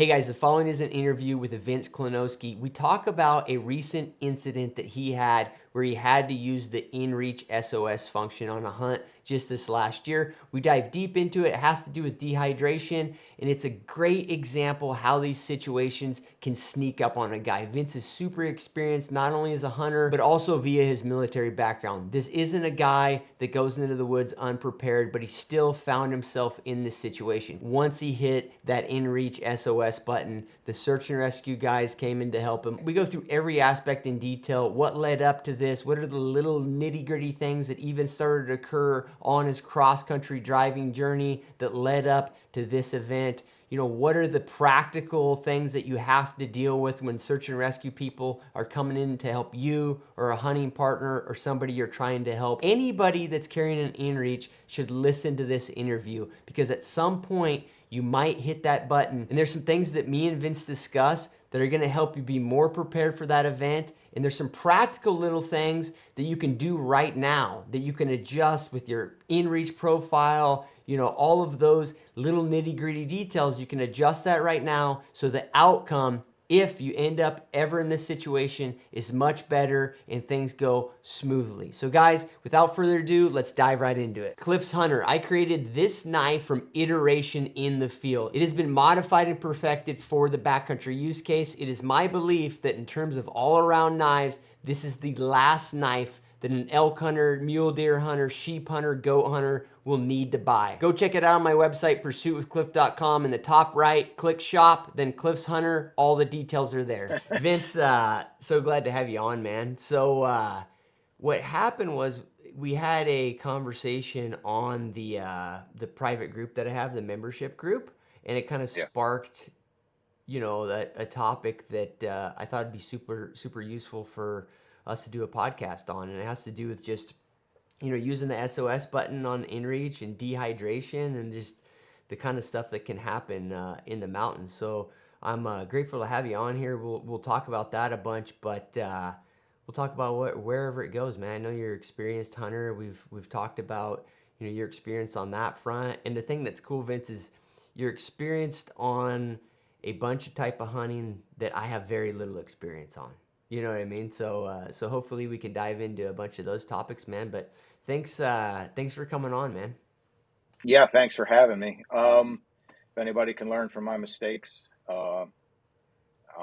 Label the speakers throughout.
Speaker 1: Hey guys, the following is an interview with Vince Klonowski. We talk about a recent incident that he had where he had to use the inReach SOS function on a hunt just this last year. We dive deep into it. It has to do with dehydration, and it's a great example how these situations can sneak up on a guy. Vince is super experienced, not only as a hunter, but also via his military background. This isn't a guy that goes into the woods unprepared, but he still found himself in this situation. Once he hit that inReach SOS button, the search and rescue guys came in to help him. We go through every aspect in detail, what led up to this, what are the little nitty-gritty things that even started to occur on his cross-country driving journey that led up to this event. You know, what are the practical things that you have to deal with when search and rescue people are coming in to help you or a hunting partner or somebody you're trying to help. Anybody that's carrying an inReach should listen to this interview, because at some point you might hit that button, and there's some things that me and Vince discuss that are going to help you be more prepared for that event. And there's some practical little things that you can do right now that you can adjust with your inReach profile. You know, all of those little nitty-gritty details, you can adjust that right now so the outcome, if you end up ever in this situation, is much better and things go smoothly. So guys, without further ado, let's dive right into it. Cliff's Hunter. I created this knife from iteration in the field. It has been modified and perfected for the backcountry use case. It is my belief that in terms of all-around knives, this is the last knife that an elk hunter, mule deer hunter, sheep hunter, goat hunter will need to buy. Go check it out on my website, pursuitwithcliff.com. In the top right, click shop, then Cliff's Hunter. All the details are there. Vince, so glad to have you on, man. So what happened was we had a conversation on the private group that I have, the membership group, and it kind of sparked, you know, a topic that I thought would be super useful for us to do a podcast on, and it has to do with just, you know, using the SOS button on inReach and dehydration and just the kind of stuff that can happen in the mountains. So I'm grateful to have you on here. We'll talk about that a bunch, but we'll talk about wherever it goes, man. I know you're an experienced hunter. We've talked about, you know, your experience on that front, and the thing that's cool, Vince, is you're experienced on a bunch of type of hunting that I have very little experience on. You know what I mean? So so hopefully we can dive into a bunch of those topics, man. But thanks for coming on, man.
Speaker 2: Yeah, thanks for having me. If anybody can learn from my mistakes, I'm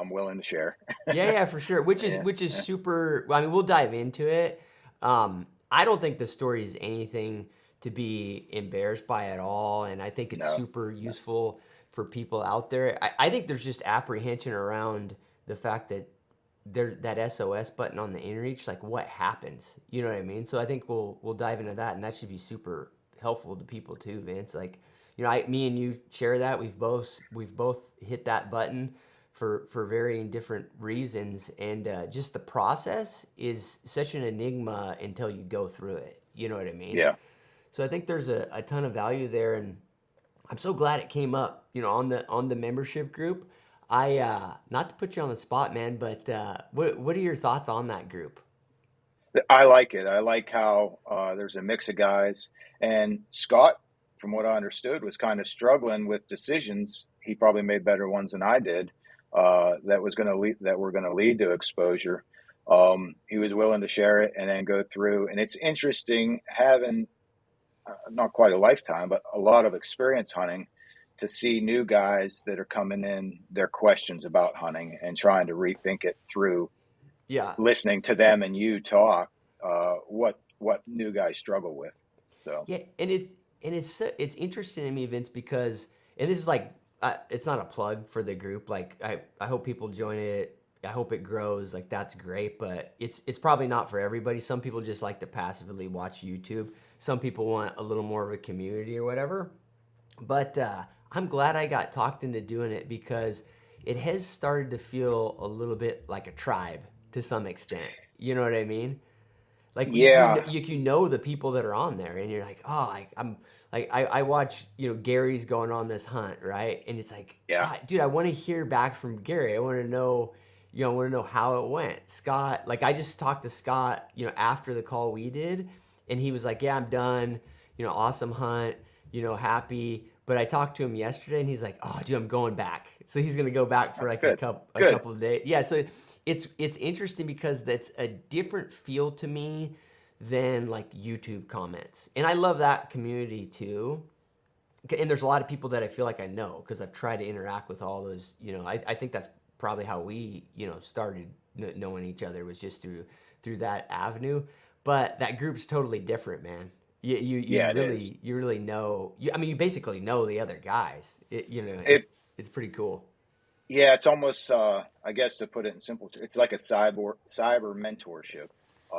Speaker 2: willing to share.
Speaker 1: Yeah, for sure. Which is
Speaker 2: Yeah,
Speaker 1: super. I mean, we'll dive into it. I don't think the story is anything to be embarrassed by at all, and I think it's
Speaker 2: no,
Speaker 1: super
Speaker 2: no.
Speaker 1: useful for people out there. I think there's just apprehension around the fact that there's that SOS button on the inReach, like what happens, you know what I mean? So I think we'll dive into that, and that should be super helpful to people too, Vince. Like, you know, me and you share that we've both hit that button for varying different reasons, and just the process is such an enigma until you go through it. You know what I mean?
Speaker 2: Yeah,
Speaker 1: So I think there's a ton of value there, and I'm so glad it came up, you know, on the membership group. Not to put you on the spot, man, but what are your thoughts on that group?
Speaker 2: I like it. I like how there's a mix of guys. And Scott, from what I understood, was kind of struggling with decisions. He probably made better ones than I did. That were going to lead to exposure. He was willing to share it and then go through. And it's interesting having not quite a lifetime, but a lot of experience hunting, to see new guys that are coming in, their questions about hunting and trying to rethink it through
Speaker 1: Yeah,
Speaker 2: listening to them and you talk, what new guys struggle with. So
Speaker 1: yeah, and it's interesting to me, Vince, because, and this is like, it's not a plug for the group. Like I hope people join it. I hope it grows. Like that's great, but it's probably not for everybody. Some people just like to passively watch YouTube. Some people want a little more of a community or whatever. But I'm glad I got talked into doing it, because it has started to feel a little bit like a tribe to some extent. You know what I mean? Like
Speaker 2: yeah,
Speaker 1: you know the people that are on there, and you're like, oh, I watch, you know, Gary's going on this hunt, right? And it's like,
Speaker 2: yeah,
Speaker 1: dude, I want to hear back from Gary. I want to know, you know, I want to know how it went. Scott, like I just talked to Scott, you know, after the call we did, and he was like, yeah, I'm done. You know, awesome hunt. You know, happy. But I talked to him yesterday, and he's like, "Oh, dude, I'm going back." So he's gonna go back for like
Speaker 2: Good,
Speaker 1: a
Speaker 2: good.
Speaker 1: couple of days. Yeah. So it's interesting because that's a different feel to me than like YouTube comments, and I love that community too. And there's a lot of people that I feel like I know because I've tried to interact with all those. I think that's probably how we started knowing each other, was just through that avenue. But that group's totally different, man.
Speaker 2: Yeah, it is.
Speaker 1: You really know. I mean, you basically know the other guys.
Speaker 2: It
Speaker 1: It's pretty cool.
Speaker 2: Yeah, it's almost I guess to put it in simple, it's like a cyber mentorship.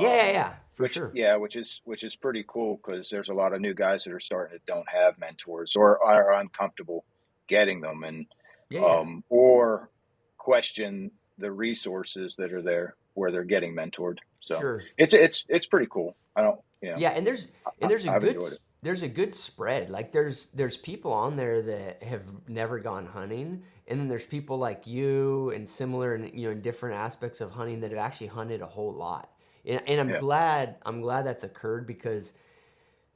Speaker 1: Yeah, yeah,
Speaker 2: Um,
Speaker 1: yeah, for
Speaker 2: which
Speaker 1: sure.
Speaker 2: yeah, which is pretty cool because there's a lot of new guys that are starting that don't have mentors or are uncomfortable getting them and
Speaker 1: Yeah, yeah,
Speaker 2: or question the resources that are there where they're getting mentored. So
Speaker 1: sure.
Speaker 2: it's pretty cool. I don't
Speaker 1: Yeah, and
Speaker 2: I've enjoyed it.
Speaker 1: there's a good spread. Like there's people on there that have never gone hunting, and then there's people like you and similar and in different aspects of hunting that have actually hunted a whole lot. And
Speaker 2: Yeah,
Speaker 1: I'm glad that's occurred because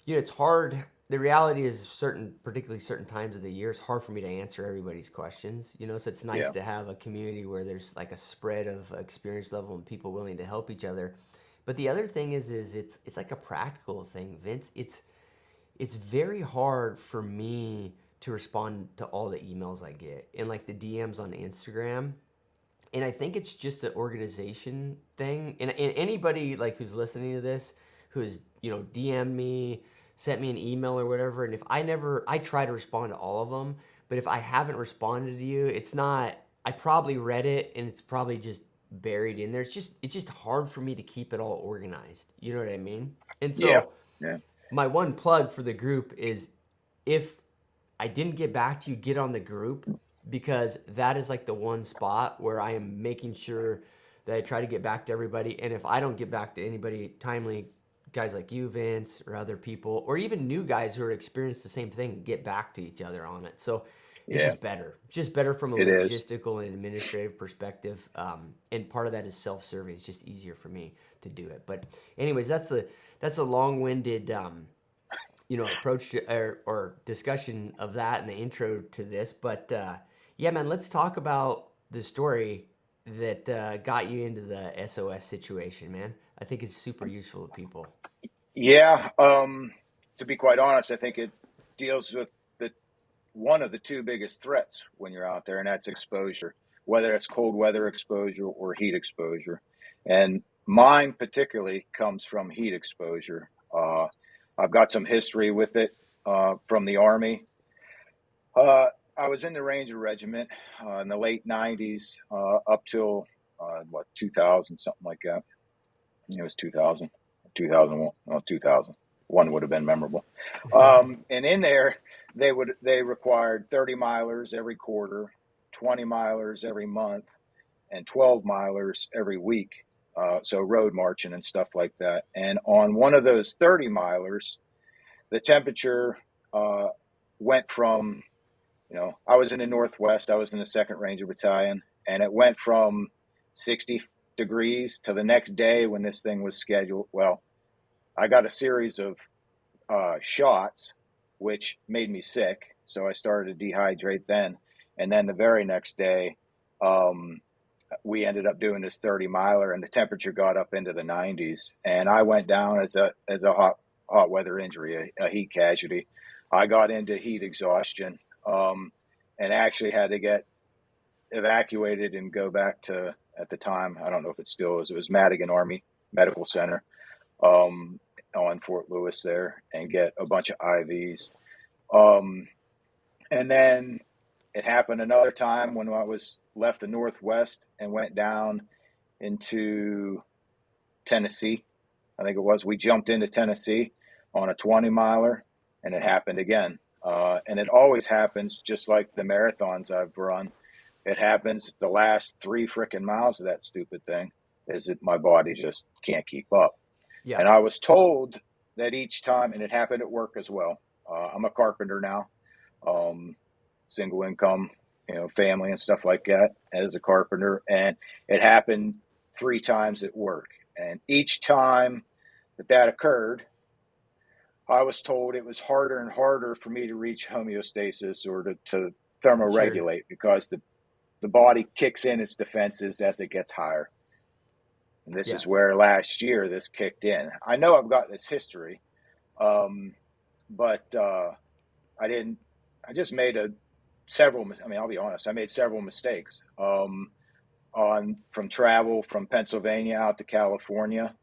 Speaker 1: it's hard. The reality is particularly certain times of the year, it's hard for me to answer everybody's questions. So it's nice
Speaker 2: yeah,
Speaker 1: to have a community where there's like a spread of experience level and people willing to help each other. But the other thing is it's like a practical thing, Vince. It's very hard for me to respond to all the emails I get and like the DMs on Instagram. And I think it's just an organization thing. And anybody like who's listening to this, who's DM'd me, sent me an email or whatever, and if I try to respond to all of them, but if I haven't responded to you, it's not. I probably read it and it's probably just buried in there. It's just hard for me to keep it all organized. You know what I mean? And
Speaker 2: yeah,
Speaker 1: so
Speaker 2: yeah,
Speaker 1: my one plug for the group is, if I didn't get back to you, get on the group, because that is like the one spot where I am making sure that I try to get back to everybody. And if I don't get back to anybody timely, guys like you, Vince, or other people, or even new guys who are experienced the same thing, get back to each other on it. So it's
Speaker 2: yeah.
Speaker 1: just better. It's just better from a
Speaker 2: It is.
Speaker 1: logistical and administrative perspective. And part of that is self-serving. It's just easier for me to do it. But anyways, that's a long-winded approach to, or discussion of that in the intro to this. But yeah, man, let's talk about the story that got you into the SOS situation, man. I think it's super useful to people.
Speaker 2: Yeah. To be quite honest, I think it deals with the one of the two biggest threats when you're out there, and that's exposure, whether it's cold weather exposure or heat exposure. And mine particularly comes from heat exposure. I've got some history with it from the Army. I was in the Ranger Regiment in the late 90s up till what, 2000, something like that. It was 2000, 2001, well, 2000. One would have been memorable. And in there, they required 30 milers every quarter, 20 milers every month, and 12 milers every week. So road marching and stuff like that. And on one of those 30 milers, the temperature uh, went from, I was in the Northwest, I was in the 2nd Ranger Battalion, and it went from 60 degrees to the next day when this thing was scheduled. Well, I got a series of shots, which made me sick. So I started to dehydrate then. And then the very next day, um, we ended up doing this 30 miler, and the temperature got up into the 90s. And I went down as a hot weather injury, a heat casualty. I got into heat exhaustion, and actually had to get evacuated and go back to, at the time, I don't know if it still is, it was Madigan Army Medical Center um, on Fort Lewis there, and get a bunch of IVs. Um, and then it happened another time when I was left the Northwest and went down into Tennessee. I think it was. We jumped into Tennessee on a 20 miler, and it happened again. And it always happens, just like the marathons I've run. It happens the last 3 freaking miles of that stupid thing, is that my body just can't keep up.
Speaker 1: Yeah.
Speaker 2: And I was told that each time, and it happened at work as well. I'm a carpenter now, um, single income, family and stuff like that as a carpenter. And it happened 3 times at work. And each time that occurred, I was told it was harder and harder for me to reach homeostasis or to
Speaker 1: Sure.
Speaker 2: thermoregulate because the body kicks in its defenses as it gets higher. And this
Speaker 1: Yeah.
Speaker 2: is where last year this kicked in. I know I've got this history, um, but I didn't. I just made a several. I mean, I'll be honest. I made several mistakes on from travel from Pennsylvania out to California,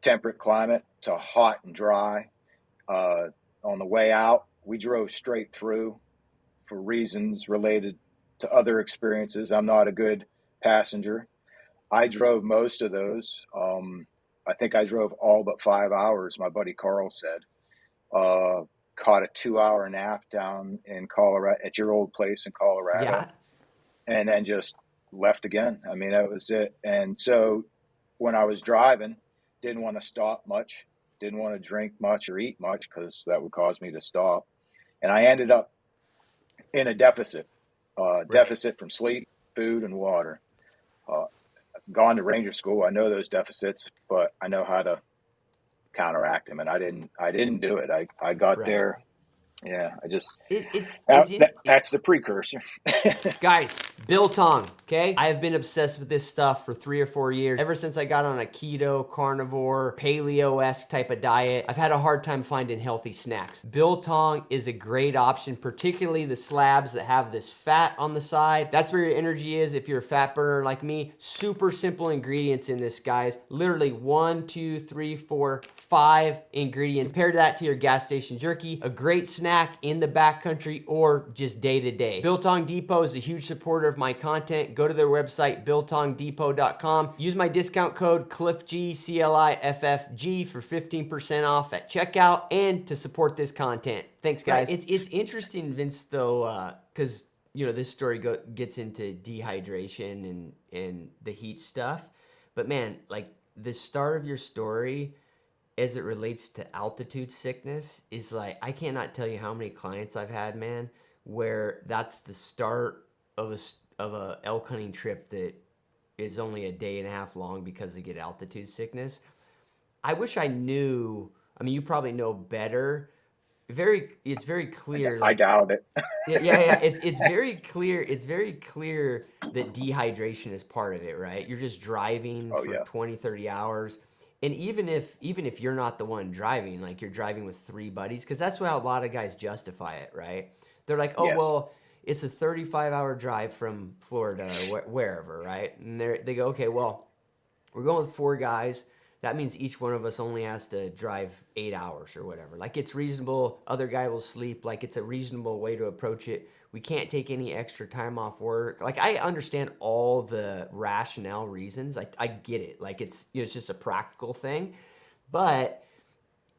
Speaker 2: temperate climate to hot and dry. Uh, on the way out, we drove straight through for reasons related to other experiences. I'm not a good passenger. I drove most of those. I think I drove all but 5 hours. My buddy Carl said. Uh, Caught a 2 hour nap down in Colorado at your old place in Colorado,
Speaker 1: Yeah.
Speaker 2: and then just left again. I mean, that was it. And so when I was driving, didn't want to stop much, didn't want to drink much or eat much because that would cause me to stop. And I ended up in a deficit,
Speaker 1: Right.
Speaker 2: deficit from sleep, food, and water. Uh, Gone to Ranger School, I know those deficits, but I know how to counteract them, and I didn't do it. I got
Speaker 1: Right.
Speaker 2: there. Yeah, I just
Speaker 1: It's in it,
Speaker 2: that's the precursor.
Speaker 1: guys, biltong, okay? I have been obsessed with this stuff for 3 or 4 years. Ever since I got on a keto, carnivore, paleo-esque type of diet, I've had a hard time finding healthy snacks. Biltong is a great option, particularly the slabs that have this fat on the side. That's where your energy is if you're a fat burner like me. Super simple ingredients in this, guys. Literally 1, 2, 3, 4, 5 ingredients. Compare that to your gas station jerky. A great snack in the backcountry or just day to day. Biltong Depot is a huge supporter of my content. Go to their website, biltongdepot.com. Use my discount code CLIFFG, CLIFFG for 15% off at checkout and to support this content. Thanks, guys. Right. It's interesting, Vince, though, because this story gets into dehydration and the heat stuff. But man, like the start of your story as it relates to altitude sickness is like I cannot tell you how many clients I've had, man, where that's the start of a elk hunting trip that is only a day and a half long because they get altitude sickness. I wish I knew. I mean, you probably know better. It's very clear.
Speaker 2: I
Speaker 1: Like,
Speaker 2: doubt it.
Speaker 1: yeah. It's very clear. It's very clear that dehydration is part of it, right? You're just driving
Speaker 2: Oh
Speaker 1: for
Speaker 2: yeah.
Speaker 1: 20, 30 hours. And even if you're not the one driving, like you're driving with three buddies, because that's how a lot of guys justify it, right? They're like, oh
Speaker 2: Yes.
Speaker 1: well, it's a 35-hour drive from Florida or wherever, right? And they go, okay, well, we're going with four guys. That means each one of us only has to drive 8 hours or whatever. Like it's reasonable. Other guy will sleep. Like it's a reasonable way to approach it. We can't take any extra time off work. Like I understand all the rationale reasons. I get it. Like it's just a practical thing. But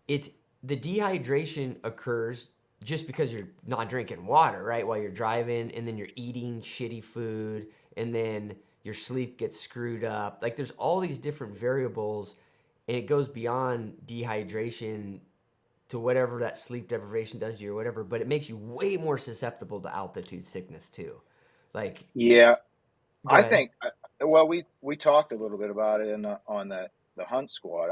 Speaker 1: it's the dehydration occurs just because you're not drinking water, right? While you're driving, and then you're eating shitty food, and then your sleep gets screwed up. Like there's all these different variables, and it goes beyond dehydration to whatever that sleep deprivation does to you or whatever, but it makes you way more susceptible to altitude sickness too. Like,
Speaker 2: Yeah.
Speaker 1: go
Speaker 2: I
Speaker 1: ahead.
Speaker 2: think. Well, we talked a little bit about it on the hunt squad.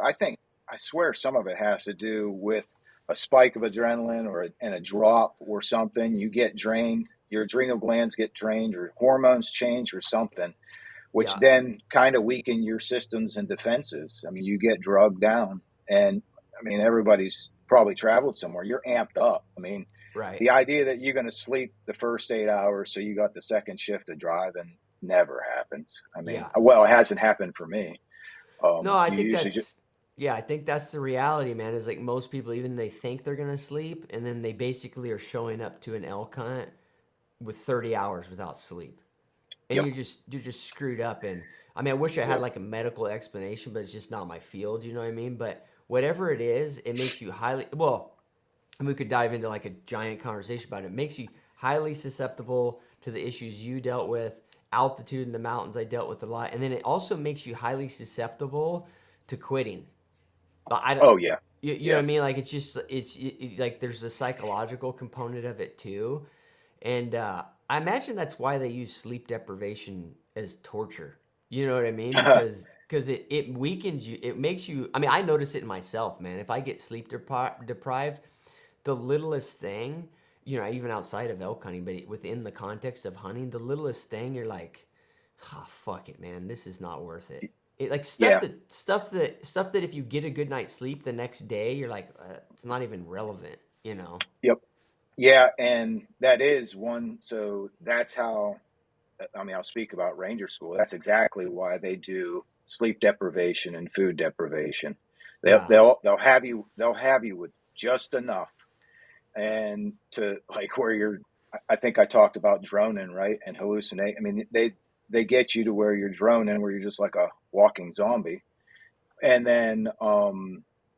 Speaker 2: I swear some of it has to do with a spike of adrenaline and a drop or something. You get drained. Your adrenal glands get drained, or hormones change, or something, which
Speaker 1: Yeah.
Speaker 2: then kind of weaken your systems and defenses. I mean, you get drugged down, and I mean, everybody's probably traveled somewhere. You're amped up. I mean,
Speaker 1: Right.
Speaker 2: the idea that you're going to sleep the first 8 hours so you got the second shift of driving never happens. I mean,
Speaker 1: Yeah.
Speaker 2: well, it hasn't happened for me.
Speaker 1: No, I
Speaker 2: You
Speaker 1: think
Speaker 2: usually just,
Speaker 1: that's yeah, I think that's the reality, man. Is like most people, even they think they're gonna sleep, and then they basically are showing up to an elk hunt with 30 hours without sleep, and
Speaker 2: yep,
Speaker 1: you're just screwed up. And I mean, I wish I had
Speaker 2: yep,
Speaker 1: like a medical explanation, but it's just not my field. You know what I mean? But whatever it is, it makes you highly well. And we could dive into like a giant conversation about it. It makes you highly susceptible to the issues you dealt with, altitude in the mountains I dealt with a lot, and then it also makes you highly susceptible to quitting. I don't,
Speaker 2: oh yeah,
Speaker 1: you know
Speaker 2: yeah,
Speaker 1: what I mean? Like it's just like there's a psychological component of it too, and I imagine that's why they use sleep deprivation as torture. You know what I mean? Because it weakens you. It makes you. I mean, I notice it in myself, man. If I get sleep deprived, the littlest thing, even outside of elk hunting, but within the context of hunting, the littlest thing, you're like, ah, fuck it, man. This is not worth it. Like
Speaker 2: Yeah.
Speaker 1: stuff that if you get a good night's sleep the next day, you're like, it's not even relevant, you know?
Speaker 2: Yep. Yeah, and that is one. So that's how. I mean, I'll speak about ranger school. That's exactly why they do sleep deprivation and food deprivation. They'll
Speaker 1: Yeah.
Speaker 2: they'll they'll have you with just enough, and to like where you're. I think I talked about droning, right, and hallucinate. I mean, they get you to where you're droning, where you're just like a walking zombie, and then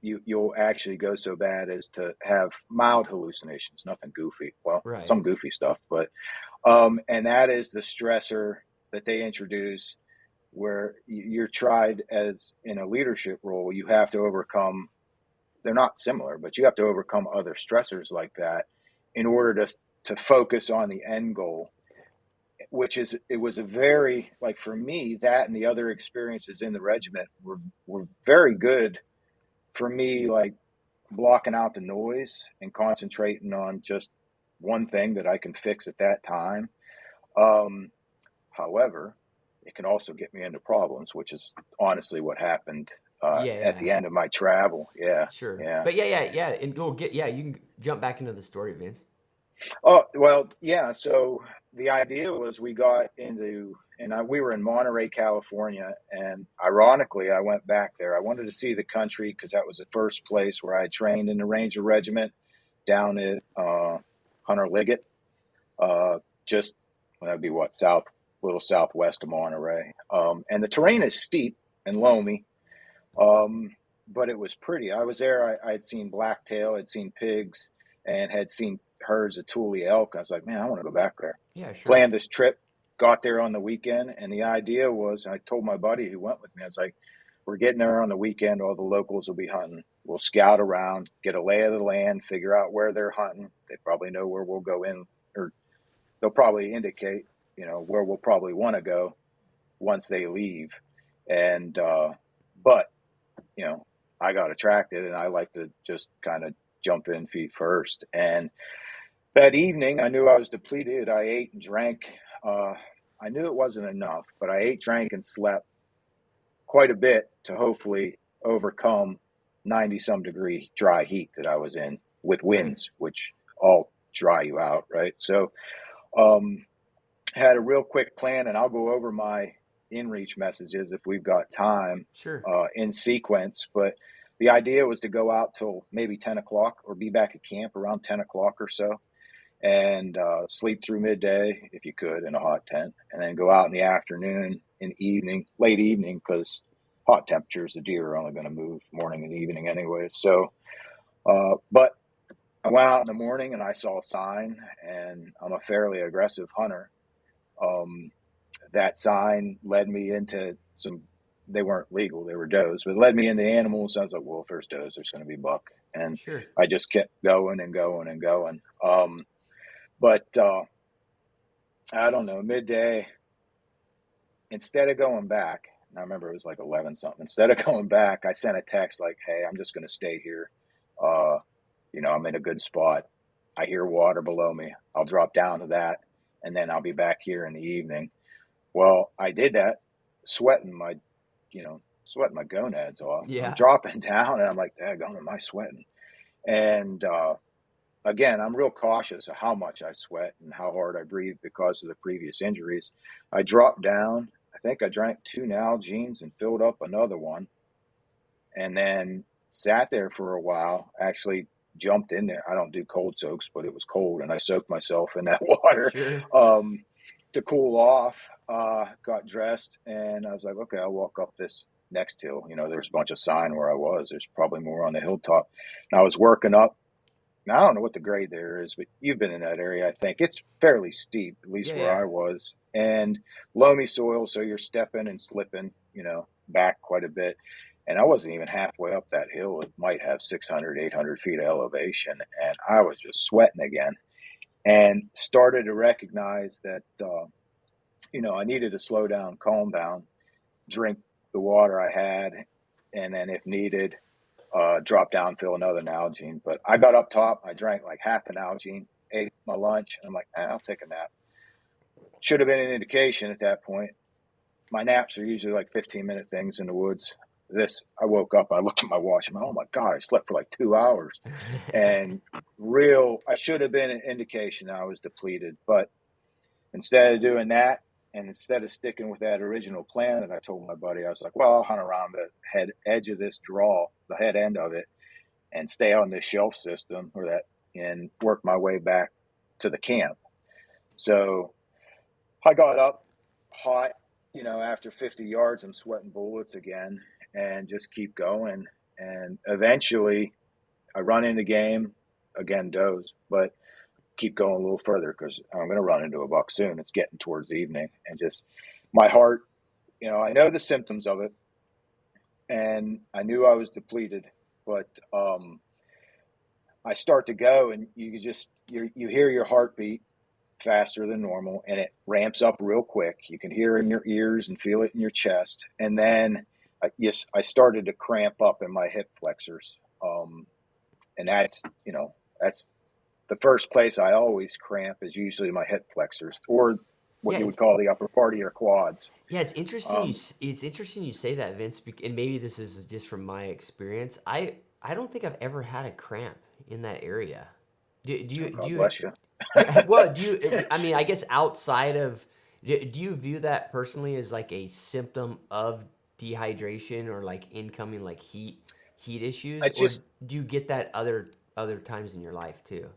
Speaker 2: you'll actually go so bad as to have mild hallucinations, nothing goofy. Well,
Speaker 1: Right.
Speaker 2: some goofy stuff, but and that is the stressor that they introduce where you're tried as in a leadership role. You have to overcome, they're not similar, but you have to overcome other stressors like that in order to focus on the end goal, which is, it was a very, like for me, that and the other experiences in the regiment were very good for me, like blocking out the noise and concentrating on just one thing that I can fix at that time. Um, However, it can also get me into problems, which is honestly what happened at
Speaker 1: Yeah.
Speaker 2: the end of my travel. Yeah,
Speaker 1: Sure.
Speaker 2: yeah.
Speaker 1: But yeah. And we'll get, yeah, you can jump back into the story, Vince.
Speaker 2: Oh, well, yeah. So the idea was we got into, we were in Monterey, California, and ironically, I went back there. I wanted to see the country because that was the first place where I trained in the Ranger Regiment down at Hunter Liggett, just well, that'd be what, little southwest of Monterey. And the terrain is steep and loamy, um, but it was pretty. I was there. I had seen blacktail, I'd seen pigs, and had seen herds of Thule elk. I was like, man, I want to go back there.
Speaker 1: Yeah, sure.
Speaker 2: Planned this trip, got there on the weekend, and the idea was, I told my buddy who went with me, I was like, we're getting there on the weekend. All the locals will be hunting. We'll scout around, get a lay of the land, figure out where they're hunting. They probably know where we'll go in, or they'll probably indicate, where we'll probably want to go once they leave. And but you know, I got attracted, and I like to just kind of jump in feet first. And that evening, I knew I was depleted. I ate and drank. Uh, I knew it wasn't enough, but I ate, drank, and slept quite a bit to hopefully overcome 90 some degree dry heat that I was in with
Speaker 1: Right.
Speaker 2: winds, which all dry you out, right? So, um, had a real quick plan, and I'll go over my inReach messages if we've got time
Speaker 1: Sure.
Speaker 2: in sequence. But the idea was to go out till maybe 10 o'clock or be back at camp around 10 o'clock or so, and sleep through midday if you could in a hot tent, and then go out in the afternoon and evening, late evening, because hot temperatures, the deer are only going to move morning and evening anyway. So, but I went out in the morning and I saw a sign, and I'm a fairly aggressive hunter. Um, that sign led me into some, they weren't legal, they were does, but led me into animals. I was like, well, if there's does, there's going to be buck. And
Speaker 1: Sure.
Speaker 2: I just kept going and going and going. But I don't know, midday, instead of going back, and I remember it was like 11 something, instead of going back, I sent a text like, hey, I'm just going to stay here. Uh, I'm in a good spot. I hear water below me. I'll drop down to that, and then I'll be back here in the evening. Well, I did that, sweating my, sweating my gonads off. I'm
Speaker 1: Yeah.
Speaker 2: dropping down, and I'm like, daggone, am I sweating? And again, I'm real cautious of how much I sweat and how hard I breathe because of the previous injuries. I dropped down. I think I drank two Nalgene's and filled up another one, and then sat there for a while. Actually, jumped in there. I don't do cold soaks, but it was cold, and I soaked myself in that water
Speaker 1: Sure.
Speaker 2: um, to cool off. Got dressed, and I was like, okay, I'll walk up this next hill. There's a bunch of sign where I was. There's probably more on the hilltop. And I was working up. Now, I don't know what the grade there is, but you've been in that area. I think it's fairly steep, at least
Speaker 1: Yeah,
Speaker 2: where
Speaker 1: yeah.
Speaker 2: I was, and loamy soil. So you're stepping and slipping, back quite a bit. And I wasn't even halfway up that hill. It might have 600, 800 feet of elevation. And I was just sweating again, and started to recognize that, I needed to slow down, calm down. drink the water I had, and then if needed, drop down, fill another Nalgene. But I got up top, I drank like half an Nalgene, ate my lunch, and I'm like, I'll take a nap. Should have been an indication at that point. My naps are usually like 15-minute things in the woods. I woke up, I looked at my watch, I'm like, oh my God, I slept for like 2 hours. And I should have been an indication I was depleted. But instead of doing that, and instead of sticking with that original plan that I told my buddy, I was like, well, I'll hunt around the head edge of this draw, the head end of it, and stay on this shelf system and work my way back to the camp. So I got up hot, after 50 yards, I'm sweating bullets again and just keep going. And eventually I run into game, again, doze, but keep going a little further because I'm going to run into a buck soon. It's getting towards evening, and just my heart, I know the symptoms of it, and I knew I was depleted, but I start to go, and you hear your heartbeat faster than normal, and it ramps up real quick. You can hear it in your ears and feel it in your chest, and then I started to cramp up in my hip flexors, and that's the first place I always cramp is usually my hip flexors, or what
Speaker 1: Yeah,
Speaker 2: you would call the upper part of your quads.
Speaker 1: yeah, it's interesting. It's interesting you say that, Vince, and maybe this is just from my experience. I don't think I've ever had a cramp in that area. Do
Speaker 2: Oh,
Speaker 1: you do
Speaker 2: God
Speaker 1: you
Speaker 2: bless you.
Speaker 1: well, do you, I mean, I guess outside of, do you view that personally as like a symptom of dehydration or like incoming like heat issues,
Speaker 2: I
Speaker 1: or
Speaker 2: just
Speaker 1: do you get that other times in your life too?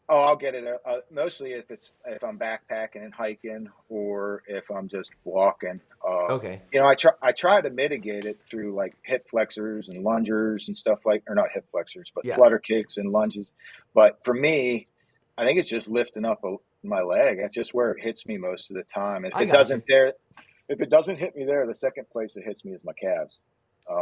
Speaker 2: Oh, I'll get it. Mostly if I'm backpacking and hiking, or if I'm just walking.
Speaker 1: Okay.
Speaker 2: I try to mitigate it through like hip flexors and lungers and stuff or not hip flexors, but
Speaker 1: Yeah,
Speaker 2: flutter kicks and lunges. But for me, I think it's just lifting up my leg. That's just where it hits me most of the time.
Speaker 1: I got you.
Speaker 2: If it doesn't hit me there, the second place it hits me is my calves.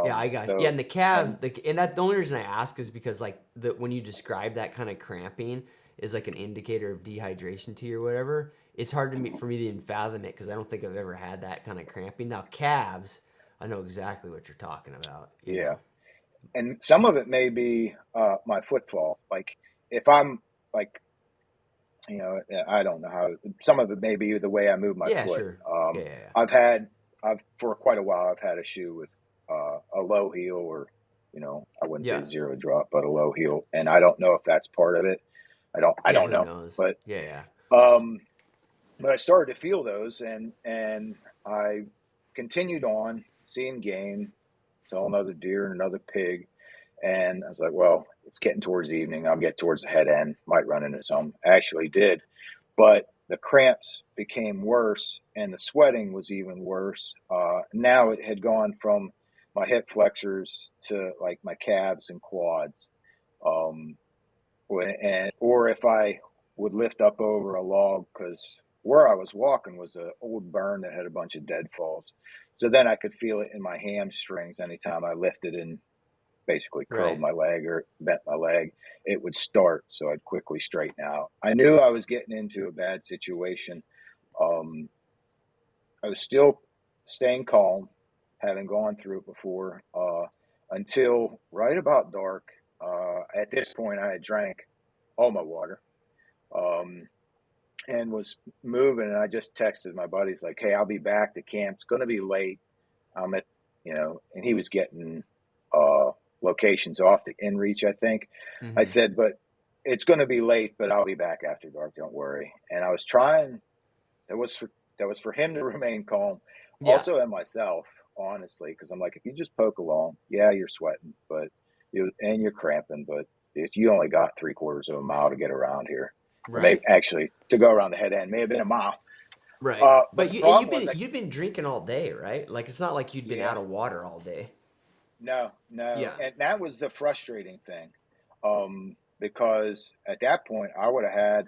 Speaker 1: Yeah, I got you. Yeah,
Speaker 2: So
Speaker 1: and the calves,
Speaker 2: and
Speaker 1: and that the only reason I ask is because like when you describe that kind of cramping is like an indicator of dehydration to you or whatever. It's hard for me to even fathom it because I don't think I've ever had that kind of cramping. Now calves, I know exactly what you're talking about. You
Speaker 2: yeah,
Speaker 1: know.
Speaker 2: and some of it may be my footfall. Like if I'm like, I don't know how. Some of it may be the way I move my
Speaker 1: Yeah,
Speaker 2: foot.
Speaker 1: sure. Yeah, yeah, yeah.
Speaker 2: I've for quite a while, I've had a shoe with a low heel, or I wouldn't say
Speaker 1: Yeah.
Speaker 2: zero drop, but a low heel, and I don't know if that's part of it. I
Speaker 1: Yeah,
Speaker 2: don't
Speaker 1: who
Speaker 2: know,
Speaker 1: knows?
Speaker 2: but
Speaker 1: Yeah, yeah.
Speaker 2: um, but I started to feel those, and I continued on seeing game, saw another deer and another pig. And I was like, well, it's getting towards the evening. I'll get towards the head end, might run into some. I actually did. But the cramps became worse and the sweating was even worse. Now it had gone from my hip flexors to like my calves and quads. Um, or if I would lift up over a log, because where I was walking was an old burn that had a bunch of deadfalls. So then I could feel it in my hamstrings anytime I lifted and basically curled
Speaker 1: Right.
Speaker 2: my leg or bent my leg, it would start. So I'd quickly straighten out. I knew I was getting into a bad situation. Um, I was still staying calm, having gone through it before, until right about dark. At this point, I had drank all my water, um, and was moving. And I just texted my buddies like, "Hey, I'll be back. The camp's going to be late. I'm at, and he was getting uh, locations off the inReach, I think. I
Speaker 1: Mm-hmm.
Speaker 2: said, but it's going to be late, but I'll be back after dark. Don't worry. And I was trying. That was for him to remain calm,
Speaker 1: Yeah.
Speaker 2: also, and myself, honestly, because I'm like, if you just poke along, yeah, you're sweating, but you're cramping, but if you only got 3/4 of a mile to get around here, or maybe
Speaker 1: Right.
Speaker 2: actually to go around the head end, may have been a mile.
Speaker 1: Right.
Speaker 2: But
Speaker 1: But
Speaker 2: the
Speaker 1: and
Speaker 2: problem was,
Speaker 1: you've been drinking all day, right? Like it's not like you'd been
Speaker 2: yeah,
Speaker 1: out of water all day.
Speaker 2: no, no,
Speaker 1: Yeah.
Speaker 2: and that was the frustrating thing, because at that point I would have had,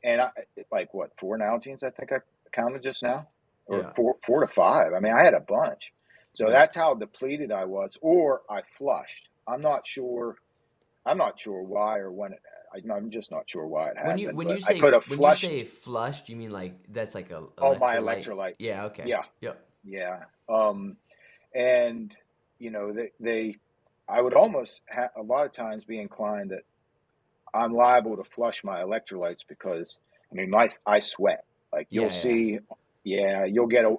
Speaker 2: and I like what 4 Nalgene's I think I counted just now, or
Speaker 1: Yeah.
Speaker 2: four to five. I mean, I had a bunch, so
Speaker 1: Yeah.
Speaker 2: that's how depleted I was, or I flushed. I'm not sure. I'm not sure why or when it. I'm just not sure why it happened,
Speaker 1: When
Speaker 2: but
Speaker 1: you
Speaker 2: I
Speaker 1: say
Speaker 2: could have
Speaker 1: when you
Speaker 2: flushed
Speaker 1: say flushed, you mean like that's like a
Speaker 2: all my
Speaker 1: electrolyte?
Speaker 2: electrolytes.
Speaker 1: Yeah. Okay.
Speaker 2: Yeah,
Speaker 1: Yep.
Speaker 2: Yeah. And I would almost a lot of times be inclined that I'm liable to flush my electrolytes because I mean I sweat. Like you'll
Speaker 1: Yeah, yeah,
Speaker 2: see, yeah,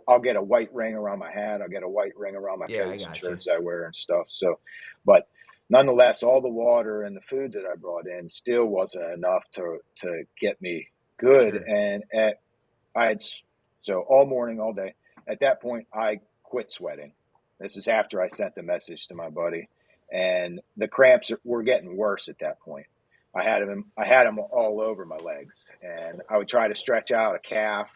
Speaker 2: I'll get a white ring around my hat, I'll get a white ring around my
Speaker 1: yeah. I
Speaker 2: coats and
Speaker 1: got you.
Speaker 2: shirts I wear and stuff. So, but nonetheless, all the water and the food that I brought in still wasn't enough to get me good.
Speaker 1: Sure.
Speaker 2: And I had so all morning, all day. At that point, I quit sweating. This is after I sent the message to my buddy, and the cramps were getting worse at that point. I had them all over my legs, and I would try to stretch out a calf,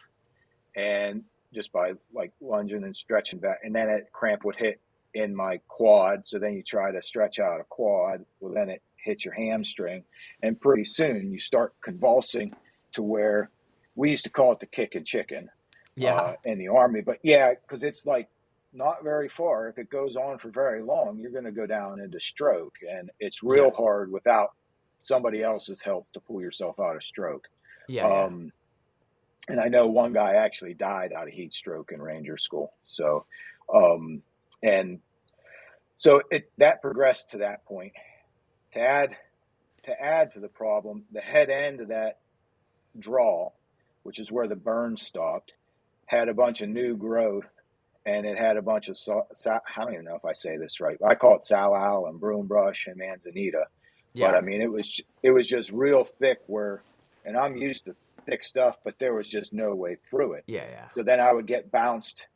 Speaker 2: and just by like lunging and stretching back, and then a cramp would hit in my quad. So then you try to stretch out a quad, well then it hits your hamstring, and pretty soon you start convulsing to where we used to call it the kicking chicken
Speaker 1: Yeah,
Speaker 2: in the army. But yeah, because it's like not very far. If it goes on for very long, you're going to go down into stroke, and it's
Speaker 1: yeah,
Speaker 2: real hard without somebody else's help to pull yourself out of stroke.
Speaker 1: yeah, yeah.
Speaker 2: Um, and I know one guy actually died out of heat stroke in Ranger School. So, um, and so it that progressed to that point. To add to the problem, the head end of that draw, which is where the burn stopped, had a bunch of new growth, and it had a bunch of I don't even know if I say this right. I call it salal and broom brush and manzanita, but
Speaker 1: Yeah,
Speaker 2: I mean it was just real thick. And I'm used to thick stuff, but there was just no way through it.
Speaker 1: yeah, yeah,
Speaker 2: So then I would get bounced.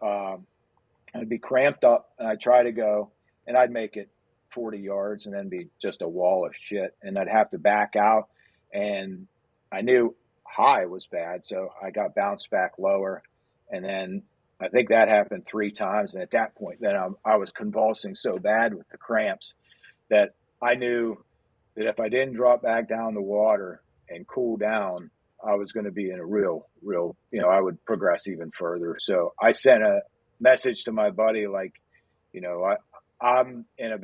Speaker 2: I'd be cramped up, and I'd try to go, and I'd make it 40 yards, and then be just a wall of shit, and I'd have to back out. And I knew high was bad, so I got bounced back lower, and then I think that happened 3 times. And at that point, then I was convulsing so bad with the cramps that I knew that if I didn't drop back down the water and cool down, I was going to be in a real, I would progress even further. So I sent a message to my buddy, like, you know, I'm in, do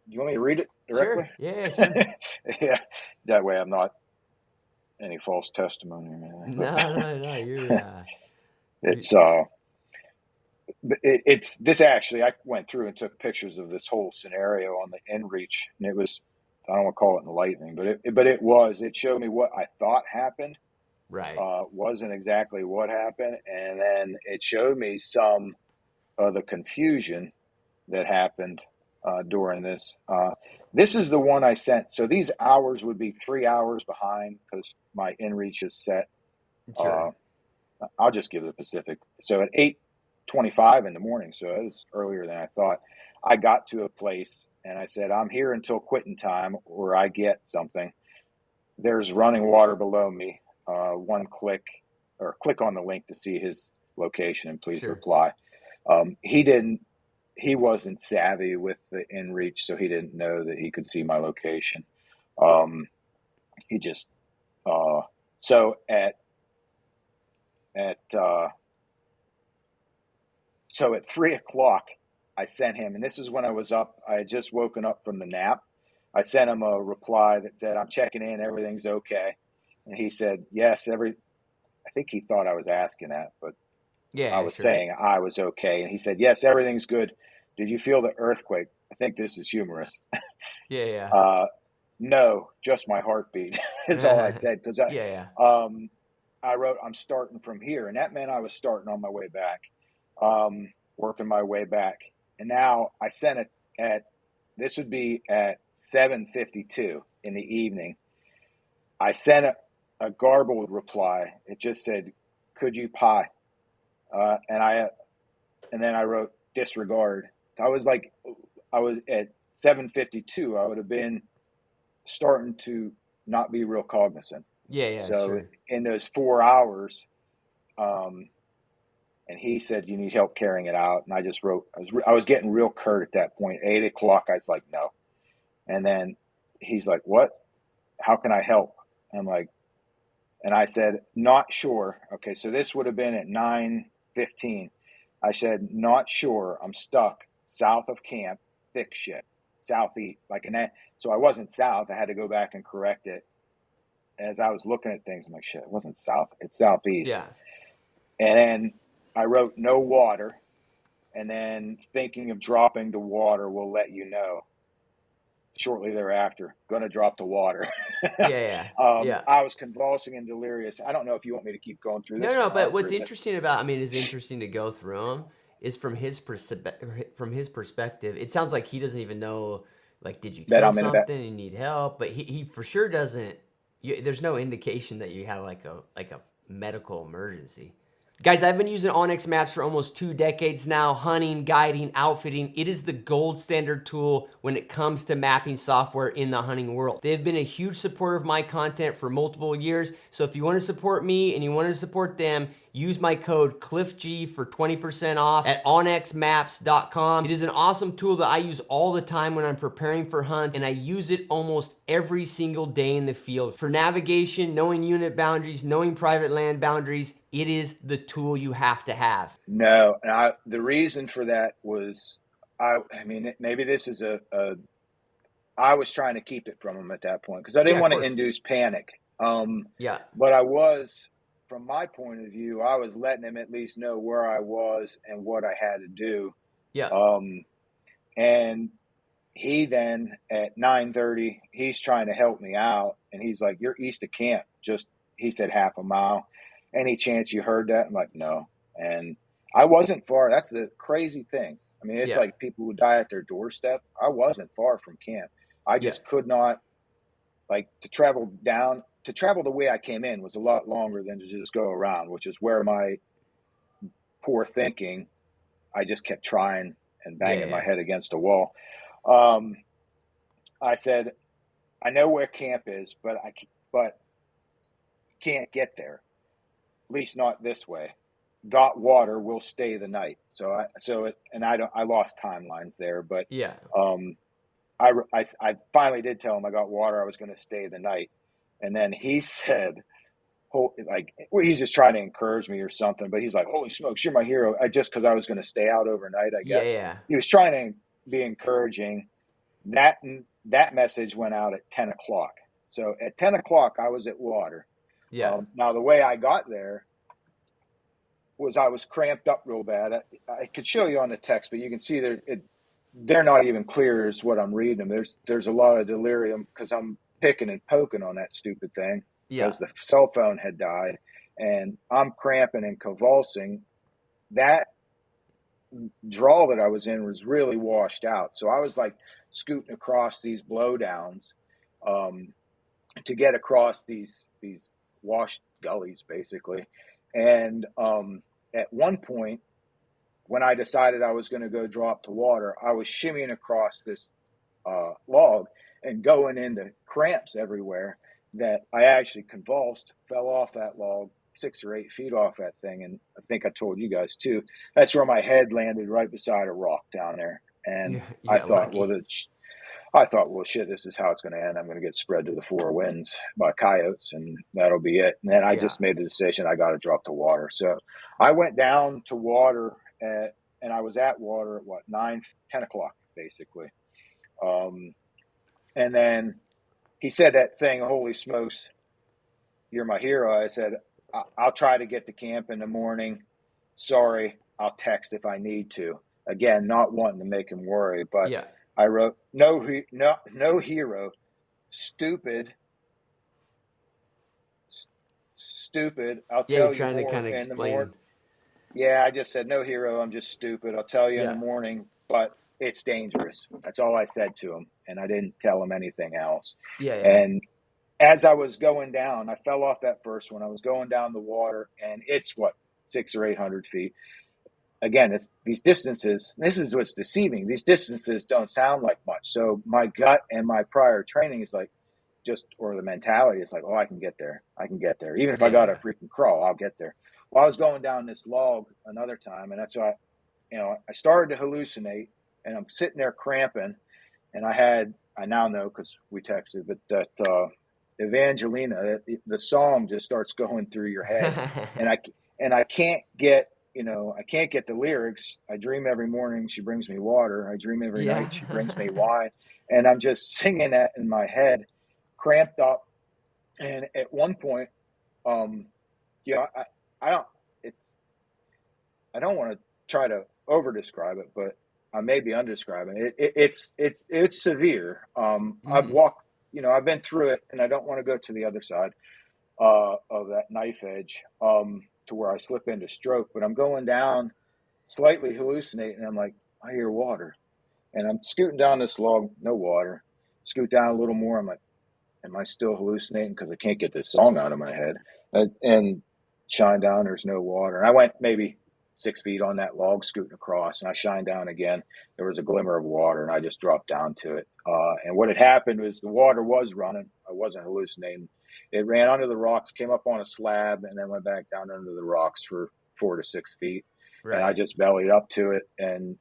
Speaker 2: you want me to read it
Speaker 1: sure.
Speaker 2: directly?
Speaker 1: Yeah, yeah, sure.
Speaker 2: Yeah. That way I'm not any false testimony or anything, but
Speaker 1: No, no, no. You
Speaker 2: it's, it's this actually. I went through and took pictures of this whole scenario on the inReach, and it was I don't want to call it enlightening, but it showed me what I thought happened
Speaker 1: right.
Speaker 2: wasn't exactly what happened, and then it showed me some of the confusion that happened during this. This is the one I sent. So these hours would be 3 hours behind because my inReach is set.
Speaker 1: Sure.
Speaker 2: Uh, I'll just give the Pacific. So at 8:25 in the morning, so it was earlier than I thought. I got to a place and I said, "I'm here until quitting time, or I get something." There's running water below me. One click, or click on the link to see his location, and please
Speaker 1: Sure.
Speaker 2: reply. He didn't. He wasn't savvy with the inReach, so he didn't know that he could see my location. Um, he just so at so at 3 o'clock, I sent him, and this is when I was up. I had just woken up from the nap. I sent him a reply that said, "I'm checking in. Everything's okay." And he said, "Yes, I think he thought I was asking that, but I
Speaker 1: Yeah, yeah,
Speaker 2: was
Speaker 1: sure.
Speaker 2: saying I was okay. And he said, "Yes, everything's good. Did you feel the earthquake?" I think this is humorous.
Speaker 1: Yeah,
Speaker 2: Uh, no, just my heartbeat is all I
Speaker 1: yeah.
Speaker 2: said. Because
Speaker 1: Yeah, yeah.
Speaker 2: I wrote, "I'm starting from here." And that meant I was starting on my way back, working my way back. And now I sent it this would be at 7:52 in the evening. I sent a garbled reply. It just said, "Could you pie?" Uh, and I and then I wrote disregard. I was like, I was at 7:52. I would have been starting to not be real cognizant.
Speaker 1: Yeah, yeah,
Speaker 2: So
Speaker 1: sure.
Speaker 2: in those 4 hours, um, and he said, "You need help carrying it out." And I just wrote, I was getting real curt at that point. 8 o'clock, I was like, "No." And then he's like, "What? How can I help?" I'm like, and I said, "Not sure." Okay, so this would have been at 9:15. I said, "Not sure. I'm stuck south of camp. Thick shit. Southeast. Like, and that, so I wasn't south. I had to go back and correct it. As I was looking at things, I'm like, shit, it wasn't south. It's southeast.
Speaker 1: Yeah.
Speaker 2: And then I wrote no water, and then thinking of dropping to water will let you know. Shortly thereafter, going to drop the water.
Speaker 1: Yeah, yeah, yeah.
Speaker 2: I was convulsing and delirious. I don't know if you want me to keep going through
Speaker 1: No,
Speaker 2: this or
Speaker 1: no. But
Speaker 2: not,
Speaker 1: what's
Speaker 2: or is it
Speaker 1: interesting about, I mean, is interesting to go through them is from his perspective. It sounds like he doesn't even know. Like, did you
Speaker 2: that
Speaker 1: kill
Speaker 2: I'm in a bed?
Speaker 1: something and you need help? But he for sure doesn't. There's no indication that you have like a medical emergency. Guys, I've been using Onyx Maps for almost 2 decades now, hunting, guiding, outfitting. It is the gold standard tool when it comes to mapping software in the hunting world. They've been a huge supporter of my content for multiple years. So if you want to support me and you want to support them, use my code CliffG for 20% off at onyxmaps.com. It is an awesome tool that I use all the time when I'm preparing for hunts, and I use it almost every single day in the field. For navigation, knowing unit boundaries, knowing private land boundaries, it is the tool you have to have.
Speaker 2: No, and the reason for that was, I mean, maybe this is I was trying to keep it from him at that point because I
Speaker 1: Yeah,
Speaker 2: didn't
Speaker 1: of
Speaker 2: want to
Speaker 1: course.
Speaker 2: induce panic.
Speaker 1: Yeah,
Speaker 2: But I was, from my point of view, I was letting him at least know where I was and what I had to do.
Speaker 1: yeah,
Speaker 2: Um, and he then at 9:30, he's trying to help me out, and he's like, "You're east of camp." Just he said half a mile. Any chance you heard that? I'm like, no. And I wasn't far. That's the crazy thing. I mean, it's
Speaker 1: yeah,
Speaker 2: like people who die at their doorstep. I wasn't far from camp. I
Speaker 1: yeah,
Speaker 2: just could not, like, to travel the way I came in was a lot longer than to just go around, which is where my poor thinking, I just kept trying and
Speaker 1: yeah,
Speaker 2: banging my
Speaker 1: yeah,
Speaker 2: head against a wall. Um, I said, I know where camp is, but can't get there. At least not this way. Got water, we'll stay the night. I lost timelines there, but
Speaker 1: yeah,
Speaker 2: um, I finally did tell him I got water. I was going to stay the night, and then he said, like, well, he's just trying to encourage me or something. But he's like, "Holy smokes, you're my hero!" Just because I was going to stay out overnight, I
Speaker 1: yeah,
Speaker 2: guess
Speaker 1: yeah,
Speaker 2: he was trying to be encouraging. That that message went out at 10 o'clock. So at 10 o'clock, I was at water.
Speaker 1: yeah,
Speaker 2: Now the way I got there was I was cramped up real bad. I could show you on the text, but you can see they're not even clear as what I'm reading them. There's a lot of delirium because I'm picking and poking on that stupid thing
Speaker 1: yeah,
Speaker 2: because the cell phone had died, and I'm cramping and convulsing. That draw that I was in was really washed out, so I was like scooting across these blowdowns um, to get across these washed gullies, basically. And at one point, when I decided I was going to go drop to water, I was shimmying across this log and going into cramps everywhere that I actually convulsed, fell off that log 6 or 8 feet off that thing. And I think I told you guys too, that's where my head landed right beside a rock down there. And
Speaker 1: yeah, yeah. Lucky.
Speaker 2: I thought, well, shit, this is how it's going to end. I'm going to get spread to the four winds by coyotes, and that'll be it. And then I
Speaker 1: Yeah,
Speaker 2: just made the decision I got to drop to water. So I went down to water and I was at water at what, 9, 10 o'clock, basically. Um, and then he said that thing, holy smokes, you're my hero. I said, I'll try to get to camp in the morning. Sorry, I'll text if I need to. Again, not wanting to make him worry, but
Speaker 1: yeah,
Speaker 2: I wrote, no hero, stupid, stupid. I'll
Speaker 1: yeah. You're
Speaker 2: tell you
Speaker 1: trying to
Speaker 2: more
Speaker 1: kind of
Speaker 2: in the morning.
Speaker 1: explain.
Speaker 2: Yeah, I just said, no hero, I'm just stupid. I'll tell you in the
Speaker 1: Yeah,
Speaker 2: morning, but it's dangerous. That's all I said to him. And I didn't tell him anything else.
Speaker 1: yeah, yeah,
Speaker 2: And as I was going down, I fell off that first one. I was going down the water, and it's what, 600 or 800 feet. Again, it's these distances. This is what's deceiving. These distances don't sound like much. So my gut and my prior training is like, or the mentality is like, oh, I can get there. I can get there. Even if I
Speaker 1: yeah,
Speaker 2: got to
Speaker 1: yeah,
Speaker 2: freaking crawl, I'll get there. Well, I was going down this log another time, and that's why, I started to hallucinate, and I'm sitting there cramping, and I now know because we texted, but that Evangelina, the song just starts going through your head, and I can't get, I can't get the lyrics. I dream every morning she brings me water. I dream every
Speaker 1: yeah.
Speaker 2: night she brings me wine, and I'm just singing that in my head, cramped up. And at one point, um, I don't. It's I don't want to try to over describe it, but I may be undescribing it. It's severe. I've
Speaker 1: Mm.
Speaker 2: walked, I've been through it, and I don't want to go to the other side of that knife edge to where I slip into stroke. But I'm going down, slightly hallucinating. And I'm like, I hear water, and I'm scooting down this log, no water. Scoot down a little more. I'm like, am I still hallucinating because I can't get this song out of my head? And shine down, there's no water. And I went maybe 6 feet on that log, scooting across, and I shined down again. There was a glimmer of water, and I just dropped down to it. And what had happened was the water was running. I wasn't hallucinating. It ran under the rocks, came up on a slab, and then went back down under the rocks for 4 to 6 feet. And I
Speaker 1: Right.
Speaker 2: just bellied up to it and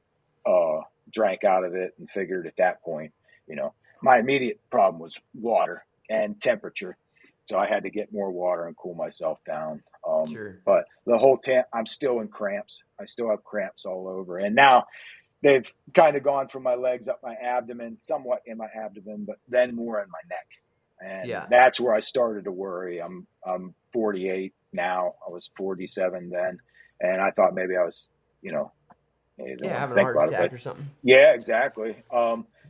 Speaker 2: drank out of it, and figured at that point, you know, my immediate problem was water and temperature. So I had to get more water and cool myself down.
Speaker 1: Sure.
Speaker 2: But the whole time, I'm still in cramps. I still have cramps all over. And now they've kind of gone from my legs up my abdomen, somewhat in my abdomen, but then more in my neck. And
Speaker 1: Yeah.
Speaker 2: that's where I started to worry. I'm 48 now. I was 47 then. And I thought maybe I was, I don't
Speaker 1: Yeah,
Speaker 2: want to
Speaker 1: having a
Speaker 2: think
Speaker 1: heart
Speaker 2: about it,
Speaker 1: attack
Speaker 2: but
Speaker 1: or something.
Speaker 2: yeah, exactly.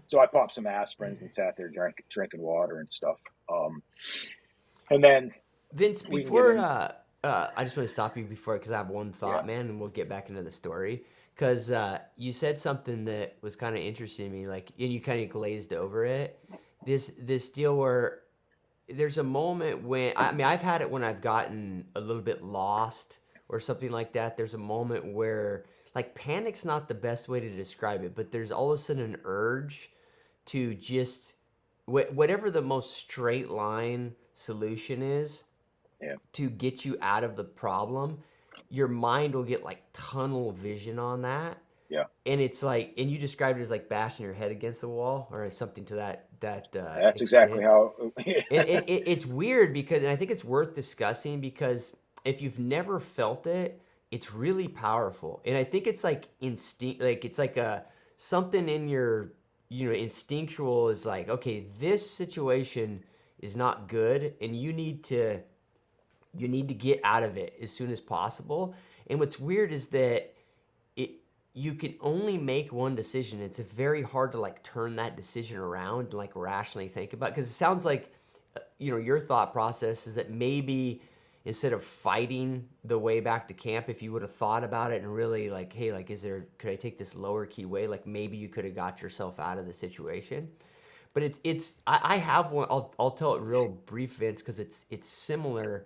Speaker 2: So I popped some aspirins and sat there drinking water and stuff. And then
Speaker 1: Vince,
Speaker 2: we can get
Speaker 1: before
Speaker 2: in.
Speaker 1: I just want to stop you before because I have one
Speaker 2: Yeah.
Speaker 1: thought, man, and we'll get back into the story. Because you said something that was kind of interesting to me, like, and you kind of glazed over it. This deal where there's a moment when I mean I've had it when I've gotten a little bit lost or something like that. There's a moment where like panic's not the best way to describe it, but there's all of a sudden an urge to just whatever the most straight line solution is
Speaker 2: Yeah.
Speaker 1: to get you out of the problem, your mind will get like tunnel vision on that.
Speaker 2: Yeah.
Speaker 1: And it's like, and you described it as like bashing your head against a wall or something to that
Speaker 2: That's exactly
Speaker 1: extent.
Speaker 2: how.
Speaker 1: And it's weird because, and I think it's worth discussing because if you've never felt it, it's really powerful. And I think it's like instinct, like it's like a something in your, instinctual is like, okay, this situation is not good, and you need to get out of it as soon as possible. And what's weird is that it you can only make one decision. It's very hard to like turn that decision around and like rationally think about because it sounds like your thought process is that maybe instead of fighting the way back to camp, if you would have thought about it and really like, hey, like, could I take this lower key way? Like maybe you could have got yourself out of the situation. But I have one. I'll tell it real brief, Vince, because it's similar.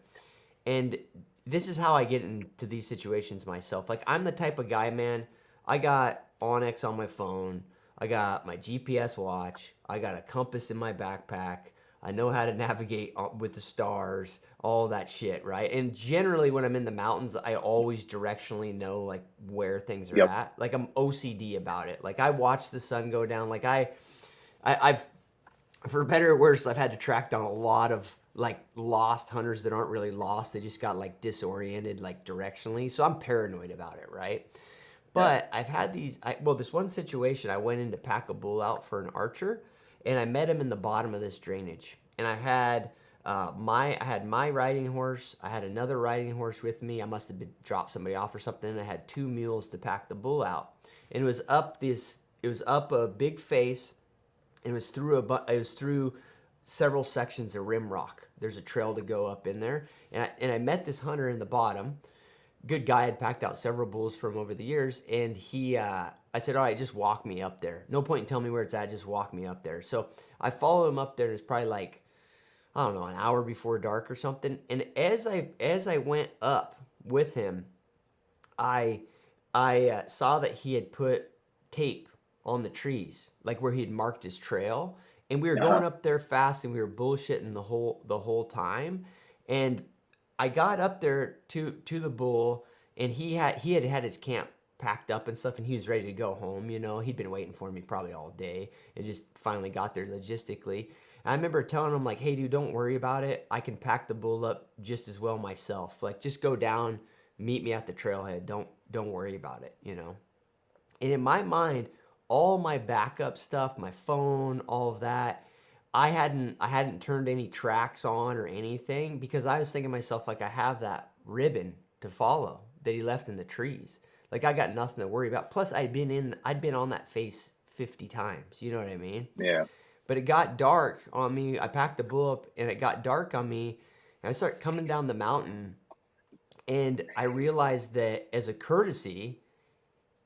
Speaker 1: And this is how I get into these situations myself. Like I'm the type of guy, man. I got Onyx on my phone. I got my GPS watch. I got a compass in my backpack. I know how to navigate with the stars, all that shit, right? And generally, when I'm in the mountains, I always directionally know like where things are
Speaker 2: Yep.
Speaker 1: at. Like I'm OCD about it. Like I watch the sun go down. Like I've for better or worse, I've had to track down a lot of like lost hunters that aren't really lost. They just got like disoriented like directionally. So I'm paranoid about it, right?
Speaker 2: Yeah.
Speaker 1: But I've had this one situation, I went in to pack a bull out for an archer, and I met him in the bottom of this drainage. And I had my riding horse. I had another riding horse with me. I must have dropped somebody off or something. And I had two mules to pack the bull out. And it was up a big face. It was through several sections of rim rock. There's a trail to go up in there, and I met this hunter in the bottom. Good guy, had packed out several bulls for him over the years, and I said, all right, just walk me up there. No point in telling me where it's at. Just walk me up there. So I followed him up there. And it's probably like, I don't know, an hour before dark or something. And as I went up with him, I saw that he had put tape on the trees, like where he had marked his trail. And we were
Speaker 2: Uh-huh.
Speaker 1: going up there fast, and we were bullshitting the whole time. And I got up there to the bull, and he had his camp packed up and stuff, and he was ready to go home. He'd been waiting for me probably all day, and just finally got there logistically. And I remember telling him like, "Hey, dude, don't worry about it. I can pack the bull up just as well myself. Like, just go down, meet me at the trailhead. Don't worry about it." And in my mind, all my backup stuff, my phone, all of that, I hadn't turned any tracks on or anything because I was thinking to myself like I have that ribbon to follow that he left in the trees. Like I got nothing to worry about. Plus I'd been on that face 50 times. You know what I mean?
Speaker 2: Yeah.
Speaker 1: But it got dark on me. I packed the bull up and it got dark on me. And I start coming down the mountain and I realized that as a courtesy,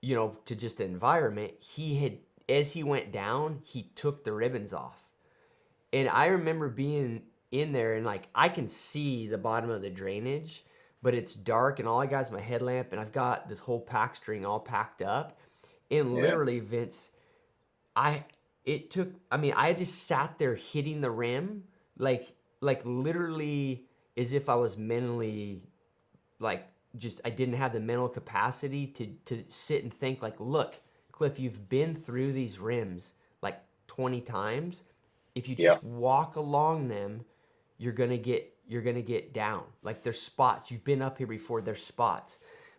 Speaker 1: to just the environment, as he went down, he took the ribbons off. And I remember being in there and like I can see the bottom of the drainage, but it's dark and all I got is my headlamp and I've got this whole pack string all packed up. And
Speaker 2: Yeah.
Speaker 1: literally, Vince, I I just sat there hitting the rim like literally as if I was mentally like just I didn't have the mental capacity to sit and think like, look, Cliff, you've been through these rims like 20 times. If you
Speaker 2: Yeah.
Speaker 1: just walk along them, you're gonna get down. Like there's spots. You've been up here before, there's spots.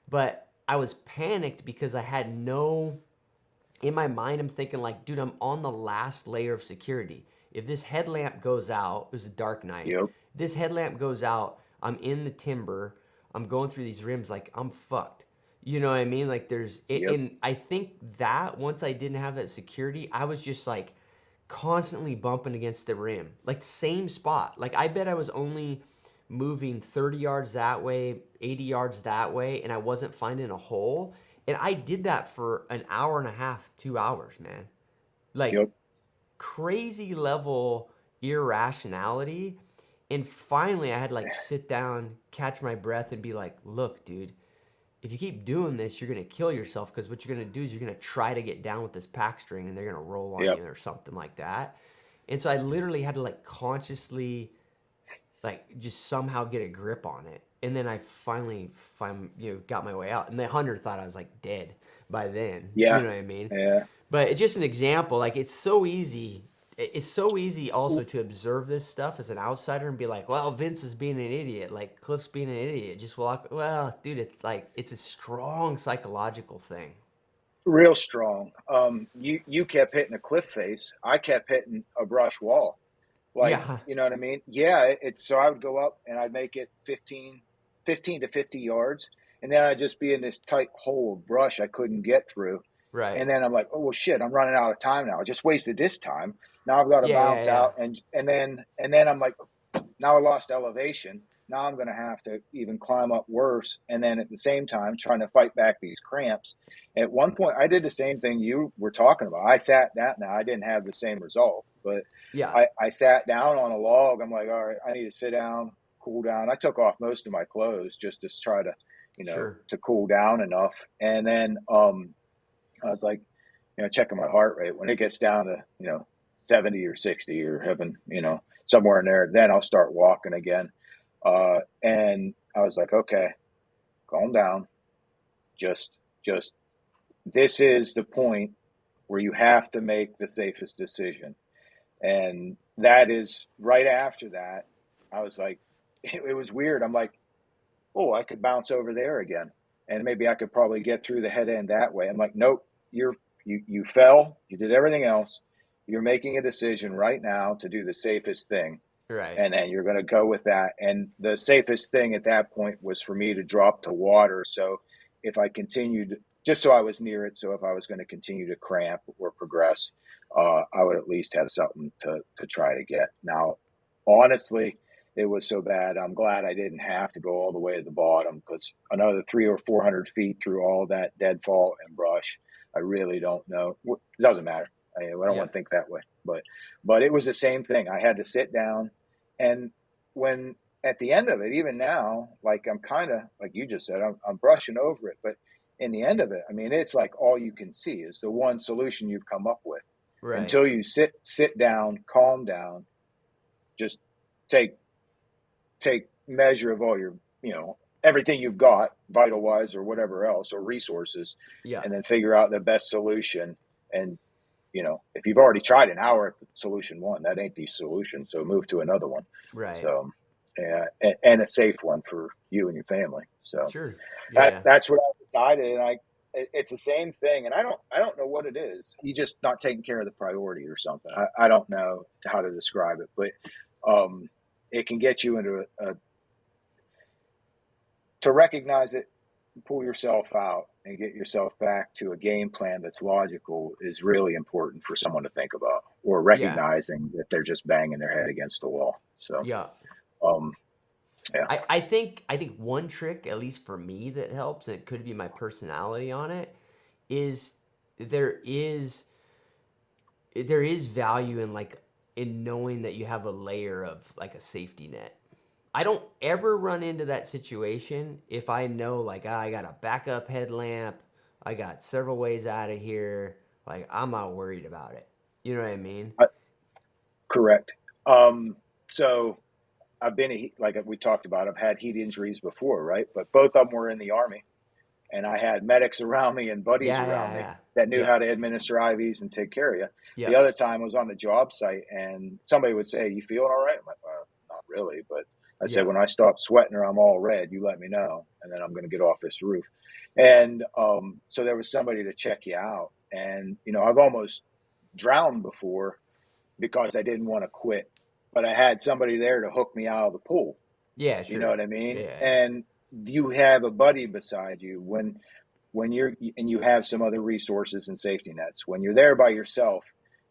Speaker 1: But I was panicked because I had no in my mind, I'm thinking like, dude, I'm on the last layer of security. If this headlamp goes out, it was a dark night.
Speaker 2: Yep.
Speaker 1: If this headlamp goes out, I'm in the timber. I'm going through these rims like I'm fucked. You know what I mean? Like
Speaker 2: Yep.
Speaker 1: and I think that once I didn't have that security, I was just like constantly bumping against the rim, like same spot. Like I bet I was only moving 30 yards that way, 80 yards that way, and I wasn't finding a hole. And I did that for an hour and a half, 2 hours, man. Like
Speaker 2: Yep.
Speaker 1: crazy level irrationality. And finally, I had to like sit down, catch my breath, and be like, look, dude, if you keep doing this, you're going to kill yourself because what you're going to do is you're going to try to get down with this pack string and they're going to roll on
Speaker 2: Yep.
Speaker 1: you or something like that. And so I literally had to like consciously like just somehow get a grip on it. And then I finally got my way out. And the hunter thought I was like dead by then. You
Speaker 2: Yeah.
Speaker 1: know what I mean?
Speaker 2: Yeah.
Speaker 1: But it's just an example. Like it's so easy. It's so easy also to observe this stuff as an outsider and be like, well, Vince is being an idiot. Like Cliff's being an idiot. Just walk. Well, dude, it's like it's a strong psychological thing.
Speaker 2: Real strong. You kept hitting a cliff face. I kept hitting a brush wall. Like,
Speaker 1: Yeah.
Speaker 2: you know what I mean? Yeah. So I would go up and I'd make it 15 to 50 yards. And then I'd just be in this tight hole of brush I couldn't get through.
Speaker 1: Right.
Speaker 2: And then I'm like, oh, well, shit, I'm running out of time now. I just wasted this time. Now I've got to
Speaker 1: Yeah. Yeah.
Speaker 2: bounce
Speaker 1: Yeah.
Speaker 2: out. And then I'm like, now I lost elevation. Now I'm going to have to even climb up worse. And then at the same time, trying to fight back these cramps. At one point, I did the same thing you were talking about. I sat down. Now, I didn't have the same result, but
Speaker 1: Yeah.
Speaker 2: I sat down on a log. I'm like, all right, I need to sit down, cool down. I took off most of my clothes just to try to,
Speaker 1: Sure.
Speaker 2: to cool down enough. And then I was like, checking my heart rate. When it gets down to, 70 or 60 or heaven, somewhere in there, then I'll start walking again. And I was like, okay, calm down. Just, this is the point where you have to make the safest decision. And that is right after that. I was like, it was weird. I'm like, oh, I could bounce over there again. And maybe I could probably get through the head end that way. I'm like, nope, you fell. You did everything else. You're making a decision right now to do the safest thing.
Speaker 1: Right.
Speaker 2: And then you're going to go with that. And the safest thing at that point was for me to drop to water. So if I continued, just so I was near it, so if I was going to continue to cramp or progress, I would at least have something to try to get. Now, honestly, it was so bad. I'm glad I didn't have to go all the way to the bottom, because another 300 or 400 feet through all that deadfall and brush, I really don't know. It doesn't matter. I don't
Speaker 1: Yeah.
Speaker 2: want to think that way, but it was the same thing. I had to sit down, and when at the end of it, even now, like I'm kind of like you just said, I'm brushing over it, but in the end of it, I mean, it's like all you can see is the one solution you've come up with.
Speaker 1: Right.
Speaker 2: Until you sit down, calm down, just take measure of all your, everything you've got, vital wise or whatever else, or resources,
Speaker 1: Yeah.
Speaker 2: and then figure out the best solution. And if you've already tried an hour at solution one, that ain't the solution. So move to another one.
Speaker 1: Right.
Speaker 2: So, yeah, and a safe one for you and your family. So
Speaker 1: Sure. Yeah.
Speaker 2: that's what I decided. And it's the same thing. And I don't know what it is. You just not taking care of the priority or something. I don't know how to describe it, but it can get you into to recognize it, pull yourself out, and get yourself back to a game plan that's logical is really important for someone to think about, or
Speaker 1: Yeah.
Speaker 2: recognizing that they're just banging their head against the wall. So,
Speaker 1: Yeah.
Speaker 2: um, yeah,
Speaker 1: I think one trick, at least for me, that helps, and it could be my personality on it, is there is there is value in like in knowing that you have a layer of like a safety net. I don't ever run into that situation if I know like I got a backup headlamp, I got several ways out of here, like I'm not worried about it. You know what I mean?
Speaker 2: I, correct. Um, so I've been like we talked about. I've had heat injuries before, right? But both of them were in the army, and I had medics around me and buddies
Speaker 1: Yeah,
Speaker 2: around
Speaker 1: yeah,
Speaker 2: me
Speaker 1: yeah.
Speaker 2: that knew how
Speaker 1: Yep.
Speaker 2: to administer IVs and take care of you. The
Speaker 1: Yep.
Speaker 2: other time I was on the job site, and somebody would say, "You feeling all right?" I'm like, well, "Not really," but I said, "When
Speaker 1: Yep.
Speaker 2: I stop sweating or I'm all red, you let me know, and then I'm going to get off this roof." And so there was somebody to check you out, and I've almost drowned before because I didn't want to quit, but I had somebody there to hook me out of the pool.
Speaker 1: Yeah,
Speaker 2: You know
Speaker 1: sure.
Speaker 2: what I
Speaker 1: Yeah,
Speaker 2: mean?
Speaker 1: yeah.
Speaker 2: And you have a buddy beside you when you're and you have some other resources and safety nets. When you're there by yourself,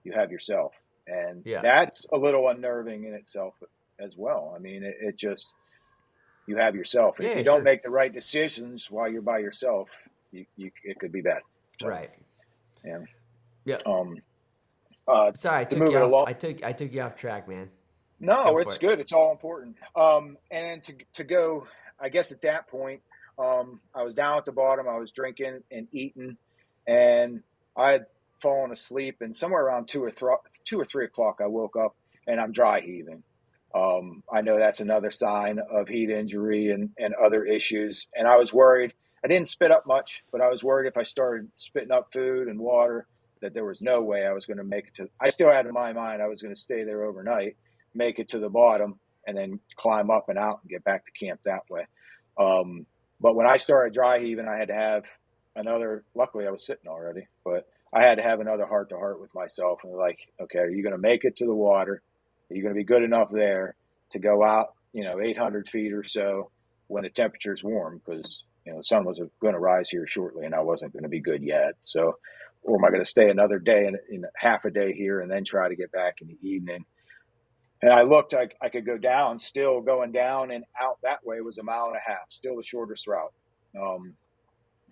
Speaker 2: you have yourself, and
Speaker 1: Yeah.
Speaker 2: that's a little unnerving in itself as well. I mean, it just you have yourself, and
Speaker 1: Yeah,
Speaker 2: if
Speaker 1: yeah,
Speaker 2: you don't
Speaker 1: sure.
Speaker 2: make the right decisions while you're by yourself, it could be bad. So,
Speaker 1: Right.
Speaker 2: yeah.
Speaker 1: Yep.
Speaker 2: Um,
Speaker 1: Sorry, I
Speaker 2: to
Speaker 1: took
Speaker 2: move
Speaker 1: you
Speaker 2: it
Speaker 1: off.
Speaker 2: along.
Speaker 1: I took you off track, man. Go
Speaker 2: No,
Speaker 1: for
Speaker 2: it's
Speaker 1: it.
Speaker 2: good. It's all important. And to go, I guess at that point, I was down at the bottom. I was drinking and eating, and I had fallen asleep. And somewhere around 2 or 3 o'clock, I woke up and I'm dry heaving. I know that's another sign of heat injury and other issues. And I was worried. I didn't spit up much, but I was worried if I started spitting up food and water that there was no way I was going to make it to. I still had in my mind I was going to stay there overnight, make it to the bottom, and then climb up and out and get back to camp that way. Um, but when I started dry heaving, I had to have another. Luckily, I was sitting already, but I had to have another heart to heart with myself and like, okay, are you going to make it to the water? Are you going to be good enough there to go out, 800 feet or so when the temperature's warm? Because the sun was going to rise here shortly, and I wasn't going to be good yet. So, or am I going to stay another day in half a day here and then try to get back in the evening? And I looked, I could go down, still going down and out that way was a mile and a half, still the shortest route. Um,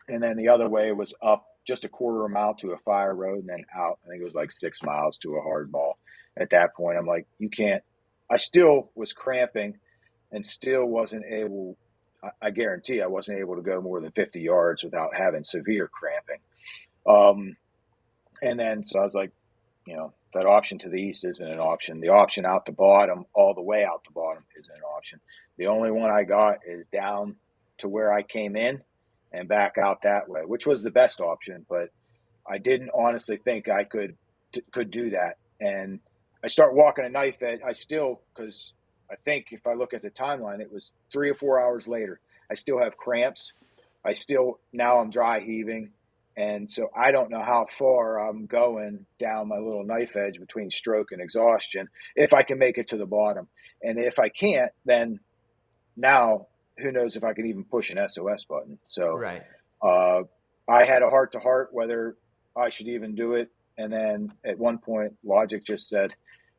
Speaker 2: and then the other way was up just a quarter of a mile to a fire road and then out. I think it was like 6 miles to a hard ball. At that point, I'm like, you can't. I still was cramping and still wasn't able. I guarantee I wasn't able to go more than 50 yards without having severe cramping. Um, and then so I was like, that option to the east isn't an option. The option out the bottom, all the way out the bottom, isn't an option. The only one I got is down to where I came in and back out that way, which was the best option. But I didn't honestly think I could do that. And I start walking a knife edge. I still, because I think if I look at the timeline, it was 3 or 4 hours later. I still have cramps. Now I'm dry heaving. And so I don't know how far I'm going down my little knife edge between stroke and exhaustion if I can make it to the bottom. And if I can't, then now who knows if I can even push an SOS button. So
Speaker 1: Right.
Speaker 2: uh, I had a heart to heart whether I should even do it. And then at one point, logic just said,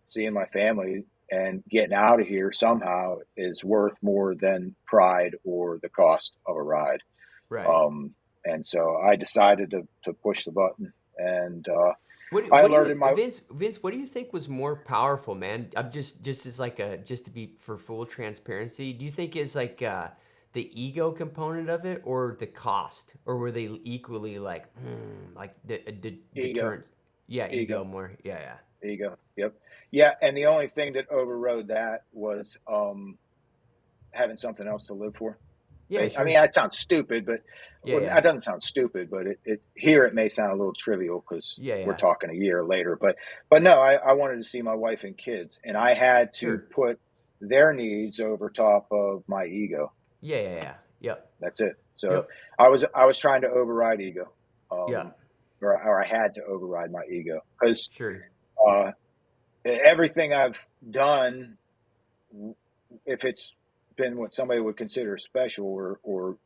Speaker 2: seeing my family and getting out of here somehow is worth more than pride or the cost of a ride.
Speaker 1: Right.
Speaker 2: Um, and so I decided to push the button, and I
Speaker 1: What do
Speaker 2: alerted
Speaker 1: you
Speaker 2: my.
Speaker 1: Vince, what do you think was more powerful, man? I'm just as like a just to be for full transparency, do you think is like the ego component of it or the cost? Or were they equally like like the
Speaker 2: Ego,
Speaker 1: deterrent? Yeah, ego
Speaker 2: ego,
Speaker 1: more. Yeah, yeah.
Speaker 2: ego. Yep. Yeah, and the only thing that overrode that was having something else to live for.
Speaker 1: Yeah,
Speaker 2: I mean,
Speaker 1: sure.
Speaker 2: that sounds stupid, but
Speaker 1: Yeah,
Speaker 2: well,
Speaker 1: yeah.
Speaker 2: that doesn't sound stupid, but it may sound a little trivial because
Speaker 1: Yeah,
Speaker 2: we're
Speaker 1: yeah.
Speaker 2: talking a year later. But no, I wanted to see my wife and kids, and I had to
Speaker 1: Sure.
Speaker 2: put their needs over top of my ego.
Speaker 1: Yeah, yeah, yeah. Yep.
Speaker 2: That's it. So
Speaker 1: Yep.
Speaker 2: I was trying to override ego,
Speaker 1: Yep.
Speaker 2: or I had to override my ego because
Speaker 1: Sure.
Speaker 2: uh, everything I've done, if it's been what somebody would consider special or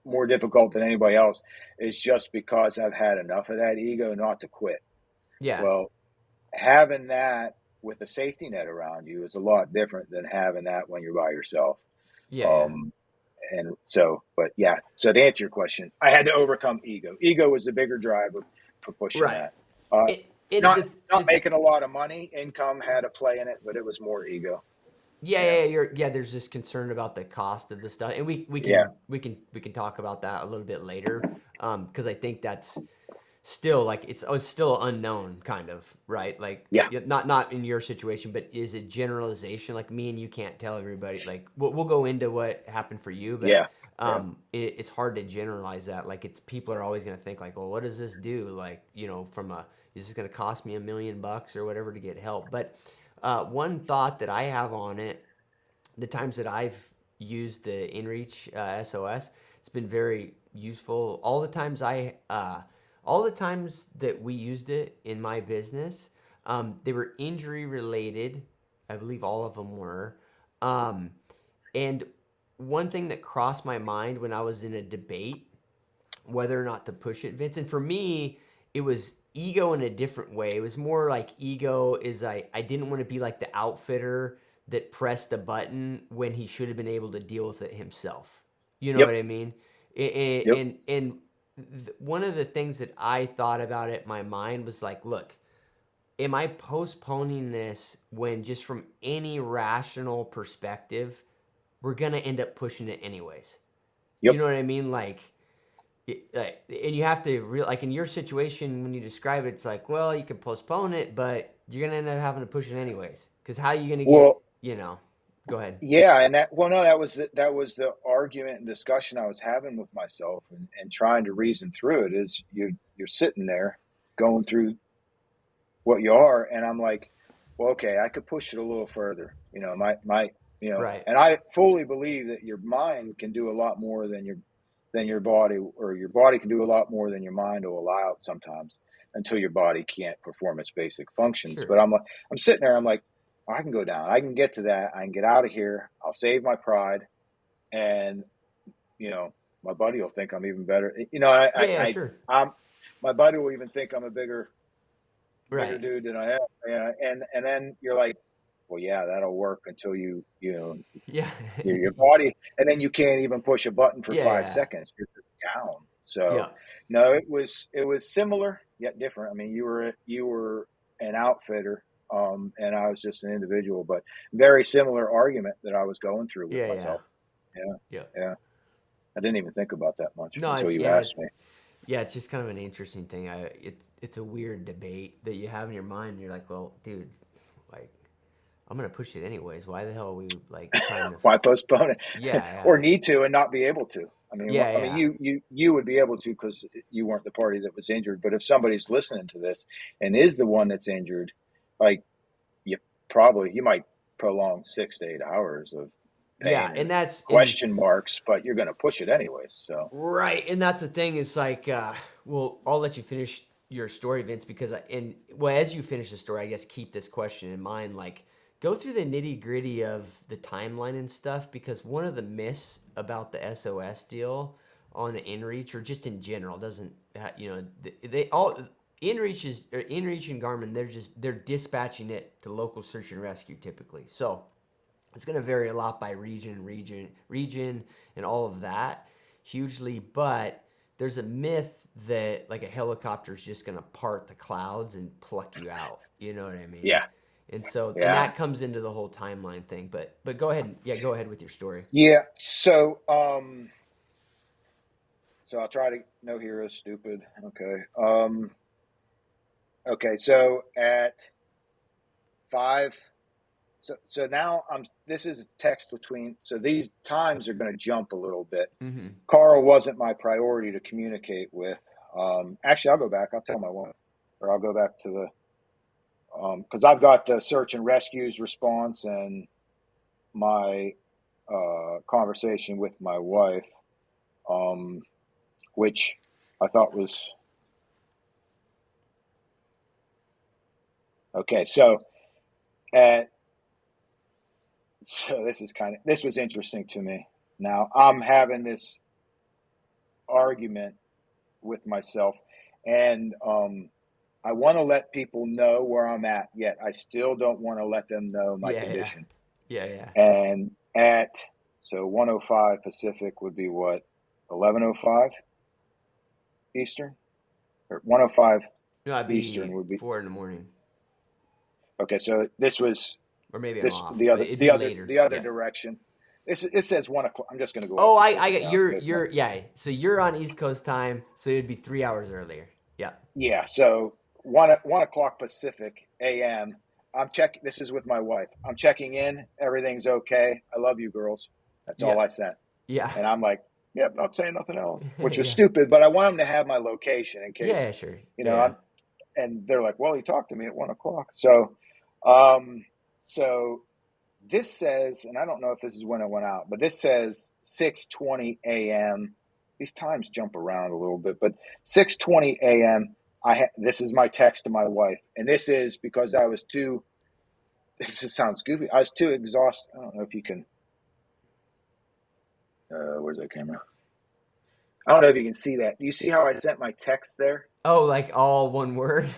Speaker 2: more difficult than anybody else is just because I've had enough of that ego not to quit.
Speaker 1: Yeah.
Speaker 2: Well, having that with a safety net around you is a lot different than having that when you're by yourself.
Speaker 1: Yeah. Yeah.
Speaker 2: Um, and so, but yeah, so to answer your question, I had to overcome ego. Ego was the bigger driver for pushing
Speaker 1: Right.
Speaker 2: that.
Speaker 1: It, and
Speaker 2: Not
Speaker 1: the,
Speaker 2: not
Speaker 1: the
Speaker 2: making a lot of money. Income had a play in it, but it was more ego.
Speaker 1: Yeah,
Speaker 2: Yeah,
Speaker 1: there's this concern about the cost of the stuff, and we
Speaker 2: yeah,
Speaker 1: can we can talk about that a little bit later, because I think that's still like it's still unknown, kind of, right? Like
Speaker 2: yeah,
Speaker 1: not in your situation, but is it generalization? Like me and you can't tell everybody. Like we'll go into what happened for you, but
Speaker 2: yeah, yeah,
Speaker 1: it's hard to generalize that. Like it's people are always gonna think like, well, what does this do? Like from a is this gonna cost me $1 million or whatever to get help? But one thought that I have on it, the times that I've used the inReach SOS, it's been very useful. All the times that we used it in my business, they were injury related. I believe all of them were. Um, and one thing that crossed my mind when I was in a debate whether or not to push it, Vince. And for me, it was ego in a different way. It was more like ego is I didn't want to be like the outfitter that pressed a button when he should have been able to deal with it himself. You know
Speaker 2: yep,
Speaker 1: what I mean? And
Speaker 2: yep,
Speaker 1: one of the things that I thought about it, my mind was like, look, am I postponing this when just from any rational perspective, we're gonna end up pushing it anyways? You
Speaker 2: yep.
Speaker 1: know what I mean? And you have to like in your situation when you describe it, it's like, well, you can postpone it, but you're gonna end up having to push it anyways. Because how are you gonna get,
Speaker 2: Well,
Speaker 1: Go ahead.
Speaker 2: yeah, and no, that was the argument and discussion I was having with myself, and trying to reason through it. Is you're sitting there going through what you are, and I'm like, well, okay, I could push it a little further.
Speaker 1: Right.
Speaker 2: And I fully believe that your mind can do a lot more than your body, or your body can do a lot more than your mind will allow sometimes, until your body can't perform its basic functions.
Speaker 1: Sure.
Speaker 2: But I'm sitting there, I'm like, I can go down, I can get to that, I can get out of here, I'll save my pride, and you know, my buddy will think I'm even better.
Speaker 1: Yeah. Yeah. Sure.
Speaker 2: I'm my buddy will even think I'm a bigger
Speaker 1: Right.
Speaker 2: dude than I am. Yeah, and then you're like, well, yeah, that'll work until
Speaker 1: Yeah.
Speaker 2: your body, and then you can't even push a button for
Speaker 1: Yeah.
Speaker 2: five
Speaker 1: Yeah.
Speaker 2: seconds. You're just down. So
Speaker 1: Yeah.
Speaker 2: no, it was similar yet different. I mean, you were an outfitter, and I was just an individual, but very similar argument that I was going through with
Speaker 1: Yeah. Yeah.
Speaker 2: myself. Yeah,
Speaker 1: Yeah.
Speaker 2: yeah. I didn't even think about that much
Speaker 1: No,
Speaker 2: until
Speaker 1: it's
Speaker 2: you
Speaker 1: yeah.
Speaker 2: asked me.
Speaker 1: Yeah, it's just kind of an interesting thing. It's a weird debate that you have in your mind. You're like, well, dude, like I'm gonna push it anyways. Why the hell are we like trying to?
Speaker 2: Why postpone it, or
Speaker 1: Yeah,
Speaker 2: need to and not be able to?
Speaker 1: yeah,
Speaker 2: I mean,
Speaker 1: yeah,
Speaker 2: you would be able to because you weren't the party that was injured. But if somebody's listening to this and is the one that's injured, like you you might prolong 6 to 8 hours of
Speaker 1: yeah.
Speaker 2: pain
Speaker 1: And
Speaker 2: and
Speaker 1: that's in
Speaker 2: question marks, but you're going to push it anyways. So
Speaker 1: right. And that's the thing. Is like, well, I'll let you finish your story, Vince, because as you finish the story, I guess keep this question in mind. Like, go through the nitty gritty of the timeline and stuff, because one of the myths about the SOS deal on the InReach or just in general doesn't, they all. InReach and Garmin. They're dispatching it to local search and rescue typically. So it's going to vary a lot by region, and all of that hugely. But there's a myth that like a helicopter is just going to part the clouds and pluck you out. You know what I mean?
Speaker 2: yeah,
Speaker 1: And
Speaker 2: yeah,
Speaker 1: that comes into the whole timeline thing. But go ahead. Yeah, go ahead with your story.
Speaker 2: yeah. So I'll try to no heroes, stupid. Okay. Okay. So at 5. So now this is a text between, so these times are going to jump a little bit.
Speaker 1: Mm-hmm.
Speaker 2: Carl wasn't my priority to communicate with. Actually, I'll go back. I'll tell my wife, or I'll go back to because I've got the search and rescues response and my conversation with my wife, um, which I thought was okay. At So this was interesting to me. Now I'm having this argument with myself, and I want to let people know where I'm at, yet I still don't want to let them know my
Speaker 1: Yeah, yeah,
Speaker 2: condition.
Speaker 1: yeah, yeah.
Speaker 2: And so 105 Pacific would be what, 11:05 Eastern, or 105
Speaker 1: No, I'd
Speaker 2: Eastern
Speaker 1: be
Speaker 2: would be
Speaker 1: 4 in the morning,
Speaker 2: okay. So this was
Speaker 1: or maybe I'm
Speaker 2: this
Speaker 1: off,
Speaker 2: the
Speaker 1: but
Speaker 2: other
Speaker 1: it'd
Speaker 2: the
Speaker 1: be
Speaker 2: other
Speaker 1: later.
Speaker 2: the other
Speaker 1: Yeah.
Speaker 2: direction. It says 1 o'clock. I'm just going to go
Speaker 1: Oh,
Speaker 2: off
Speaker 1: I
Speaker 2: Pacific
Speaker 1: got
Speaker 2: now. So
Speaker 1: you're yeah. So you're on East Coast time, so it'd be 3 hours earlier. Yeah.
Speaker 2: yeah, so 1 o'clock Pacific a.m. I'm checking. This is with my wife. I'm checking in. Everything's okay. I love you, girls. That's
Speaker 1: Yeah.
Speaker 2: all I sent.
Speaker 1: Yeah.
Speaker 2: And I'm like, yep, not saying nothing else, which was
Speaker 1: Yeah.
Speaker 2: stupid. But I want them to have my location in case,
Speaker 1: Yeah, sure.
Speaker 2: you know.
Speaker 1: Yeah.
Speaker 2: I'm, and they're like, well, he talked to me at 1 o'clock. Um, so this says, and I don't know if this is when it went out, but this says 6:20 a.m. These times jump around a little bit, but 6:20 a.m. This is my text to my wife, and this is because I was too. This sounds goofy. I was too exhausted. I don't know if you can. Where's that camera? I don't know if you can see that. Do you see how I sent my text there?
Speaker 1: Oh, like all one word?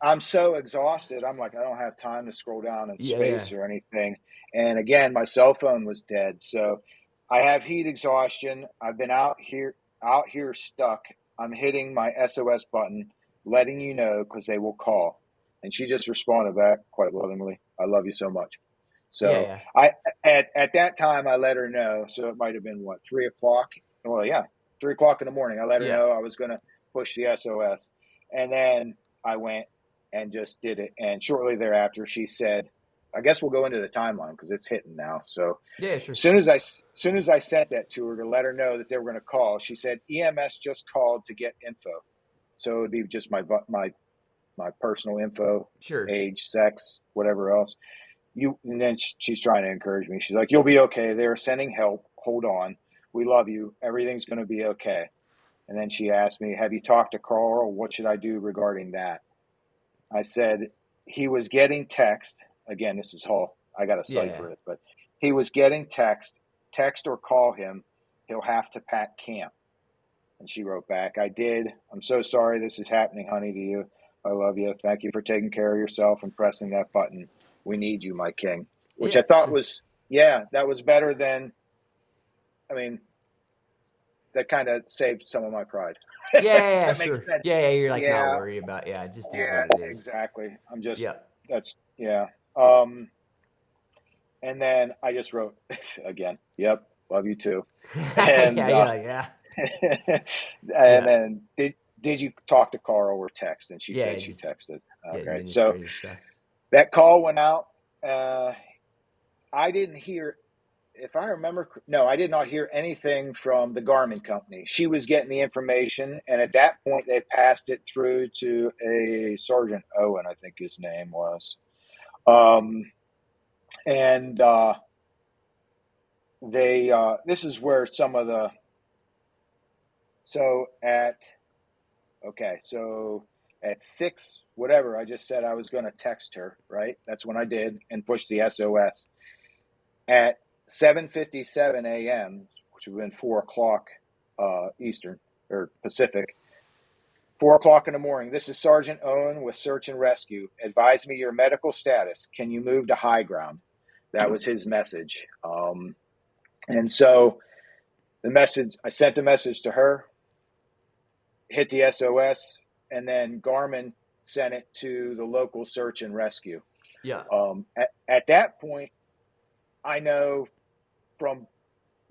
Speaker 2: I'm so exhausted. I'm like, I don't have time to scroll down in
Speaker 1: Yeah, yeah.
Speaker 2: space or anything. And again, my cell phone was dead. So I have heat exhaustion. I've been out here stuck. I'm hitting my SOS button, letting you know because they will call. And she just responded back quite lovingly. I love you so much.
Speaker 1: Yeah,
Speaker 2: So
Speaker 1: yeah.
Speaker 2: I at that time I let her know. So it might have been what, 3 o'clock? Well, yeah, 3 o'clock in the morning. I let her
Speaker 1: Yeah.
Speaker 2: know I was gonna push the SOS. And then I went and just did it. And shortly thereafter, she said, "I guess we'll go into the timeline because it's hitting now." So
Speaker 1: Yeah, sure.
Speaker 2: soon as I sent that to her to let her know that they were going to call, she said, "EMS just called to get info." So it would be just my personal info,
Speaker 1: Sure.
Speaker 2: age, sex, whatever else. And then she's trying to encourage me. She's like, "You'll be okay. They're sending help. Hold on. We love you. Everything's going to be okay." And then she asked me, "Have you talked to Carl? What should I do regarding that?" I said he was getting text. Again, this is all I got to
Speaker 1: Yeah, yeah.
Speaker 2: cipher it, but he was getting text or call him. He'll have to pack camp. And she wrote back, "I did. I'm so sorry this is happening, honey, to you. I love you. Thank you for taking care of yourself and pressing that button. We need you, my king." Which
Speaker 1: Yeah,
Speaker 2: I thought
Speaker 1: sure.
Speaker 2: was, yeah, that was better than, I mean, that kind of saved some of my pride.
Speaker 1: Yeah, yeah,
Speaker 2: If
Speaker 1: yeah,
Speaker 2: that makes
Speaker 1: sure.
Speaker 2: sense.
Speaker 1: Yeah, yeah, you're like not
Speaker 2: Yeah,
Speaker 1: worried about, yeah, it just is
Speaker 2: yeah,
Speaker 1: what it is.
Speaker 2: exactly.
Speaker 1: Yeah.
Speaker 2: Yeah. Um, and then I just wrote again, "Yep, love you too."
Speaker 1: Yeah,
Speaker 2: And
Speaker 1: you're like, yeah.
Speaker 2: and
Speaker 1: Yeah.
Speaker 2: then did you talk to Carl or text? And she
Speaker 1: Yeah,
Speaker 2: said she
Speaker 1: just
Speaker 2: texted.
Speaker 1: yeah,
Speaker 2: Okay, so
Speaker 1: administrative stuff.
Speaker 2: that call went out. Uh, I didn't hear, if I remember, no, I did not hear anything from the Garmin company. She was getting the information, and at that point, they passed it through to a Sergeant Owen, I think his name was. Um, and this is where some of the, so at, okay, so at 6, whatever, I just said I was going to text her, right? That's when I did and pushed the SOS. At 7:57 a.m., which would have been 4 o'clock Eastern or Pacific, 4 o'clock in the morning. This is Sergeant Owen with Search and Rescue. Advise me your medical status. Can you move to high ground? That was his message. And so I sent a message to her, hit the SOS, and then Garmin sent it to the local search and rescue.
Speaker 1: Yeah.
Speaker 2: At that point, I know from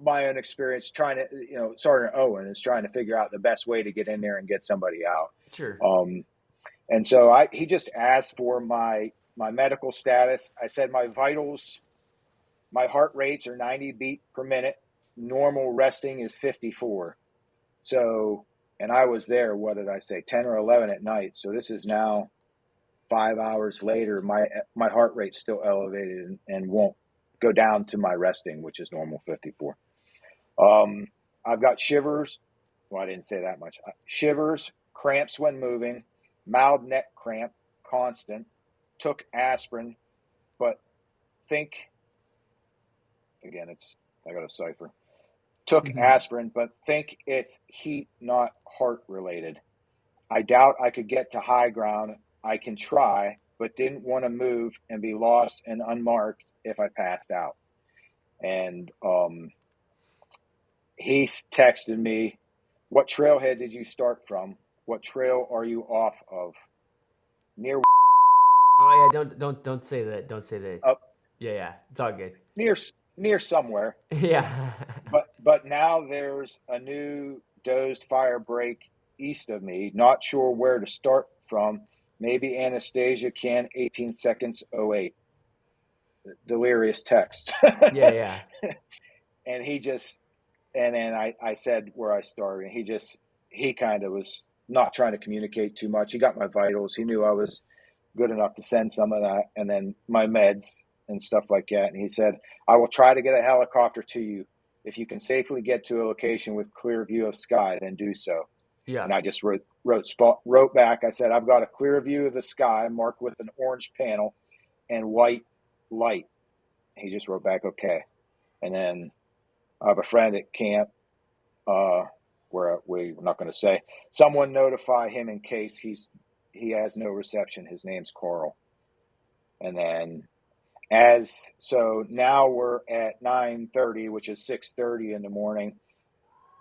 Speaker 2: my own experience trying to, Sergeant Owen is trying to figure out the best way to get in there and get somebody out.
Speaker 1: Sure.
Speaker 2: And so he just asked for my medical status. I said my vitals, my heart rates are 90 beat per minute. Normal resting is 54. So, and I was there, what did I say, 10 or 11 at night. So this is now 5 hours later. My heart rate's still elevated and won't go down to my resting, which is normal 54. I've got shivers. Well, I didn't say that much. Shivers, cramps when moving, mild neck cramp, constant. Took aspirin, but think, again, I got a cipher. took aspirin, but think it's heat, not heart related. I doubt I could get to high ground. I can try, but didn't want to move and be lost and unmarked if I passed out. And he texted me, "What trailhead did you start from? What trail are you off of? Near
Speaker 1: Oh yeah, don't say that. Don't say that.
Speaker 2: up
Speaker 1: Yeah, it's all good.
Speaker 2: near near somewhere."
Speaker 1: Yeah.
Speaker 2: But now there's a new dozed fire break east of me. Not sure where to start from. Maybe Anastasia can 18 seconds 08. Delirious text.
Speaker 1: Yeah.
Speaker 2: And he just and then I said where I started. And he kind of was not trying to communicate too much. He got my vitals. He knew I was good enough to send some of that and then my meds and stuff like that. And he said, "I will try to get a helicopter to you. If you can safely get to a location with clear view of sky, then do so."
Speaker 1: Yeah.
Speaker 2: And I just wrote back. I said, "I've got a clear view of the sky marked with an orange panel and white light." He just wrote back, "Okay." And then I have a friend at camp where we're not going to say. Someone notify him in case he has no reception. His name's Carl. And then so now we're at 9:30, which is 6:30 in the morning.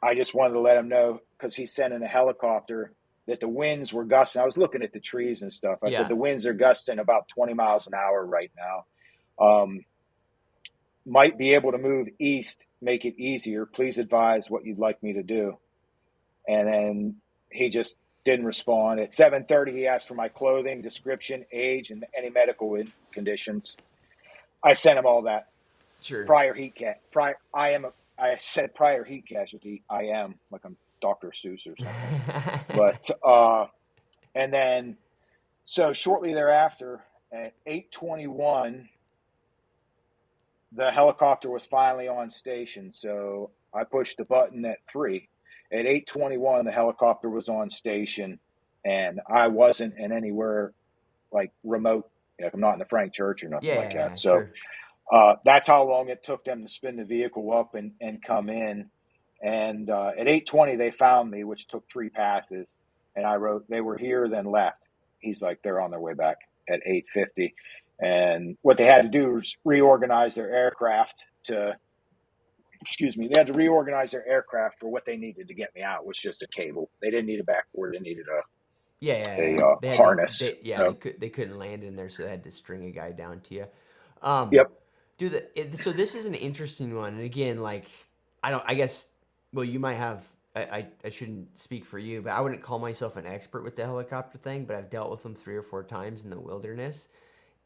Speaker 2: I just wanted to let him know because he's sending a helicopter that the winds were gusting. I was looking at the trees and stuff. I said
Speaker 1: Yeah.
Speaker 2: the winds are gusting about 20 miles an hour right now. Might be able to move east, make it easier. Please advise what you'd like me to do. And then he just didn't respond. At 7:30, he asked for my clothing, description, age, and any medical conditions. I sent him all that.
Speaker 1: Sure.
Speaker 2: I said prior heat casualty. I am, like I'm Dr. Seuss or something. But and then so shortly thereafter at 8:21, the helicopter was finally on station. So I pushed the button at 3. At 8:21, the helicopter was on station, and I wasn't in anywhere like remote. Like I'm not in the Frank Church or nothing like
Speaker 1: Yeah,
Speaker 2: that. So
Speaker 1: sure.
Speaker 2: that's how long it took them to spin the vehicle up and come in. And at 8:20, they found me, which took 3 passes. And I wrote, "They were here, then left." He's like, "They're on their way back" at 8:50. And what they had to do was reorganize their aircraft they had to reorganize their aircraft for what they needed to get me out, which was just a cable. They didn't need a backboard. They needed a
Speaker 1: They had to.
Speaker 2: harness.
Speaker 1: They couldn't land in there, so they had to string a guy down to you.
Speaker 2: Yep.
Speaker 1: So this is an interesting one, and again, like I guess. Well, you might have. I shouldn't speak for you, but I wouldn't call myself an expert with the helicopter thing. But I've dealt with them 3 or 4 times in the wilderness,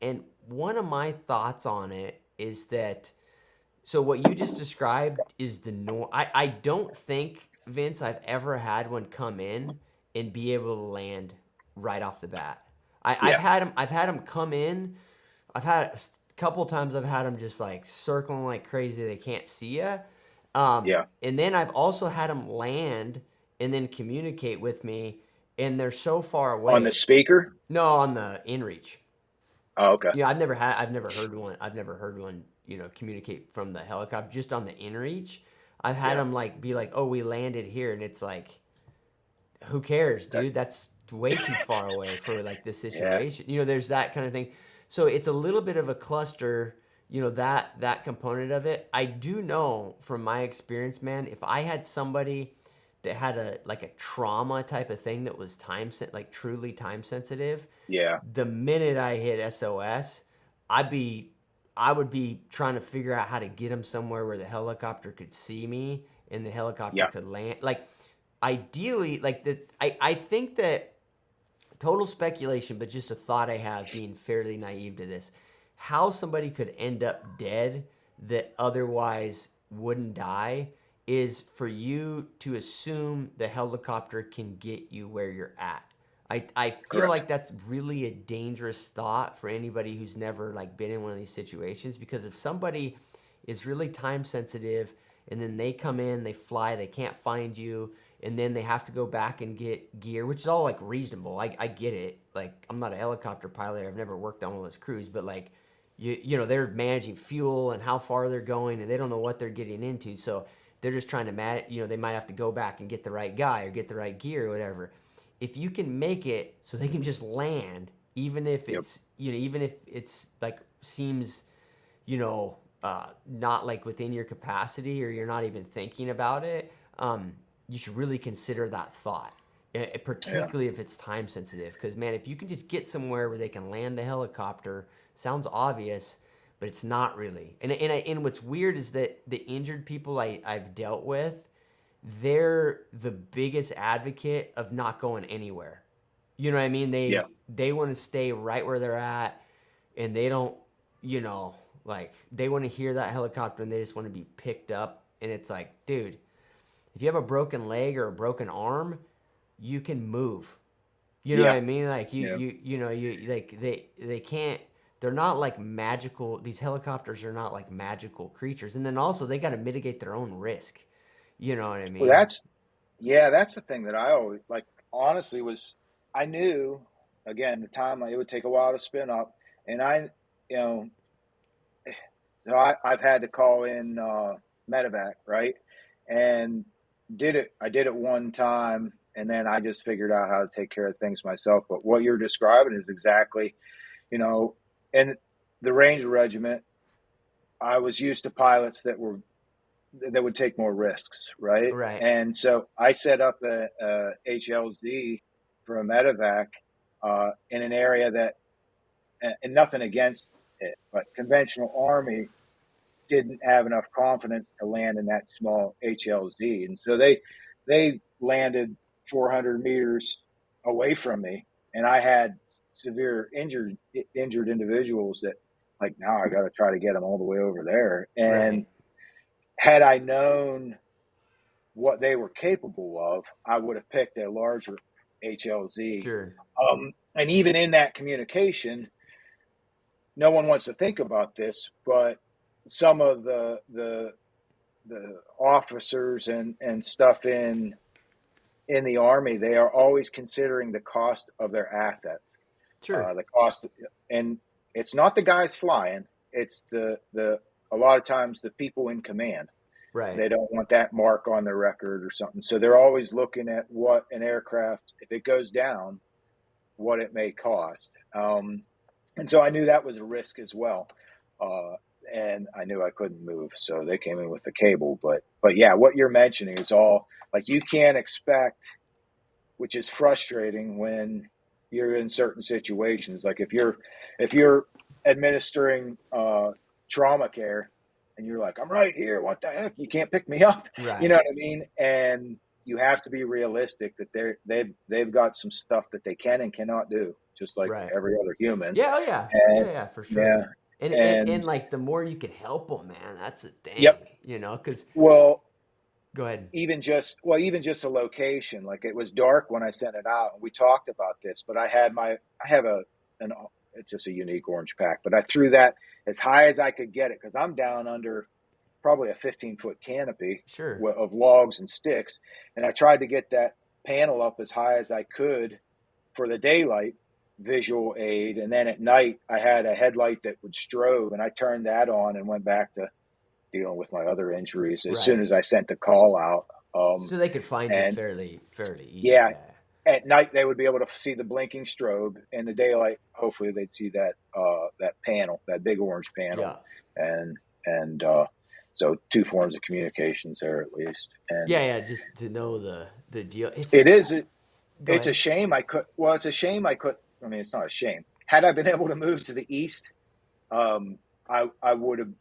Speaker 1: and one of my thoughts on it is that. So what you just described is the norm. I don't think, Vince, I've ever had one come in and be able to land right off the bat.
Speaker 2: Yeah.
Speaker 1: I've had them come in. I've had a couple times I've had them just like circling like crazy. They can't see you.
Speaker 2: Yeah.
Speaker 1: And then I've also had them land and then communicate with me, and they're so far
Speaker 2: On the
Speaker 1: away.
Speaker 2: speaker.
Speaker 1: No, on the inReach.
Speaker 2: Oh, okay.
Speaker 1: Yeah, I've never heard one. I've never heard one, communicate from the helicopter just on the inReach. I've had
Speaker 2: Yeah.
Speaker 1: them like be like, "Oh, we landed here," and it's like, who cares, dude? That's way too far away for like this
Speaker 2: Yeah.
Speaker 1: situation. There's that kind of thing. So it's a little bit of a cluster. That component of it. I do know from my experience, man. If I had somebody that had a trauma type of thing that was like truly time sensitive,
Speaker 2: Yeah.
Speaker 1: the minute I hit SOS, I would be trying to figure out how to get them somewhere where the helicopter could see me and the helicopter
Speaker 2: Yeah.
Speaker 1: could land. Like ideally, I think that total speculation, but just a thought I have being fairly naive to this, how somebody could end up dead that otherwise wouldn't die is for you to assume the helicopter can get you where you're at. I feel
Speaker 2: Correct.
Speaker 1: like that's really a dangerous thought for anybody who's never like been in one of these situations, because if somebody is really time sensitive and then they come in, they fly, they can't find you, and then they have to go back and get gear, which is all like reasonable. I get it. Like I'm not a helicopter pilot. I've never worked on one of those crews, but like they're managing fuel and how far they're going, and they don't know what they're getting into. So they're just trying to they might have to go back and get the right guy or get the right gear or whatever. If you can make it so they can just land, even if
Speaker 2: Yep.
Speaker 1: it's even if it's like seems not like within your capacity or you're not even thinking about it, you should really consider that thought,
Speaker 2: Yeah.
Speaker 1: particularly if it's time sensitive. Because, man, if you can just get somewhere where they can land the helicopter, sounds obvious, but it's not really. And what's weird is that the injured people I've dealt with, they're the biggest advocate of not going anywhere. You know what I mean?
Speaker 2: Yeah.
Speaker 1: They want to stay right where they're at, and they don't, like they want to hear that helicopter and they just want to be picked up. And it's like, dude, if you have a broken leg or a broken arm, you can move. You know what
Speaker 2: Yeah.
Speaker 1: I mean? Like
Speaker 2: Yeah.
Speaker 1: you like they can't. They're not like magical. These helicopters are not like magical creatures. And then also they got to mitigate their own risk. You know what I
Speaker 2: Well,
Speaker 1: mean?
Speaker 2: that's the thing that I always like. Honestly, was I knew again the time it would take a while to spin up, and you know, so I've had to call in medevac, right? And I did it one time, and then I just figured out how to take care of things myself. But what you're describing is exactly, you know, in the Ranger Regiment, I was used to pilots that would take more risks, right?
Speaker 1: Right.
Speaker 2: And so I set up a HLZ for a medevac in an area that, and nothing against it, but conventional Army didn't have enough confidence to land in that small HLZ, and so they landed 400 meters away from me, and I had severe injured individuals that like now I got to try to get them all the way over there.
Speaker 1: Right.
Speaker 2: And had I known what they were capable of, I would have picked a larger HLZ.
Speaker 1: Sure.
Speaker 2: And even in that communication, no one wants to think about this, but some of the officers and stuff in the Army, they are always considering the cost of their assets,
Speaker 1: Sure.
Speaker 2: the cost, and it's not the guys flying; it's the a lot of times the people in command.
Speaker 1: Right.
Speaker 2: They don't want that mark on their record or something. So they're always looking at what an aircraft, if it goes down, what it may cost. And so I knew that was a risk as well. Uh, and I knew I couldn't move. So they came in with the cable. But yeah, what you're mentioning is all like you can't expect, which is frustrating when you're in certain situations. Like if you're administering trauma care and you're like, I'm right here, what the heck? You can't pick me up. You know
Speaker 1: Right.
Speaker 2: what I mean? And you have to be realistic that they've got some stuff that they can and cannot do, just like
Speaker 1: Right.
Speaker 2: every other human.
Speaker 1: Yeah, oh yeah.
Speaker 2: And
Speaker 1: Yeah, yeah, for
Speaker 2: yeah,
Speaker 1: sure. And
Speaker 2: and
Speaker 1: like the more you can help them, man, that's the
Speaker 2: yep.
Speaker 1: thing, cuz
Speaker 2: Well,
Speaker 1: go ahead.
Speaker 2: even just a location, like it was dark when I sent it out, and we talked about this, but I have an it's just a unique orange pack, but I threw that as high as I could get it because I'm down under probably a 15-foot canopy
Speaker 1: Sure.
Speaker 2: of logs and sticks, and I tried to get that panel up as high as I could for the daylight visual aid, and then at night I had a headlight that would strobe, and I turned that on and went back to dealing with my other injuries as soon
Speaker 1: Right.
Speaker 2: as I sent the call out.
Speaker 1: So they could find you
Speaker 2: And
Speaker 1: fairly easy.
Speaker 2: yeah,
Speaker 1: Yeah.
Speaker 2: at night they would be able to see the blinking strobe. In the daylight, hopefully they'd see that panel, that big orange panel,
Speaker 1: Yeah.
Speaker 2: and so two forms of communications there at least. And
Speaker 1: Yeah, yeah, just to know the deal.
Speaker 2: it is
Speaker 1: Go
Speaker 2: it's a
Speaker 1: ahead.
Speaker 2: shame I could. Well, it's a shame I could. I mean, it's not a shame. Had I been able to move to the east, I would have.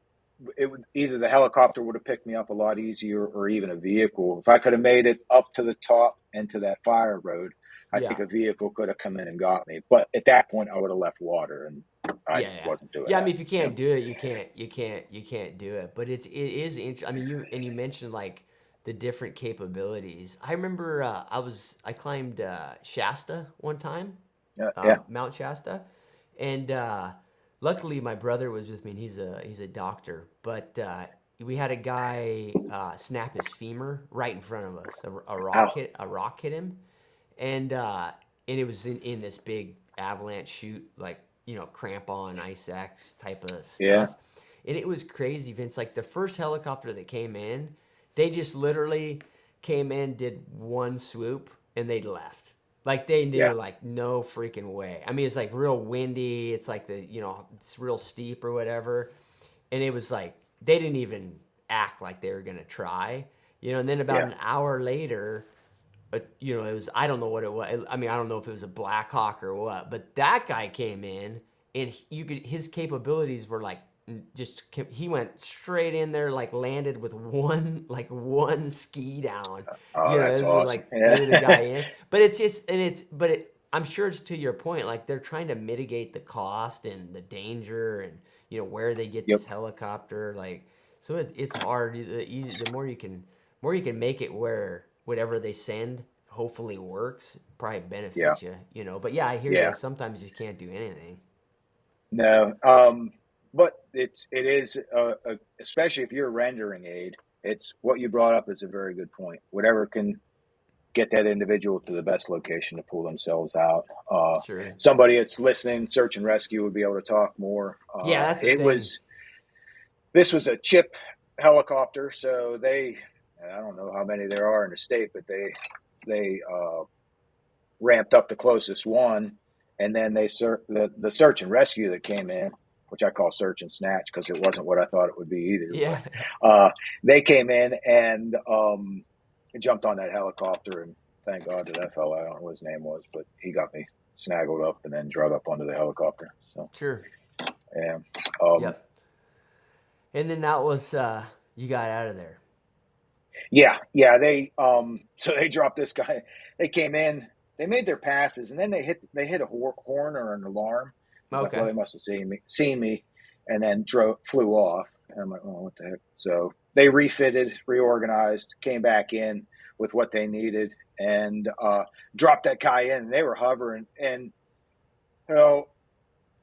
Speaker 2: It would either the helicopter would have picked me up a lot easier, or even a vehicle. If I could have made it up to the top and to that fire road, I think
Speaker 1: Yeah.
Speaker 2: a vehicle could have come in and got me. But at that point, I would have left water, and I
Speaker 1: Yeah, yeah.
Speaker 2: wasn't doing
Speaker 1: Yeah, I
Speaker 2: that.
Speaker 1: mean if you can't do it, you can't do it. But it is interesting. I mean, you mentioned like the different capabilities. I remember I climbed Shasta one time,
Speaker 2: Yeah, yeah.
Speaker 1: Mount Shasta, and luckily my brother was with me, and he's a doctor. But we had a guy snap his femur right in front of us.
Speaker 2: Ow.
Speaker 1: A rock hit him, and it was in this big avalanche chute, like crampon, ice axe type of
Speaker 2: Yeah.
Speaker 1: stuff. And it was crazy, Vince. Like the first helicopter that came in, They just literally came in, did one swoop, and they left. Like they knew,
Speaker 2: Yeah.
Speaker 1: like no freaking way. I mean, it's like real windy. It's like it's real steep or whatever, and it was like they didn't even act like they were gonna try. And then about
Speaker 2: Yeah.
Speaker 1: an hour later, it was, I don't know what it was. I mean, I don't know if it was a Black Hawk or what, but that guy came in and his capabilities were like just he went straight in there, like landed with one ski down.
Speaker 2: Oh, that's
Speaker 1: As we
Speaker 2: awesome.
Speaker 1: like threw the guy
Speaker 2: Yeah.
Speaker 1: in, but it's just and it's but it. I'm sure it's to your point. Like they're trying to mitigate the cost and the danger, and where they get
Speaker 2: Yep.
Speaker 1: this helicopter. Like so, it's hard. The more you can make it where whatever they send hopefully works, probably
Speaker 2: Yeah.
Speaker 1: benefits you. But yeah, I hear you.
Speaker 2: Yeah.
Speaker 1: Sometimes you can't do anything.
Speaker 2: No. But it is especially if you're a rendering aid. It's what you brought up is a very good point. Whatever can get that individual to the best location to pull themselves out.
Speaker 1: Sure.
Speaker 2: Somebody that's listening, search and rescue, would be able to talk more.
Speaker 1: Yeah, that's the thing.
Speaker 2: This was a chip helicopter, so I don't know how many there are in the state, but they ramped up the closest one, and then the search and rescue that came in, which I call search and snatch because it wasn't what I thought it would be either.
Speaker 1: Yeah.
Speaker 2: But they came in and jumped on that helicopter, and thank God to that fella. I don't know what his name was, but he got me snaggled up and then drug up onto the helicopter. So
Speaker 1: Sure.
Speaker 2: yeah,
Speaker 1: Yep. And then that was you got out of there.
Speaker 2: yeah. They so they dropped this guy. They came in, they made their passes, and then they hit a horn or an alarm. I was like, well,
Speaker 1: Okay.
Speaker 2: they must have seen me, and then flew off. And I'm like, oh, what the heck? So they refitted, reorganized, came back in with what they needed, and dropped that guy in. And they were hovering, and you know,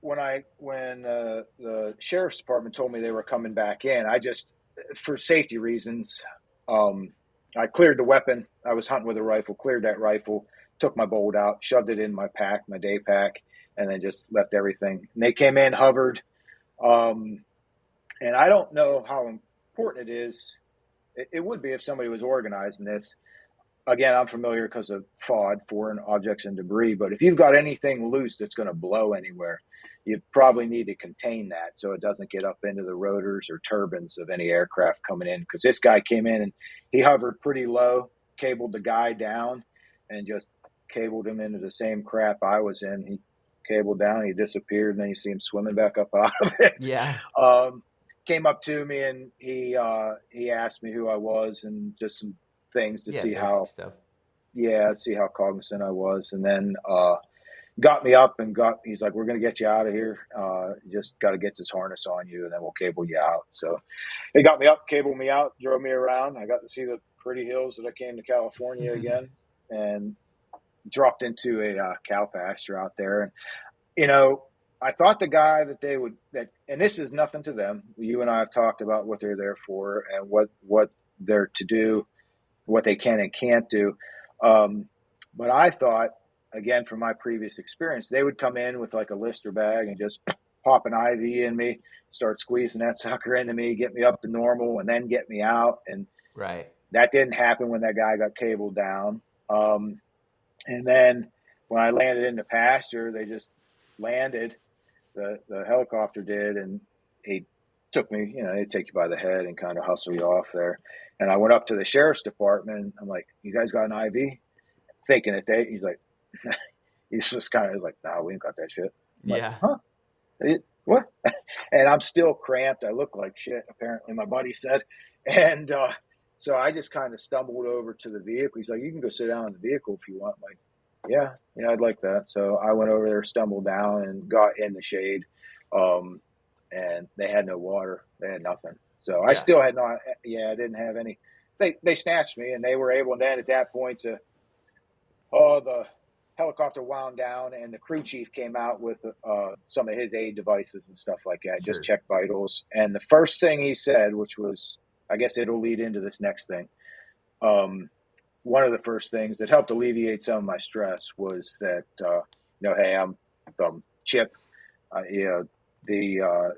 Speaker 2: when the sheriff's department told me they were coming back in, I just, for safety reasons, um, I cleared the weapon. I was hunting with a rifle, cleared that rifle, took my bolt out, shoved it in my pack, my day pack, and then just left everything. And they came in, hovered, um, and I don't know how important it is. It would be if somebody was organizing this. Again, I'm familiar because of FOD, foreign objects and debris, but if you've got anything loose that's going to blow anywhere, you probably need to contain that so it doesn't get up into the rotors or turbines of any aircraft coming in. Because this guy came in and he hovered pretty low, cabled the guy down, and just cabled him into the same crap I was in. He cabled down, he disappeared, and then you see him swimming back up out of it.
Speaker 1: Yeah.
Speaker 2: Came up to me and he asked me who I was and just some things to
Speaker 1: Yeah.
Speaker 2: see
Speaker 1: Basic
Speaker 2: how
Speaker 1: stuff.
Speaker 2: see how cognizant I was, and then got me up and he's like, we're going to get you out of here, just got to get this harness on you and then we'll cable you out. So they got me up, cabled me out, drove me around. I got to see the pretty hills that I came to California again, and dropped into a cow pasture out there. And I thought the guy and this is nothing to them, you and I have talked about what they're there for and what they're to do, what they can and can't do. But I thought, again, from my previous experience, they would come in with like a Lister bag and just pop an IV in me, start squeezing that sucker into me, get me up to normal, and then get me out. And
Speaker 1: Right.
Speaker 2: that didn't happen when that guy got cabled down. And then when I landed in the pasture, they just landed. The helicopter did, and he took me, they take you by the head and kind of hustle you off there. And I went up to the sheriff's department. I'm like, you guys got an IV? Thinking that he's like, he's just kind of like, nah, we ain't got that shit. I'm like,
Speaker 1: Yeah.
Speaker 2: huh? What? And I'm still cramped. I look like shit, apparently, my buddy said. And so I just kind of stumbled over to the vehicle. He's like, you can go sit down in the vehicle if you want. I'm like, yeah, I'd like that. So I went over there, stumbled down, and got in the shade. And they had no water. They had nothing. So I
Speaker 1: Yeah.
Speaker 2: still had I didn't have any. They snatched me, and they were able, and then at that point, the helicopter wound down, and the crew chief came out with some of his aid devices and stuff like that, just
Speaker 1: Sure.
Speaker 2: check vitals. And the first thing he said, which was, I guess it'll lead into this next thing, one of the first things that helped alleviate some of my stress was that, hey, I'm Chip. The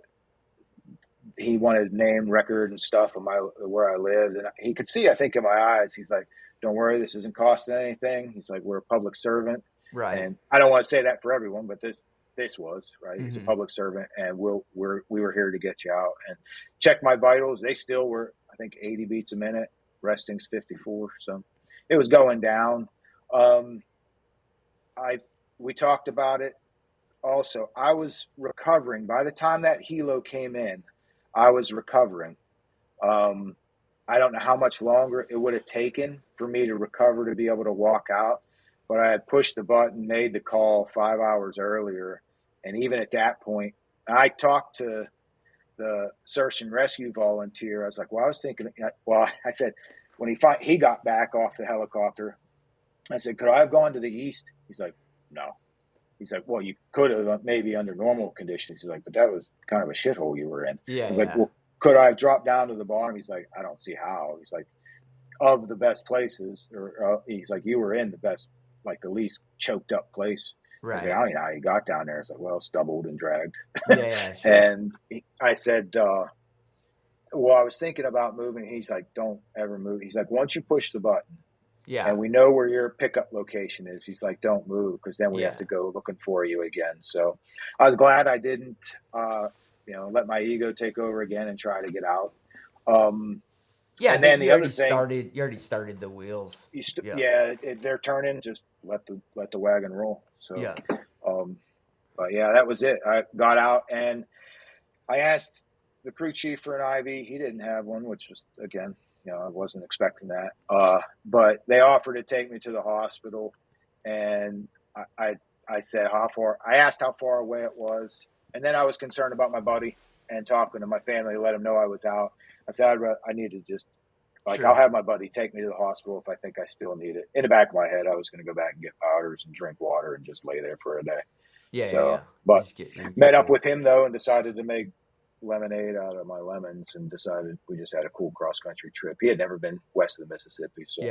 Speaker 2: he wanted name, record, and stuff of where I lived, and he could see, I think, in my eyes. He's like, "Don't worry, this isn't costing anything." He's like, "We're a public servant,"
Speaker 1: Right.
Speaker 2: and I don't want to say that for everyone, but this was right. He's a
Speaker 1: Mm-hmm.
Speaker 2: public servant, and we were here to get you out and check my vitals. They still were, I think, 80 beats a minute. Resting's 54, so it was going down. Um, I We talked about it. Also, I was recovering by the time that helo came in. I was recovering. Um, I don't know how much longer it would have taken for me to recover to be able to walk out, but I had pushed the button, made the call 5 hours earlier, and even at that point, I talked to the search and rescue volunteer. I was like, "Well, I was thinking." Well, I said when he got back off the helicopter, I said, "Could I have gone to the east?" He's like, "No." He's like, "Well, you could have maybe under normal conditions." He's like, "But that was kind of a shithole you were in." I
Speaker 1: Yeah,
Speaker 2: was like,
Speaker 1: yeah.
Speaker 2: "Well, could I have dropped down to the bottom?" He's like, "I don't see how." He's like, "Of the best places," or he's like, "You were in the best, like the least choked up place." I was like, "I
Speaker 1: Right.
Speaker 2: don't know how you got down there." It's like, "Well, it's doubled and dragged."
Speaker 1: Yeah, yeah, sure.
Speaker 2: And I said, "Well, I was thinking about moving." He's like, "Don't ever move." He's like, "Once you push the button,
Speaker 1: Yeah,
Speaker 2: and we know where your pickup location is." He's like, "Don't move, because then we have
Speaker 1: yeah.
Speaker 2: to go looking for you again." So I was glad I didn't, let my ego take over again and try to get out. Um,
Speaker 1: Yeah,
Speaker 2: and then
Speaker 1: you
Speaker 2: the other
Speaker 1: already
Speaker 2: thing,
Speaker 1: started. You already started the wheels. Yeah,
Speaker 2: they're turning. Just let the wagon roll. So,
Speaker 1: yeah,
Speaker 2: um, but yeah, that was it. I got out and I asked the crew chief for an IV. He didn't have one, which was, again, I wasn't expecting that. But they offered to take me to the hospital, and I said how far. I asked how far away it was, and then I was concerned about my buddy and talking to my family to let them know I was out. I said I need to just, like, I'll
Speaker 1: sure.
Speaker 2: have my buddy take me to the hospital if I think I still need it. In the back of my head, I was going to go back and get powders and drink water and just lay there for a day.
Speaker 1: Yeah, yeah,
Speaker 2: So,
Speaker 1: yeah.
Speaker 2: but
Speaker 1: Just get
Speaker 2: met up
Speaker 1: recuperate.
Speaker 2: with him though and decided to make lemonade out of my lemons, and decided we just had a cool cross country trip. He had never been west of the Mississippi, so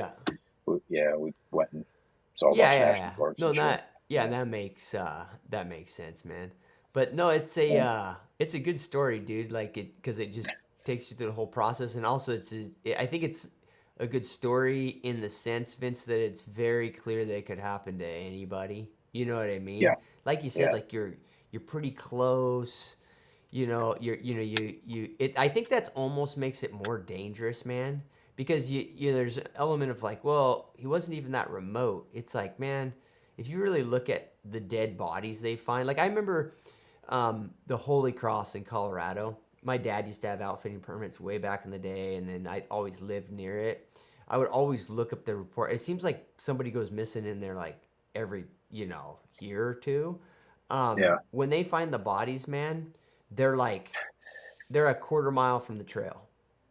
Speaker 1: Yeah,
Speaker 2: we went and saw a
Speaker 1: yeah,
Speaker 2: bunch of
Speaker 1: yeah,
Speaker 2: national
Speaker 1: yeah.
Speaker 2: parks
Speaker 1: No,
Speaker 2: and shit.
Speaker 1: that yeah,
Speaker 2: Yeah,
Speaker 1: that makes sense, man. But no,
Speaker 2: yeah,
Speaker 1: it's a good story, dude. Like it because it just takes you through the whole process, and also I think it's a good story in the sense, Vince, that it's very clear that it could happen to anybody. You know what I mean?
Speaker 2: yeah,
Speaker 1: Like you said,
Speaker 2: yeah.
Speaker 1: like you're pretty close. I think that's almost makes it more dangerous, man, because there's an element of like, well, he wasn't even that remote. It's like, man, if you really look at the dead bodies they find, like I remember the Holy Cross in Colorado. My dad used to have outfitting permits way back in the day, and then I always lived near it. I would always look up the report. It seems like somebody goes missing in there like every year or two.
Speaker 2: Yeah.
Speaker 1: When they find the bodies, man, they're like they're a quarter mile from the trail.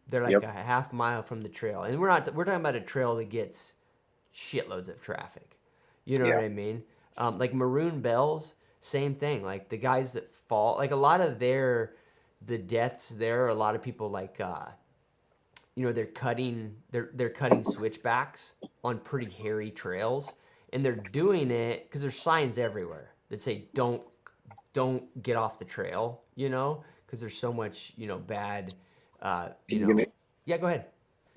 Speaker 1: They're like
Speaker 2: Yep.
Speaker 1: a half mile from the trail, and we're talking about a trail that gets shitloads of traffic. You know what
Speaker 2: Yeah.
Speaker 1: I mean? Like Maroon Bells, same thing. Like the guys that fall, like a lot of the deaths there. A lot of people like they're cutting switchbacks on pretty hairy trails, and they're doing it because there's signs everywhere that say don't get off the trail, because there's so much, bad,
Speaker 2: Can you give me
Speaker 1: yeah, go ahead.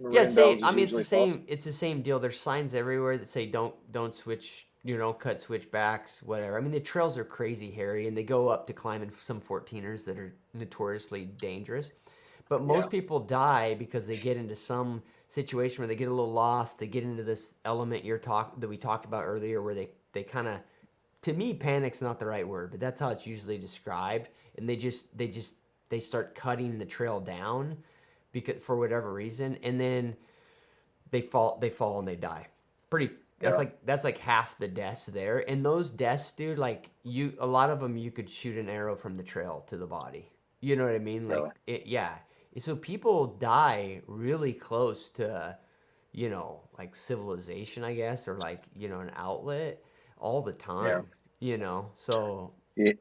Speaker 1: Yeah,
Speaker 2: Maroon
Speaker 1: same.
Speaker 2: Bells
Speaker 1: I
Speaker 2: is
Speaker 1: mean, it's the
Speaker 2: usually false?
Speaker 1: same. It's the same deal. There's signs everywhere that say don't switch. Cut switchbacks, whatever. I mean, the trails are crazy hairy, and they go up to climbing some 14ers that are notoriously dangerous. But
Speaker 2: Yeah.
Speaker 1: most people die because they get into some situation where they get a little lost. They get into this element that we talked about earlier, where they kind of, to me, panic's not the right word, but that's how it's usually described. And they start cutting the trail down because for whatever reason, and then they fall and they die. Pretty
Speaker 2: Yeah.
Speaker 1: that's like half the deaths there. And those deaths, dude, like a lot of them you could shoot an arrow from the trail to the body. You know what I mean?
Speaker 2: Really.
Speaker 1: Like yeah. So people die really close to like civilization, I guess, or like, an outlet all the
Speaker 2: Yeah.
Speaker 1: time. So
Speaker 2: Yeah.
Speaker 1: go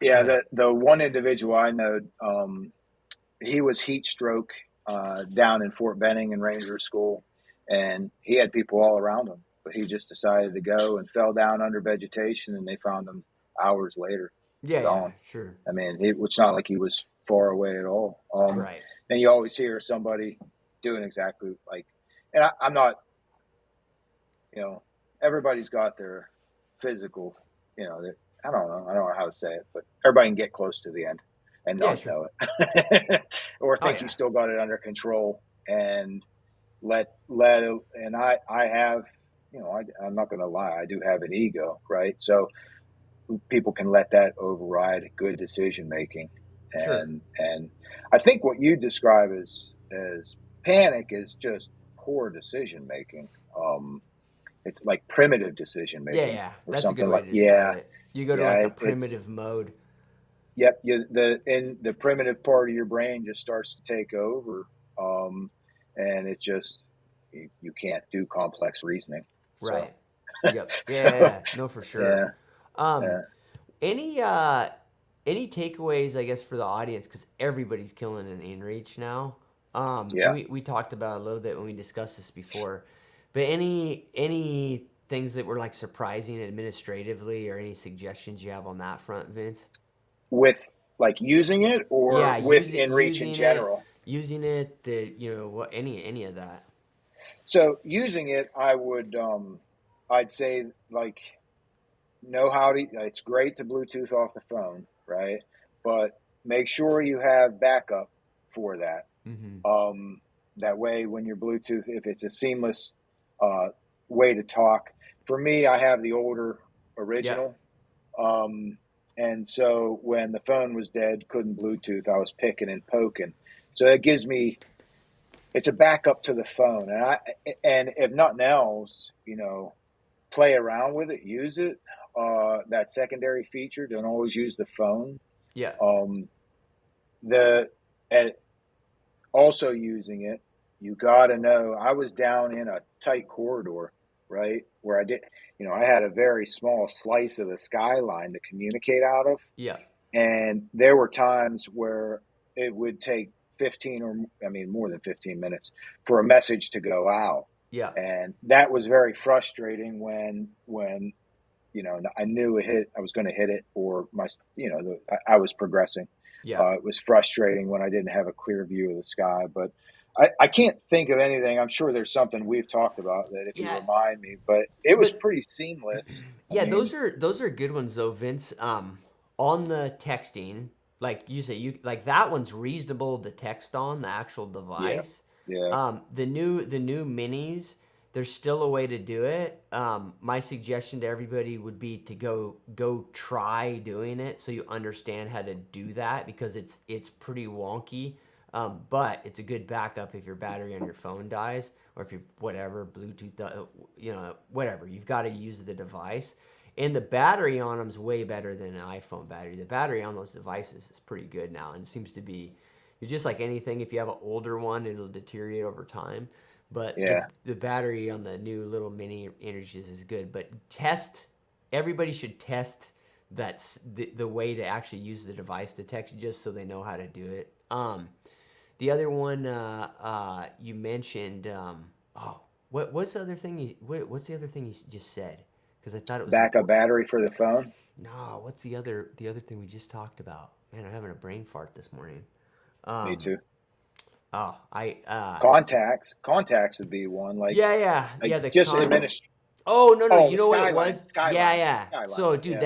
Speaker 2: Yeah.
Speaker 1: ahead.
Speaker 2: The one individual I know, he was heat stroke down in Fort Benning in Ranger School, and he had people all around him, but he just decided to go and fell down under vegetation, and they found him hours later,
Speaker 1: Yeah, yeah,
Speaker 2: gone.
Speaker 1: sure.
Speaker 2: I mean, it's not like he was far away at all.
Speaker 1: Right.
Speaker 2: And you always hear somebody doing exactly like, and I'm not, you know, everybody's got their physical, you know, that I don't know how to say it, but everybody can get close to the end and
Speaker 1: Yeah,
Speaker 2: not
Speaker 1: sure.
Speaker 2: know it, or
Speaker 1: Oh
Speaker 2: think you
Speaker 1: yeah.
Speaker 2: still got it under control and and I have, you know, I'm not going to lie, I do have an ego, right? So people can let that override good decision making,
Speaker 1: Sure.
Speaker 2: and I think what you describe as panic is just poor decision making. It's like primitive decision
Speaker 1: Yeah,
Speaker 2: making
Speaker 1: yeah.
Speaker 2: or
Speaker 1: That's a good
Speaker 2: something
Speaker 1: way
Speaker 2: like,
Speaker 1: to describe
Speaker 2: yeah,
Speaker 1: it. You go to
Speaker 2: yeah,
Speaker 1: like a
Speaker 2: it's
Speaker 1: primitive mode.
Speaker 2: yep, the primitive part of your brain just starts to take over, um, and it just you can't do complex reasoning. So,
Speaker 1: Right. Yep. Yeah, yeah, yeah. No, for sure.
Speaker 2: yeah,
Speaker 1: Um,
Speaker 2: yeah,
Speaker 1: any uh any takeaways, I guess, for the audience, because everybody's killing an inReach now. And
Speaker 2: yeah.
Speaker 1: we talked about it a little bit when we discussed this before. But any things that were like surprising administratively, or any suggestions you have on that front, Vince?
Speaker 2: With like using it or
Speaker 1: Yeah,
Speaker 2: with inReach in
Speaker 1: using it,
Speaker 2: general.
Speaker 1: what any of that.
Speaker 2: So using it, I'd say like know how to. It's great to Bluetooth off the phone, right? But make sure you have backup for that.
Speaker 1: Mm-hmm.
Speaker 2: Um, that way, when your Bluetooth, if it's a seamless uh, way to talk, for me, I have the older
Speaker 1: Yep.
Speaker 2: original. Um, and so when the phone was dead, couldn't Bluetooth, I was picking and poking. So it gives me, it's a backup to the phone. And if nothing else, you know, play around with it, use it. That secondary feature, don't always use the phone.
Speaker 1: Yeah.
Speaker 2: Um, the, and also using it, you got to know, I was down in a tight corridor, right? Where I did, you know, I had a very small slice of the skyline to communicate out of.
Speaker 1: Yeah.
Speaker 2: And there were times where it would take 15 or, I mean, more than 15 minutes for a message to go out.
Speaker 1: Yeah.
Speaker 2: And that was very frustrating you know, I knew I was going to hit it or you know, I was progressing.
Speaker 1: Yeah.
Speaker 2: It was frustrating when I didn't have a clear view of the sky, but I can't think of anything. I'm sure there's something we've talked about that if you
Speaker 1: Yeah.
Speaker 2: remind me, but it was
Speaker 1: But
Speaker 2: pretty seamless. I
Speaker 1: yeah,
Speaker 2: mean,
Speaker 1: those are good ones though, Vince. On the texting, like you say, you like that one's reasonable to text on the actual
Speaker 2: yeah,
Speaker 1: device.
Speaker 2: yeah,
Speaker 1: The new minis, there's still a way to do it. My suggestion to everybody would be to go try doing it so you understand how to do that, because it's pretty wonky. But it's a good backup if your battery on your phone dies, or if you whatever Bluetooth, whatever, you've got to use the device. And the battery on them is way better than an iPhone battery. The battery on those devices is pretty good now, and it seems to be. It's just like anything. If you have an older one, it'll deteriorate over time. But
Speaker 2: yeah,
Speaker 1: the battery on the new little mini energies is good. But test. Everybody should test that's the way to actually use the device to text, just so they know how to do it. The other one you mentioned. Oh, what's the other thing? What's the other thing you just said? Because I thought it was
Speaker 2: backup
Speaker 1: important.
Speaker 2: battery for the phone.
Speaker 1: No, what's the other thing we just talked about? Man, I'm having a brain fart this morning.
Speaker 2: Me
Speaker 1: Um,
Speaker 2: too.
Speaker 1: oh, I
Speaker 2: Contacts would be one
Speaker 1: yeah, yeah,
Speaker 2: like
Speaker 1: yeah. The
Speaker 2: just
Speaker 1: con.
Speaker 2: administer.
Speaker 1: Oh no, no.
Speaker 2: Oh,
Speaker 1: You
Speaker 2: the
Speaker 1: know what it
Speaker 2: skyline,
Speaker 1: was? Yeah, yeah.
Speaker 2: skyline.
Speaker 1: So, dude,
Speaker 2: Yeah,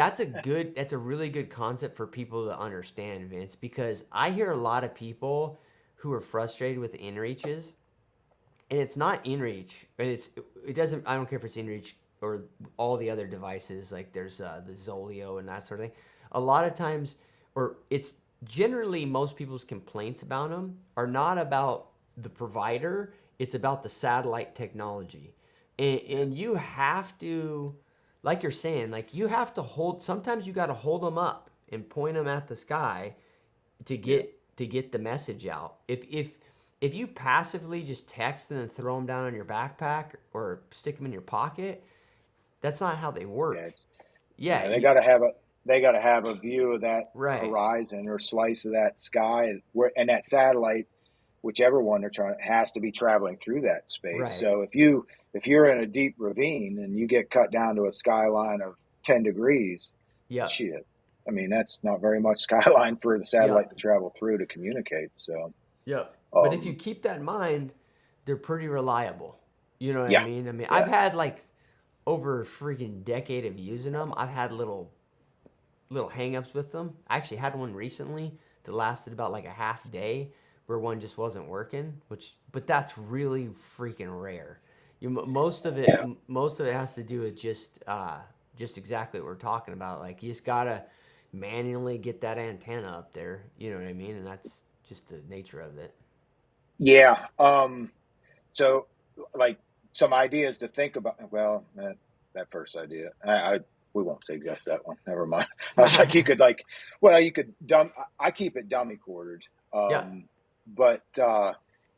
Speaker 1: that's a really good concept for people to understand, Vince, because I hear a lot of people who are frustrated with inReaches, and it's not inReach, and it doesn't. I don't care if it's inReach or all the other devices. Like there's the Zolio and that sort of thing. A lot of times, or it's generally most people's complaints about them are not about the provider. It's about the satellite technology,
Speaker 2: yeah,
Speaker 1: and you have to, like you're saying, like you have to hold. Sometimes you got to hold them up and point them at the sky
Speaker 2: yeah.
Speaker 1: to get the message out. If you passively just text and then throw them down on your backpack or stick them in your pocket, that's not how they
Speaker 2: Yeah,
Speaker 1: work.
Speaker 2: it's,
Speaker 1: Yeah,
Speaker 2: yeah. They got to have a view of that
Speaker 1: right,
Speaker 2: horizon or slice of that sky, and that satellite, whichever one they're trying, has to be traveling through that space.
Speaker 1: right.
Speaker 2: So if you're in a deep ravine and you get cut down to a skyline of 10 degrees,
Speaker 1: Yep.
Speaker 2: shit, I mean, that's not very much skyline for the
Speaker 1: Yeah.
Speaker 2: satellite to travel through to communicate. So,
Speaker 1: Yep. But if you
Speaker 2: um,
Speaker 1: keep that in mind, they're pretty reliable. You know what I
Speaker 2: yeah,
Speaker 1: mean? I mean, I've
Speaker 2: yeah,
Speaker 1: had like over a freaking decade of using them. I've had little hangups with them. I actually had one recently that lasted about like a half day where one just wasn't working, which but that's really freaking rare.
Speaker 2: yeah,
Speaker 1: most of it has to do with just exactly what we're talking about. Like you just gotta manually get that antenna up there. You know what I mean? And that's just the nature of it.
Speaker 2: yeah. So, like some ideas to think about. Well, that first idea, we won't suggest that one. Never mind. I was like, you could like, well, you could I keep it dummy quartered,
Speaker 1: Yeah.
Speaker 2: but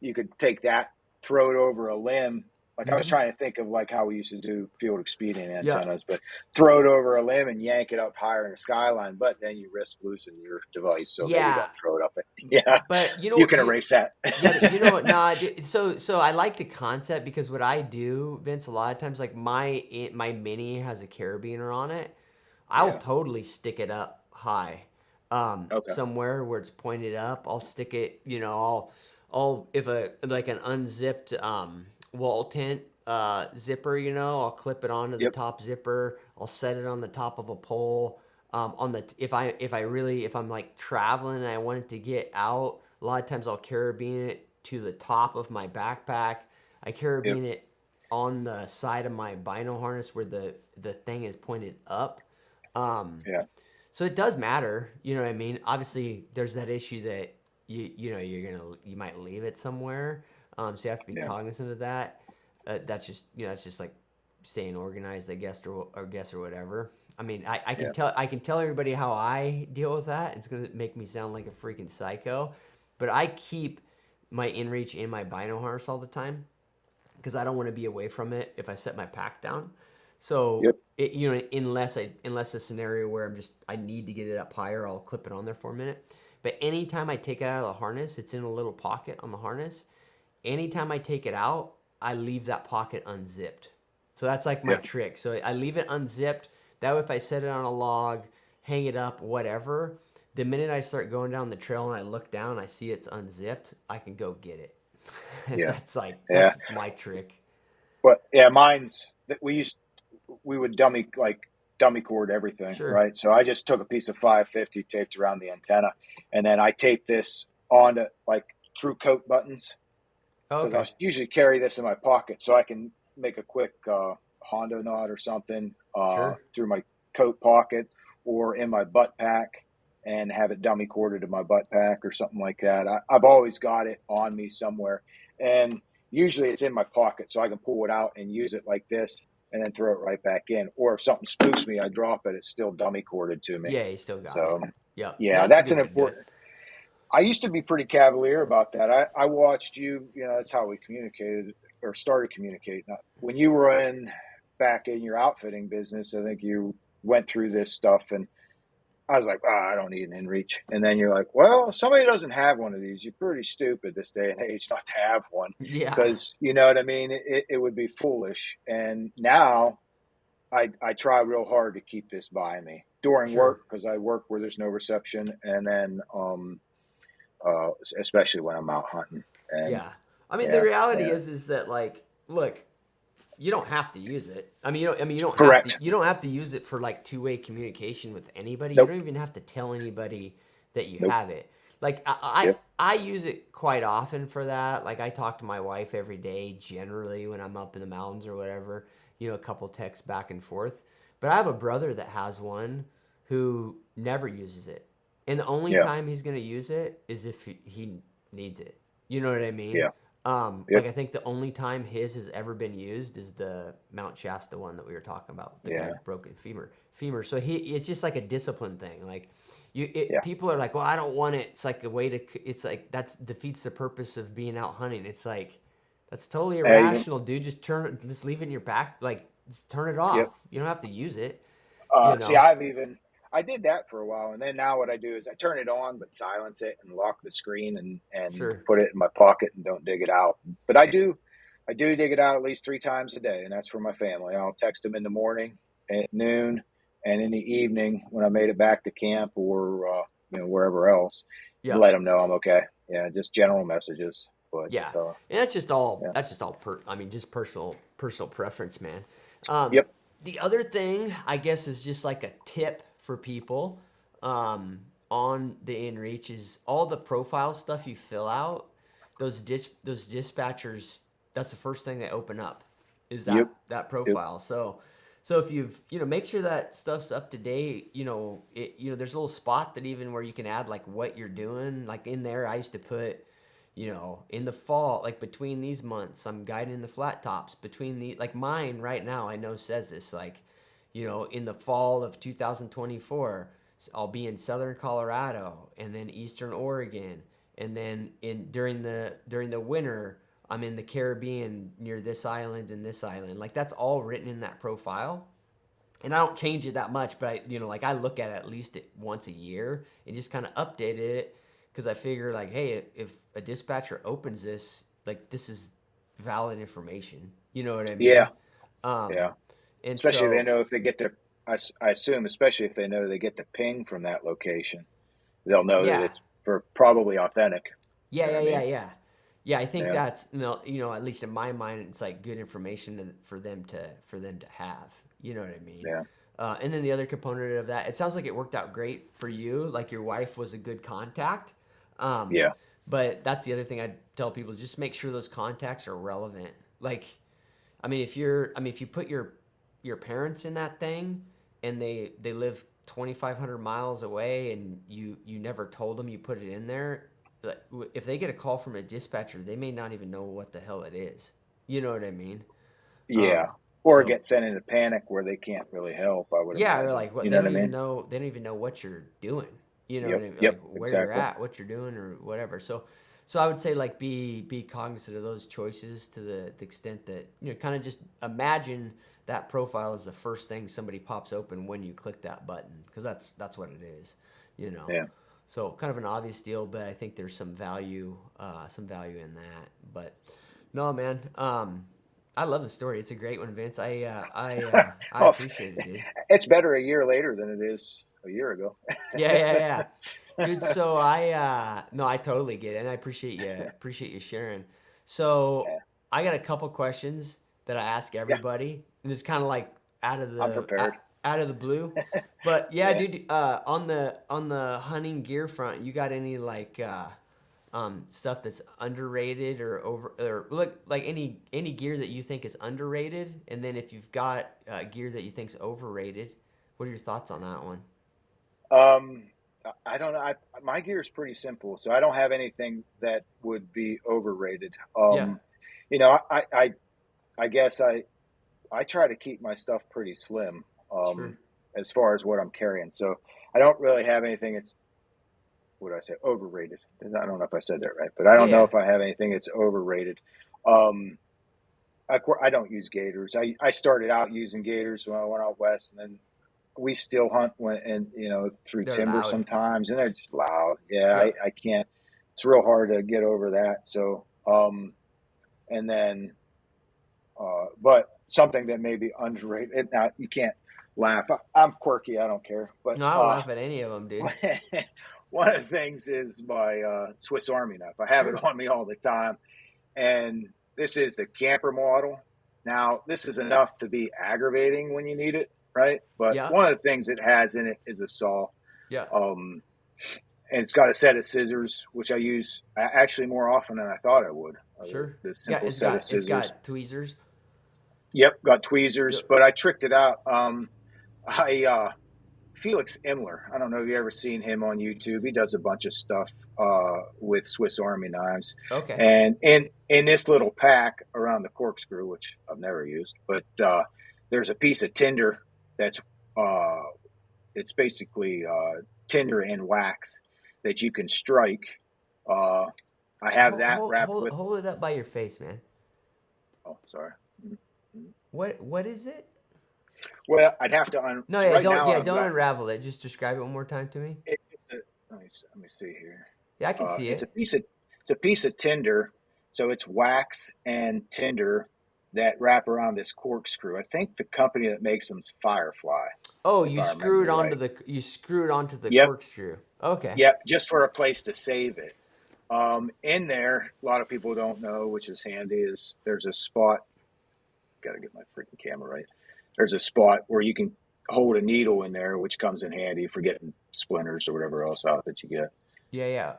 Speaker 2: you could take that, throw it over a limb. Like I was
Speaker 1: Mm-hmm.
Speaker 2: trying to think of like how we used to do field expedient
Speaker 1: Yeah.
Speaker 2: antennas, but throw it over a limb and yank it up higher in the skyline. But then you risk losing your device, so maybe
Speaker 1: Yeah.
Speaker 2: don't throw it up. Yeah,
Speaker 1: But you know
Speaker 2: you
Speaker 1: what
Speaker 2: can
Speaker 1: you
Speaker 2: erase that.
Speaker 1: yeah, but you know what? Nah, so I like the concept because what I do, Vince, a lot of times, like my mini has a carabiner on it. I'll
Speaker 2: Yeah.
Speaker 1: totally stick it up high,
Speaker 2: Okay.
Speaker 1: somewhere where it's pointed up. I'll stick it. I'll if a like an unzipped wall tent zipper, I'll clip it onto the
Speaker 2: Yep.
Speaker 1: top zipper. I'll set it on the top of a pole. On the if I'm like traveling and I want it to get out, a lot of times I'll carabine it to the top of my backpack. I
Speaker 2: Yep.
Speaker 1: carabine it on the side of my bino harness where the thing is pointed up. Um,
Speaker 2: Yeah.
Speaker 1: so it does matter, you know what I mean? Obviously, there's that issue that you might leave it somewhere, so you have to be
Speaker 2: Yeah.
Speaker 1: cognizant of that. That's just like staying organized, I guess, or whatever. I mean,
Speaker 2: Yeah.
Speaker 1: I can tell everybody how I deal with that. It's gonna make me sound like a freaking psycho, but I keep my inReach in my bino harness all the time because I don't want to be away from it if I set my pack down. So
Speaker 2: Yep.
Speaker 1: unless a scenario where I need to get it up higher, I'll clip it on there for a minute. But anytime I take it out of the harness, it's in a little pocket on the harness. Anytime I take it out, I leave that pocket unzipped. So that's like my
Speaker 2: Yeah.
Speaker 1: trick. So I leave it unzipped. That way, if I set it on a log, hang it up, whatever, the minute I start going down the trail and I look down, I see it's unzipped, I can go get it.
Speaker 2: Yeah.
Speaker 1: That's
Speaker 2: Yeah.
Speaker 1: my trick.
Speaker 2: But yeah, mine's that we would dummy cord everything,
Speaker 1: Sure.
Speaker 2: right? So I just took a piece of 550 taped around the antenna, and then I taped this onto like through coat buttons
Speaker 1: Oh,
Speaker 2: because I
Speaker 1: okay.
Speaker 2: usually carry this in my pocket, so I can make a quick Hondo knot or something
Speaker 1: Sure.
Speaker 2: through my coat pocket or in my butt pack and have it dummy corded to my butt pack or something like that. I've always got it on me somewhere, and usually it's in my pocket, so I can pull it out and use it like this and then throw it right back in. Or if something spooks me, I drop it. It's still dummy corded to me.
Speaker 1: Yeah, you still got it.
Speaker 2: So
Speaker 1: Yep.
Speaker 2: yeah,
Speaker 1: That's a
Speaker 2: that's
Speaker 1: good
Speaker 2: an
Speaker 1: way to do it.
Speaker 2: important. I used to be pretty cavalier about that. I watched you. That's how we communicated or started communicating. When you were back in your outfitting business, I think you went through this stuff, and I was like, I don't need an inReach. And then you're like, well, if somebody doesn't have one of these, you're pretty stupid this day and age not to have one,
Speaker 1: Yeah.
Speaker 2: because you know what I mean. It would be foolish. And now I try real hard to keep this by me during
Speaker 1: Sure.
Speaker 2: work because I work where there's no reception, and then uh, especially when I'm out hunting. And
Speaker 1: Yeah. I mean, the
Speaker 2: yeah,
Speaker 1: reality
Speaker 2: yeah,
Speaker 1: is that like, look, you don't have to use it.
Speaker 2: correct.
Speaker 1: you don't have to use it for like two-way communication with anybody. You
Speaker 2: Nope,
Speaker 1: don't even have to tell anybody that you
Speaker 2: nope.
Speaker 1: have it. Like
Speaker 2: Yep,
Speaker 1: I use it quite often for that. Like I talk to my wife every day generally when I'm up in the mountains or whatever, a couple texts back and forth. But I have a brother that has one who never uses it. And the only
Speaker 2: yeah,
Speaker 1: time he's going to use it is if he needs it. You know what I mean?
Speaker 2: yeah,
Speaker 1: Like
Speaker 2: yep,
Speaker 1: I think the only time his has ever been used is the Mount Shasta one that we were talking about. The guy
Speaker 2: yeah,
Speaker 1: broken femur. So it's just like a discipline thing. Like
Speaker 2: yeah,
Speaker 1: people are like, well, I don't want it. It's like a way to. It's like that's defeats the purpose of being out hunting. It's like that's totally
Speaker 2: you can,
Speaker 1: irrational, dude. Just leave it in your back. Like just turn it off.
Speaker 2: yep.
Speaker 1: You don't have to use it.
Speaker 2: See,
Speaker 1: You know.
Speaker 2: I did that for a while, and then now what I do is I turn it on, but silence it and lock the screen and
Speaker 1: Sure.
Speaker 2: put it in my pocket and don't dig it out. But I do dig it out at least 3 times a day, and that's for my family. I'll text them in the morning, at noon, and in the evening when I made it back to camp or wherever else,
Speaker 1: Yeah.
Speaker 2: let them know I'm okay. Yeah, just general messages. But
Speaker 1: Yeah. And that's just all
Speaker 2: yeah,
Speaker 1: I mean, just personal preference, man. Um,
Speaker 2: yep,
Speaker 1: the other thing, I guess, is just like a tip for people on the inReach is all the profile stuff you fill out, those dispatchers, that's the first thing they open up is
Speaker 2: yep,
Speaker 1: that
Speaker 2: yep,
Speaker 1: profile. So if you've, make sure that stuff's up to date, there's a little spot that even where you can add like what you're doing, like in there I used to put, in the fall, like between these months, I'm guiding the flat tops between like mine right now, I know says this, like, in the fall of 2024, I'll be in southern Colorado and then eastern Oregon. And then during the winter, I'm in the Caribbean near this island and this island. Like that's all written in that profile. And I don't change it that much, but like I look at it at least once a year and just kind of update it because I figure like, hey, if a dispatcher opens this, like this is valid information. You know what I
Speaker 2: yeah,
Speaker 1: mean? Um,
Speaker 2: yeah.
Speaker 1: and
Speaker 2: Especially if they
Speaker 1: so
Speaker 2: know if they get to. I assume, especially if they know they get the ping from that location, they'll know that
Speaker 1: yeah,
Speaker 2: it's for probably authentic. You
Speaker 1: yeah,
Speaker 2: know what
Speaker 1: yeah,
Speaker 2: I
Speaker 1: yeah,
Speaker 2: mean?
Speaker 1: yeah. Yeah, I think
Speaker 2: Yeah,
Speaker 1: that's at least in my mind, it's like good information for them to have. You know what I mean?
Speaker 2: yeah,
Speaker 1: And then the other component of that, it sounds like it worked out great for you. Like your wife was a good contact. Um,
Speaker 2: yeah,
Speaker 1: but that's the other thing I'd tell people: just make sure those contacts are relevant. Like, if you put your parents in that thing, and they live 2,500 miles away, and you never told them you put it in there, like, if they get a call from a dispatcher, they may not even know what the hell it is. You know what I mean?
Speaker 2: yeah.
Speaker 1: Um,
Speaker 2: Or
Speaker 1: so
Speaker 2: get sent into panic where they can't really help. I would
Speaker 1: yeah, or
Speaker 2: imagine.
Speaker 1: like what
Speaker 2: You
Speaker 1: they
Speaker 2: know what
Speaker 1: don't
Speaker 2: I
Speaker 1: even
Speaker 2: mean?
Speaker 1: know. They don't even know what you're doing. You know what
Speaker 2: Yep,
Speaker 1: I mean?
Speaker 2: yep,
Speaker 1: Like where you're
Speaker 2: exactly.
Speaker 1: at, what you're doing, or whatever. So I would say like be cognizant of those choices to the extent that kind of just imagine that profile is the first thing somebody pops open when you click that button because that's what it is. You know.
Speaker 2: Yeah.
Speaker 1: So kind of an obvious deal, but I think there's some value in that. But no, man. I love the story. It's a great one, Vince. I
Speaker 2: Oh,
Speaker 1: appreciate it, dude.
Speaker 2: it's better a year later than it is a year ago.
Speaker 1: Yeah, yeah, yeah. Dude, so no, I totally get it, and I appreciate you sharing. So
Speaker 2: Yeah,
Speaker 1: I got a couple questions that I ask
Speaker 2: yeah.
Speaker 1: everybody, and it's kind of like
Speaker 2: I'm prepared.
Speaker 1: out of the blue. But yeah,
Speaker 2: Yeah.
Speaker 1: dude, on the hunting gear front, you got any like stuff that's underrated or over or look like any gear that you think is underrated, and then if you've got gear that you think's overrated, what are your thoughts on that one?
Speaker 2: Um, I don't know. My gear is pretty simple, so I don't have anything that would be overrated.
Speaker 1: Yeah,
Speaker 2: You know, I guess I try to keep my stuff pretty slim,
Speaker 1: sure.
Speaker 2: as far as what I'm carrying. So I don't really have anything that's, what do I say, overrated. I don't know if I said that right, but I
Speaker 1: Yeah,
Speaker 2: don't know
Speaker 1: yeah.
Speaker 2: if I have anything that's overrated. Um, I don't use gators. I started out using gators when I went out west, and then we still hunt when and through
Speaker 1: They're
Speaker 2: timber
Speaker 1: loud.
Speaker 2: sometimes, and they're just loud. Yeah,
Speaker 1: Yeah,
Speaker 2: I can't. It's real hard to get over that. So, and then, but something that may be underrated. Now you can't laugh. I'm quirky. I don't care. But
Speaker 1: no, I don't laugh at any of them, dude.
Speaker 2: one of the things is my Swiss Army knife. I have
Speaker 1: Sure.
Speaker 2: it on me all the time, and this is the camper model. Now, this is enough to be aggravating when you need it, right? But
Speaker 1: Yeah,
Speaker 2: one of the things it has in it is a saw,
Speaker 1: yeah,
Speaker 2: um, and it's got a set of scissors, which I use actually more often than I thought I would.
Speaker 1: sure.
Speaker 2: The
Speaker 1: Got
Speaker 2: simple
Speaker 1: it's
Speaker 2: set of
Speaker 1: got it's
Speaker 2: scissors.
Speaker 1: got tweezers.
Speaker 2: Yep, got tweezers,
Speaker 1: Yep.
Speaker 2: but I tricked it out. I Felix Imler. I don't know if you ever seen him on YouTube. He does a bunch of stuff with Swiss Army knives,
Speaker 1: Okay.
Speaker 2: and in this little pack around the corkscrew, which I've never used, but there's a piece of tinder that's uh, it's basically tinder and wax that you can strike. Uh, I have
Speaker 1: Hold
Speaker 2: that
Speaker 1: hold
Speaker 2: wrapped
Speaker 1: hold
Speaker 2: with.
Speaker 1: hold it up by your face, man.
Speaker 2: Oh, sorry.
Speaker 1: What is it?
Speaker 2: Well, I'd have to
Speaker 1: No,
Speaker 2: so
Speaker 1: yeah,
Speaker 2: right
Speaker 1: don't
Speaker 2: now
Speaker 1: yeah,
Speaker 2: I've
Speaker 1: don't
Speaker 2: got
Speaker 1: unravel it. Just describe it one more time to me.
Speaker 2: let me see here.
Speaker 1: Yeah, I can see
Speaker 2: It's a
Speaker 1: it.
Speaker 2: piece of tinder, so it's wax and tinder, that wrap around this corkscrew. I think the company that makes them is Firefly,
Speaker 1: Oh,
Speaker 2: if I remember right.
Speaker 1: you screw it onto the
Speaker 2: Yep,
Speaker 1: corkscrew. Okay.
Speaker 2: yep, just for a place to save it. In there, a lot of people don't know, which is handy, is there's a spot. Got to get my freaking camera right. There's a spot where you can hold a needle in there, which comes in handy for getting splinters or whatever else out that you get.
Speaker 1: Yeah, yeah.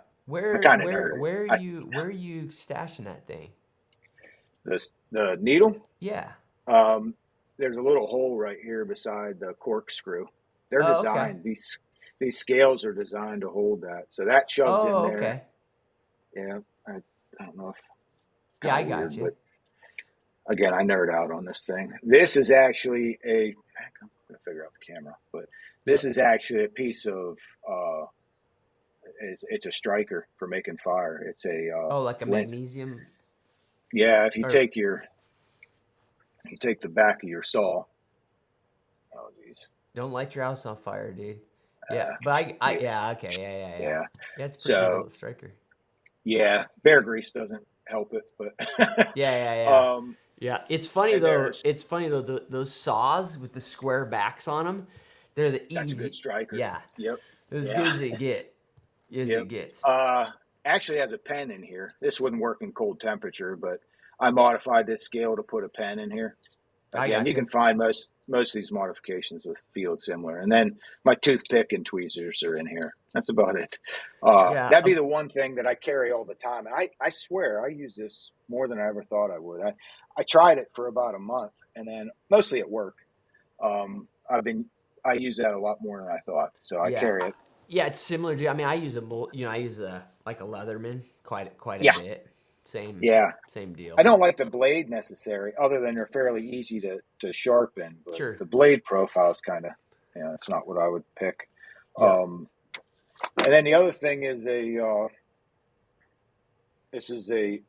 Speaker 2: I kind of nerd.
Speaker 1: Where are you stashing that thing?
Speaker 2: The needle.
Speaker 1: Yeah.
Speaker 2: Um, there's a little hole right here beside the corkscrew. They're
Speaker 1: Oh, okay.
Speaker 2: designed. These scales are designed to hold that, so that shoves in
Speaker 1: Oh,
Speaker 2: there.
Speaker 1: okay.
Speaker 2: Yeah, I don't know if
Speaker 1: Yeah,
Speaker 2: kind
Speaker 1: I
Speaker 2: of
Speaker 1: got
Speaker 2: weird,
Speaker 1: you.
Speaker 2: but again, I nerd out on this thing. This is actually I'm gonna figure out the camera, but this
Speaker 1: Yep.
Speaker 2: is actually a piece of. Uh, it's a striker for making fire. It's a
Speaker 1: Oh, like a
Speaker 2: flint.
Speaker 1: magnesium
Speaker 2: Yeah, if
Speaker 1: or
Speaker 2: you take the back of your saw. Oh geez.
Speaker 1: don't light your house on fire, dude. Yeah,
Speaker 2: Uh,
Speaker 1: but
Speaker 2: yeah,
Speaker 1: yeah, okay, yeah.
Speaker 2: yeah.
Speaker 1: Yeah, it's a pretty good
Speaker 2: So
Speaker 1: little striker.
Speaker 2: yeah, bear grease doesn't help it, but
Speaker 1: Yeah.
Speaker 2: um,
Speaker 1: Yeah, it's funny
Speaker 2: and
Speaker 1: though.
Speaker 2: there's
Speaker 1: It's funny though. Those saws with the square backs on them, they're the
Speaker 2: that's a good
Speaker 1: easy.
Speaker 2: striker.
Speaker 1: Yeah,
Speaker 2: Yep.
Speaker 1: as good
Speaker 2: Yeah.
Speaker 1: as it get. As
Speaker 2: Yep.
Speaker 1: it gets.
Speaker 2: Actually has a pen in here. This wouldn't work in cold temperature, but I modified this scale to put a pen in here.
Speaker 1: I
Speaker 2: Again,
Speaker 1: got
Speaker 2: you
Speaker 1: you.
Speaker 2: can find most of these modifications with field similar. And then my toothpick and tweezers are in here. That's about it.
Speaker 1: Yeah.
Speaker 2: That'd be the one thing that I carry all the time. And I swear I use this more than I ever thought I would. I tried it for about a month and then mostly at work. Um, I've been I use that a lot more than I thought. So I
Speaker 1: Yeah.
Speaker 2: carry it.
Speaker 1: Yeah, it's similar to. I mean, I use I use a like a Leatherman quite a
Speaker 2: Yeah,
Speaker 1: bit.
Speaker 2: yeah.
Speaker 1: Same deal.
Speaker 2: I don't like the blade necessary, other than they're fairly easy to sharpen. But
Speaker 1: Sure.
Speaker 2: the blade profile is kind of, it's not what I would pick.
Speaker 1: Yeah.
Speaker 2: Um, and then the other thing is this is a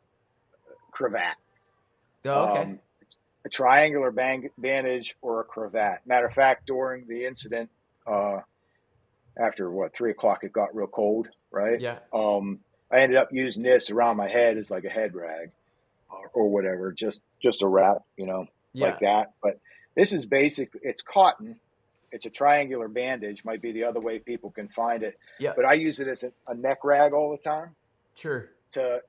Speaker 2: cravat,
Speaker 1: Oh, okay.
Speaker 2: um, a triangular bandage or a cravat. Matter of fact, during the incident, uh, after 3 o'clock, it got real cold, right?
Speaker 1: Yeah.
Speaker 2: I ended up using this around my head as like a head rag or whatever, just a wrap, like
Speaker 1: Yeah.
Speaker 2: that. But this is it's cotton. It's a triangular bandage, might be the other way people can find it.
Speaker 1: Yeah.
Speaker 2: But I use it as a neck rag all the time
Speaker 1: Sure.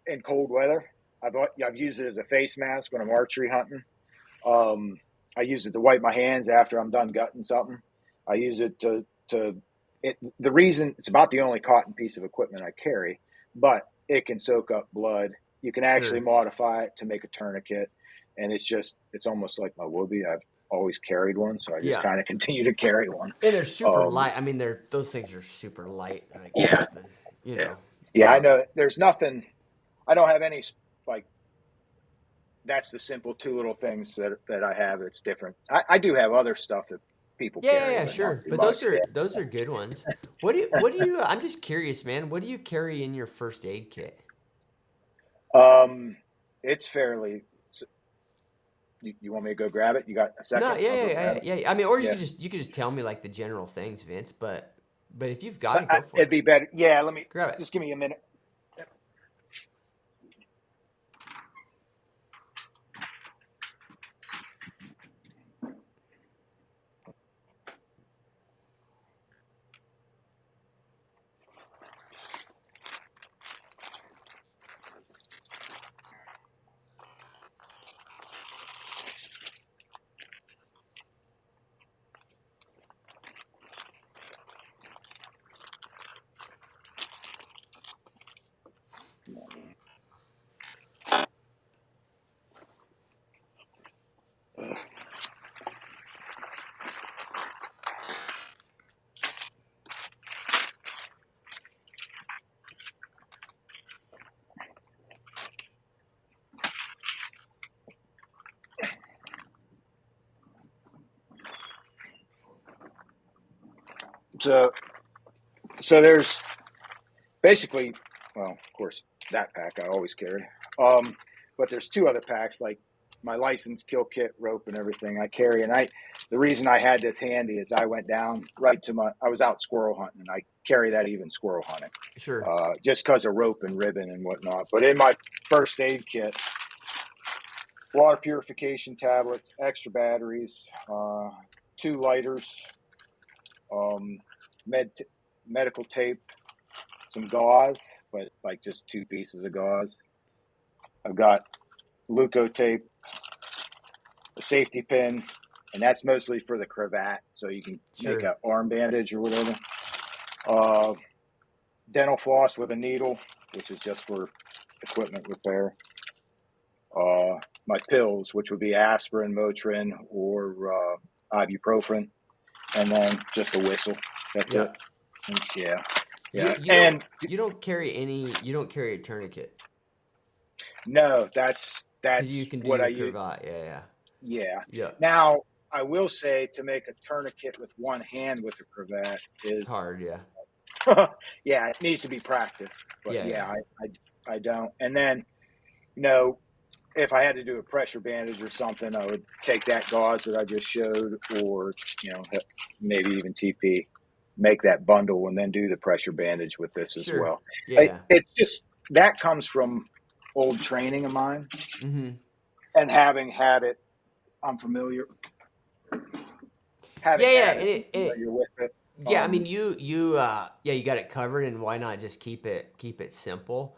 Speaker 2: in cold weather. I've used it as a face mask when I'm archery hunting. I use it to wipe my hands after I'm done gutting something. I use it the reason it's about the only cotton piece of equipment I carry, but it can soak up blood. You can actually
Speaker 1: Sure.
Speaker 2: modify it to make a tourniquet, and it's almost like my whoopee. I've always carried one, so I just
Speaker 1: Yeah.
Speaker 2: kind of continue to carry one.
Speaker 1: And they're super
Speaker 2: Um,
Speaker 1: light. I mean, those things are super light. Like
Speaker 2: yeah,
Speaker 1: nothing. You
Speaker 2: yeah,
Speaker 1: know.
Speaker 2: yeah. I know there's nothing. I don't have any like. That's the simple two little things that I have that's different. I do have other stuff that people carry,
Speaker 1: Yeah,
Speaker 2: but not
Speaker 1: sure.
Speaker 2: too
Speaker 1: But
Speaker 2: much.
Speaker 1: those are good ones. What do you I'm just curious, man. What do you carry in your first aid kit?
Speaker 2: It's fairly. You want me to go grab it? You got a
Speaker 1: No,
Speaker 2: second? I'll go grab it.
Speaker 1: I mean, or
Speaker 2: Yeah.
Speaker 1: you could just tell me like the general things, Vince. But if you've got it, go for
Speaker 2: It'd
Speaker 1: it.
Speaker 2: be better. Yeah, let me
Speaker 1: Grab it.
Speaker 2: just give me a minute. So, so there's basically, well, of course, that pack I always carry. But there's two other packs, like my license, kill kit, rope, and everything I carry. And the reason I had this handy is I went down I was out squirrel hunting, and I carry that even squirrel hunting,
Speaker 1: Sure.
Speaker 2: just because of rope and ribbon and whatnot. But in my first aid kit, water purification tablets, extra batteries, 2 lighters, um, med medical tape, some gauze, but like just 2 pieces of gauze. I've got Leuco tape, a safety pin, and that's mostly for the cravat, so you can make
Speaker 1: Sure.
Speaker 2: an arm bandage or whatever. Uh, Dental floss with a needle, which is just for equipment repair. My pills, which would be aspirin, Motrin, or ibuprofen, and then just a whistle. That's it.
Speaker 1: Yeah.
Speaker 2: Yeah,
Speaker 1: You
Speaker 2: yeah.
Speaker 1: you don't
Speaker 2: And
Speaker 1: you don't carry any you don't carry a tourniquet
Speaker 2: no, that's
Speaker 1: because you
Speaker 2: that's
Speaker 1: can do
Speaker 2: what I
Speaker 1: your
Speaker 2: use.
Speaker 1: cravat. Yeah, yeah,
Speaker 2: Yeah.
Speaker 1: yeah.
Speaker 2: Now, I will say to make a tourniquet with one hand with a cravat
Speaker 1: It's
Speaker 2: is,
Speaker 1: hard. Yeah,
Speaker 2: yeah, it needs to be practiced. But
Speaker 1: yeah,
Speaker 2: yeah,
Speaker 1: yeah.
Speaker 2: I don't. And then, you know, if I had to do a pressure bandage or something, I would take that gauze that I just showed, or maybe even TP, make that bundle, and then do the pressure bandage with this as
Speaker 1: Sure.
Speaker 2: well.
Speaker 1: Yeah, yeah.
Speaker 2: It's just that comes from old training of mine,
Speaker 1: Mm-hmm.
Speaker 2: and having had it, I'm familiar. Having
Speaker 1: Yeah, yeah.
Speaker 2: had
Speaker 1: And
Speaker 2: it, I'm
Speaker 1: it
Speaker 2: familiar with it.
Speaker 1: yeah. I mean, you yeah, you got it covered, and why not just keep it simple?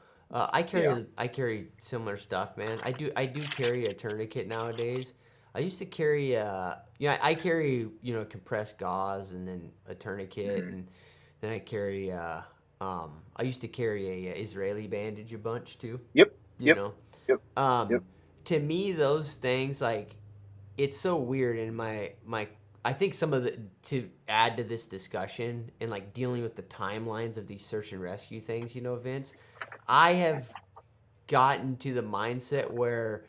Speaker 2: Yeah,
Speaker 1: I carry similar stuff, man. I do carry a tourniquet nowadays. I used to carry yeah, I carry, compressed gauze and then a tourniquet,
Speaker 2: hmm,
Speaker 1: and then I carry I used to carry a Israeli bandage a bunch too,
Speaker 2: yep,
Speaker 1: you
Speaker 2: yep,
Speaker 1: know.
Speaker 2: yep, yep.
Speaker 1: Um to me those things, like, it's so weird in my I think some of the to add to this discussion and like dealing with the timelines of these search and rescue things, Vince, I have gotten to the mindset where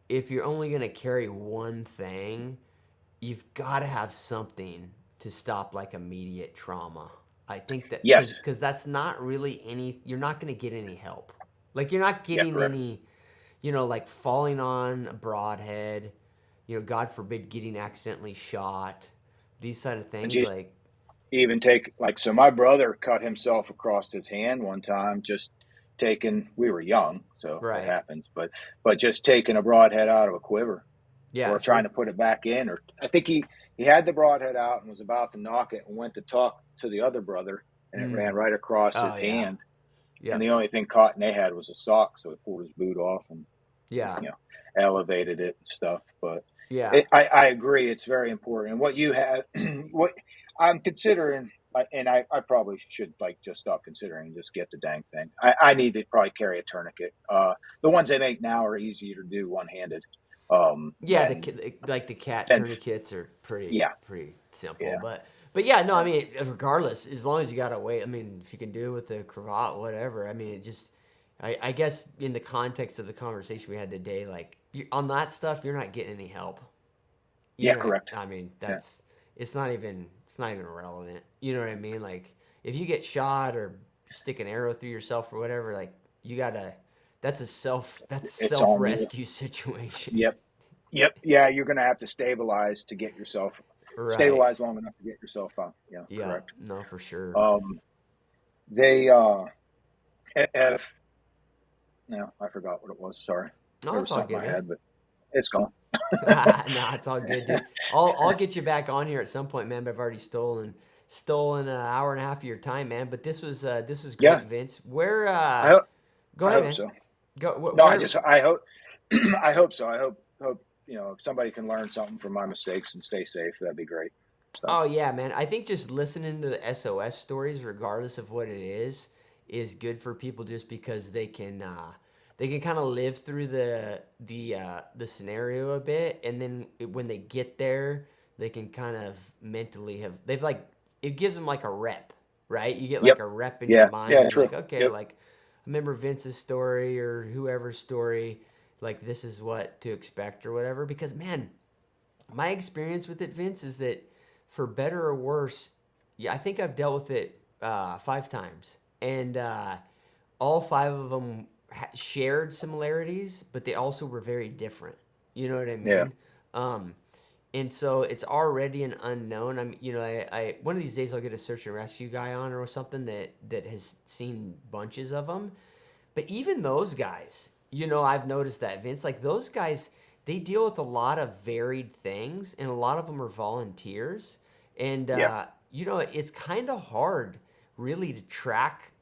Speaker 1: if you're only going to carry one thing, you've got to have something to stop like immediate trauma. I think that
Speaker 2: Yes,
Speaker 1: because that's not really any, you're not going to get any help. Like, you're not
Speaker 2: yeah,
Speaker 1: getting
Speaker 2: correct.
Speaker 1: any, like falling on a broadhead, God forbid getting accidentally shot, these side of
Speaker 2: And
Speaker 1: things,
Speaker 2: just
Speaker 1: like,
Speaker 2: even take, like, so my brother cut himself across his hand one time, just taking, we were young, so it
Speaker 1: right.
Speaker 2: happens, but just taking a broadhead out of a quiver,
Speaker 1: Yeah,
Speaker 2: or trying
Speaker 1: sure.
Speaker 2: to put it back in, or I think he had the broadhead out and was about to knock it and went to talk to the other brother, and it
Speaker 1: Mm.
Speaker 2: ran right across
Speaker 1: Oh,
Speaker 2: his
Speaker 1: yeah.
Speaker 2: hand, and the
Speaker 1: Yep.
Speaker 2: only thing caught in they had was a sock, so he pulled his boot off and
Speaker 1: Yeah.
Speaker 2: you know elevated it and stuff. But
Speaker 1: Yeah.
Speaker 2: I agree, it's very important. And what you have, what I'm considering, and I probably should, like, just stop considering and just get the dang thing. I need to probably carry a tourniquet. The ones they make now are easier to do one handed.
Speaker 1: Yeah,
Speaker 2: Than
Speaker 1: like the cat
Speaker 2: than
Speaker 1: tourniquets are pretty
Speaker 2: yeah,
Speaker 1: pretty simple,
Speaker 2: yeah,
Speaker 1: but yeah, no, I
Speaker 2: yeah.
Speaker 1: mean, regardless, as long as you got to wait, I mean, if you can do it with a cravat, whatever. I mean, it just, I guess in the context of the conversation we had today, like, on that stuff, you're not getting any help.
Speaker 2: Yeah,
Speaker 1: You're not.
Speaker 2: correct.
Speaker 1: I mean,
Speaker 2: Yeah,
Speaker 1: it's not even relevant. You know what I mean? Like, if you get shot or stick an arrow through yourself or whatever, like, you gotta. That's
Speaker 2: it's
Speaker 1: self
Speaker 2: on you.
Speaker 1: rescue situation.
Speaker 2: Yep, yep. Yeah, you're gonna have to stabilize to get yourself
Speaker 1: Right.
Speaker 2: stabilize long enough to get yourself out. Yeah,
Speaker 1: Yeah.
Speaker 2: correct.
Speaker 1: No, for sure.
Speaker 2: Um, they have, no, I forgot what it was. Sorry,
Speaker 1: No,
Speaker 2: there
Speaker 1: it's
Speaker 2: was
Speaker 1: all
Speaker 2: something
Speaker 1: good,
Speaker 2: I
Speaker 1: man.
Speaker 2: had, but it's gone.
Speaker 1: Nah, it's all good, dude. I'll get you back on here at some point, man. But I've already stolen an hour and a half of your time, man. But this was
Speaker 2: Yeah,
Speaker 1: great, Vince. Where
Speaker 2: I hope
Speaker 1: go
Speaker 2: I
Speaker 1: ahead,
Speaker 2: hope
Speaker 1: man.
Speaker 2: so.
Speaker 1: Go
Speaker 2: No,
Speaker 1: where.
Speaker 2: I hope I hope so. I hope if somebody can learn something from my mistakes and stay safe, that'd be great. So
Speaker 1: Oh yeah, man. I think just listening to the SOS stories, regardless of what it is good for people just because they can kind of live through the scenario a bit, and then when they get there, they can kind of mentally have they've like it gives them like a rep, right? You get like
Speaker 2: yep,
Speaker 1: a rep in your
Speaker 2: yeah,
Speaker 1: mind
Speaker 2: yeah,
Speaker 1: of like,
Speaker 2: true.
Speaker 1: okay,
Speaker 2: Yep.
Speaker 1: like I remember Vince's story or whoever's story, like this is what to expect or whatever. Because man, my experience with it, Vince, is that for better or worse, yeah, I think I've dealt with it 5 times, and all 5 of them shared similarities, but they also were very different. You know what I
Speaker 2: Yeah.
Speaker 1: mean? Um, and so it's already an unknown. I one of these days I'll get a search and rescue guy on or something that has seen bunches of them. But even those guys, I've noticed that, Vince, like those guys, they deal with a lot of varied things, and a lot of them are volunteers. And
Speaker 2: Yeah.
Speaker 1: you know, it's kind of hard, really, to track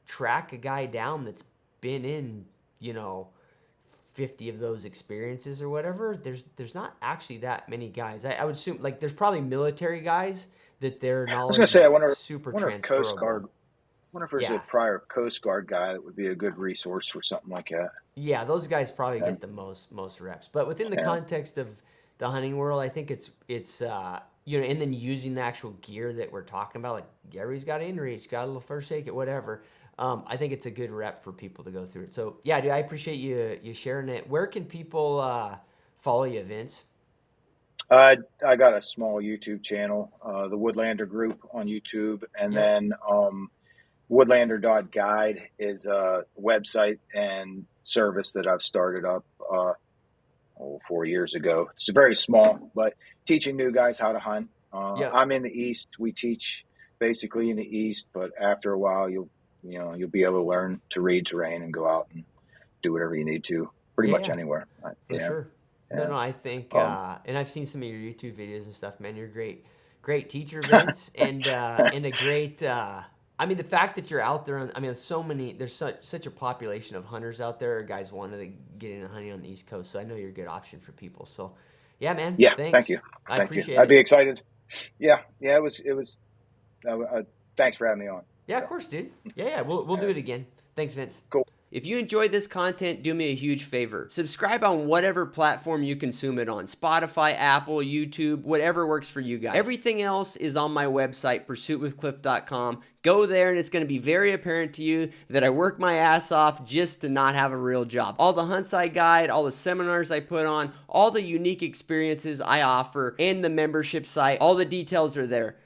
Speaker 1: a guy down that's been in, you know, 50 of those experiences or whatever. There's not actually that many guys. I would assume like there's probably military guys that their
Speaker 2: I was gonna
Speaker 1: knowledge
Speaker 2: say,
Speaker 1: is super
Speaker 2: wonder if Coast Guard,
Speaker 1: transferable.
Speaker 2: wonder if there's a
Speaker 1: Yeah.
Speaker 2: prior Coast Guard guy that would be a good resource for something like that.
Speaker 1: Yeah, those guys probably
Speaker 2: Yeah.
Speaker 1: get the most reps. But within the
Speaker 2: Yeah.
Speaker 1: context of the hunting world, I think it's you know, and then using the actual gear that we're talking about, like Gary's got inReach, got a little first aid kit, whatever. I think it's a good rep for people to go through it. So yeah, dude, I appreciate you sharing it. Where can people follow you, Vince?
Speaker 2: I got a small YouTube channel, the Woodlander Group on YouTube, and
Speaker 1: Yep.
Speaker 2: then Woodlander.guide is a website and service that I've started up 4 years ago. It's very small, but teaching new guys how to hunt.
Speaker 1: Yep.
Speaker 2: I'm in the East. We teach basically in the East, but after a while, you'll be able to learn to read terrain and go out and do whatever you need to, pretty
Speaker 1: Yeah,
Speaker 2: much
Speaker 1: yeah.
Speaker 2: anywhere.
Speaker 1: For
Speaker 2: Yeah,
Speaker 1: sure. No,
Speaker 2: yeah.
Speaker 1: no, I think,
Speaker 2: Um,
Speaker 1: and I've seen some of your YouTube videos and stuff, man. You're great, great teacher, Vince, and a great. I mean, the fact that you're out there, I mean, so many. There's such a population of hunters out there. Guys wanting to get into hunting on the East Coast, so I know you're a good option for people. So, yeah, man,
Speaker 2: yeah, thank
Speaker 1: thanks.
Speaker 2: you,
Speaker 1: I
Speaker 2: thank you.
Speaker 1: appreciate
Speaker 2: I'd be
Speaker 1: it.
Speaker 2: excited. Yeah, yeah. It was. Thanks for having me on.
Speaker 1: Yeah, of
Speaker 2: So,
Speaker 1: course, dude. Yeah, yeah, we'll
Speaker 2: all
Speaker 1: do
Speaker 2: right,
Speaker 1: it again. Thanks, Vince.
Speaker 2: cool.
Speaker 1: If you enjoyed this content, do me a huge favor. Subscribe on whatever platform you consume it on. Spotify, Apple, YouTube, whatever works for you guys. Everything else is on my website, pursuitwithcliff.com. Go there and it's going to be very apparent to you that I work my ass off just to not have a real job. All the hunts I guide, all the seminars I put on, all the unique experiences I offer, and the membership site, all the details are there.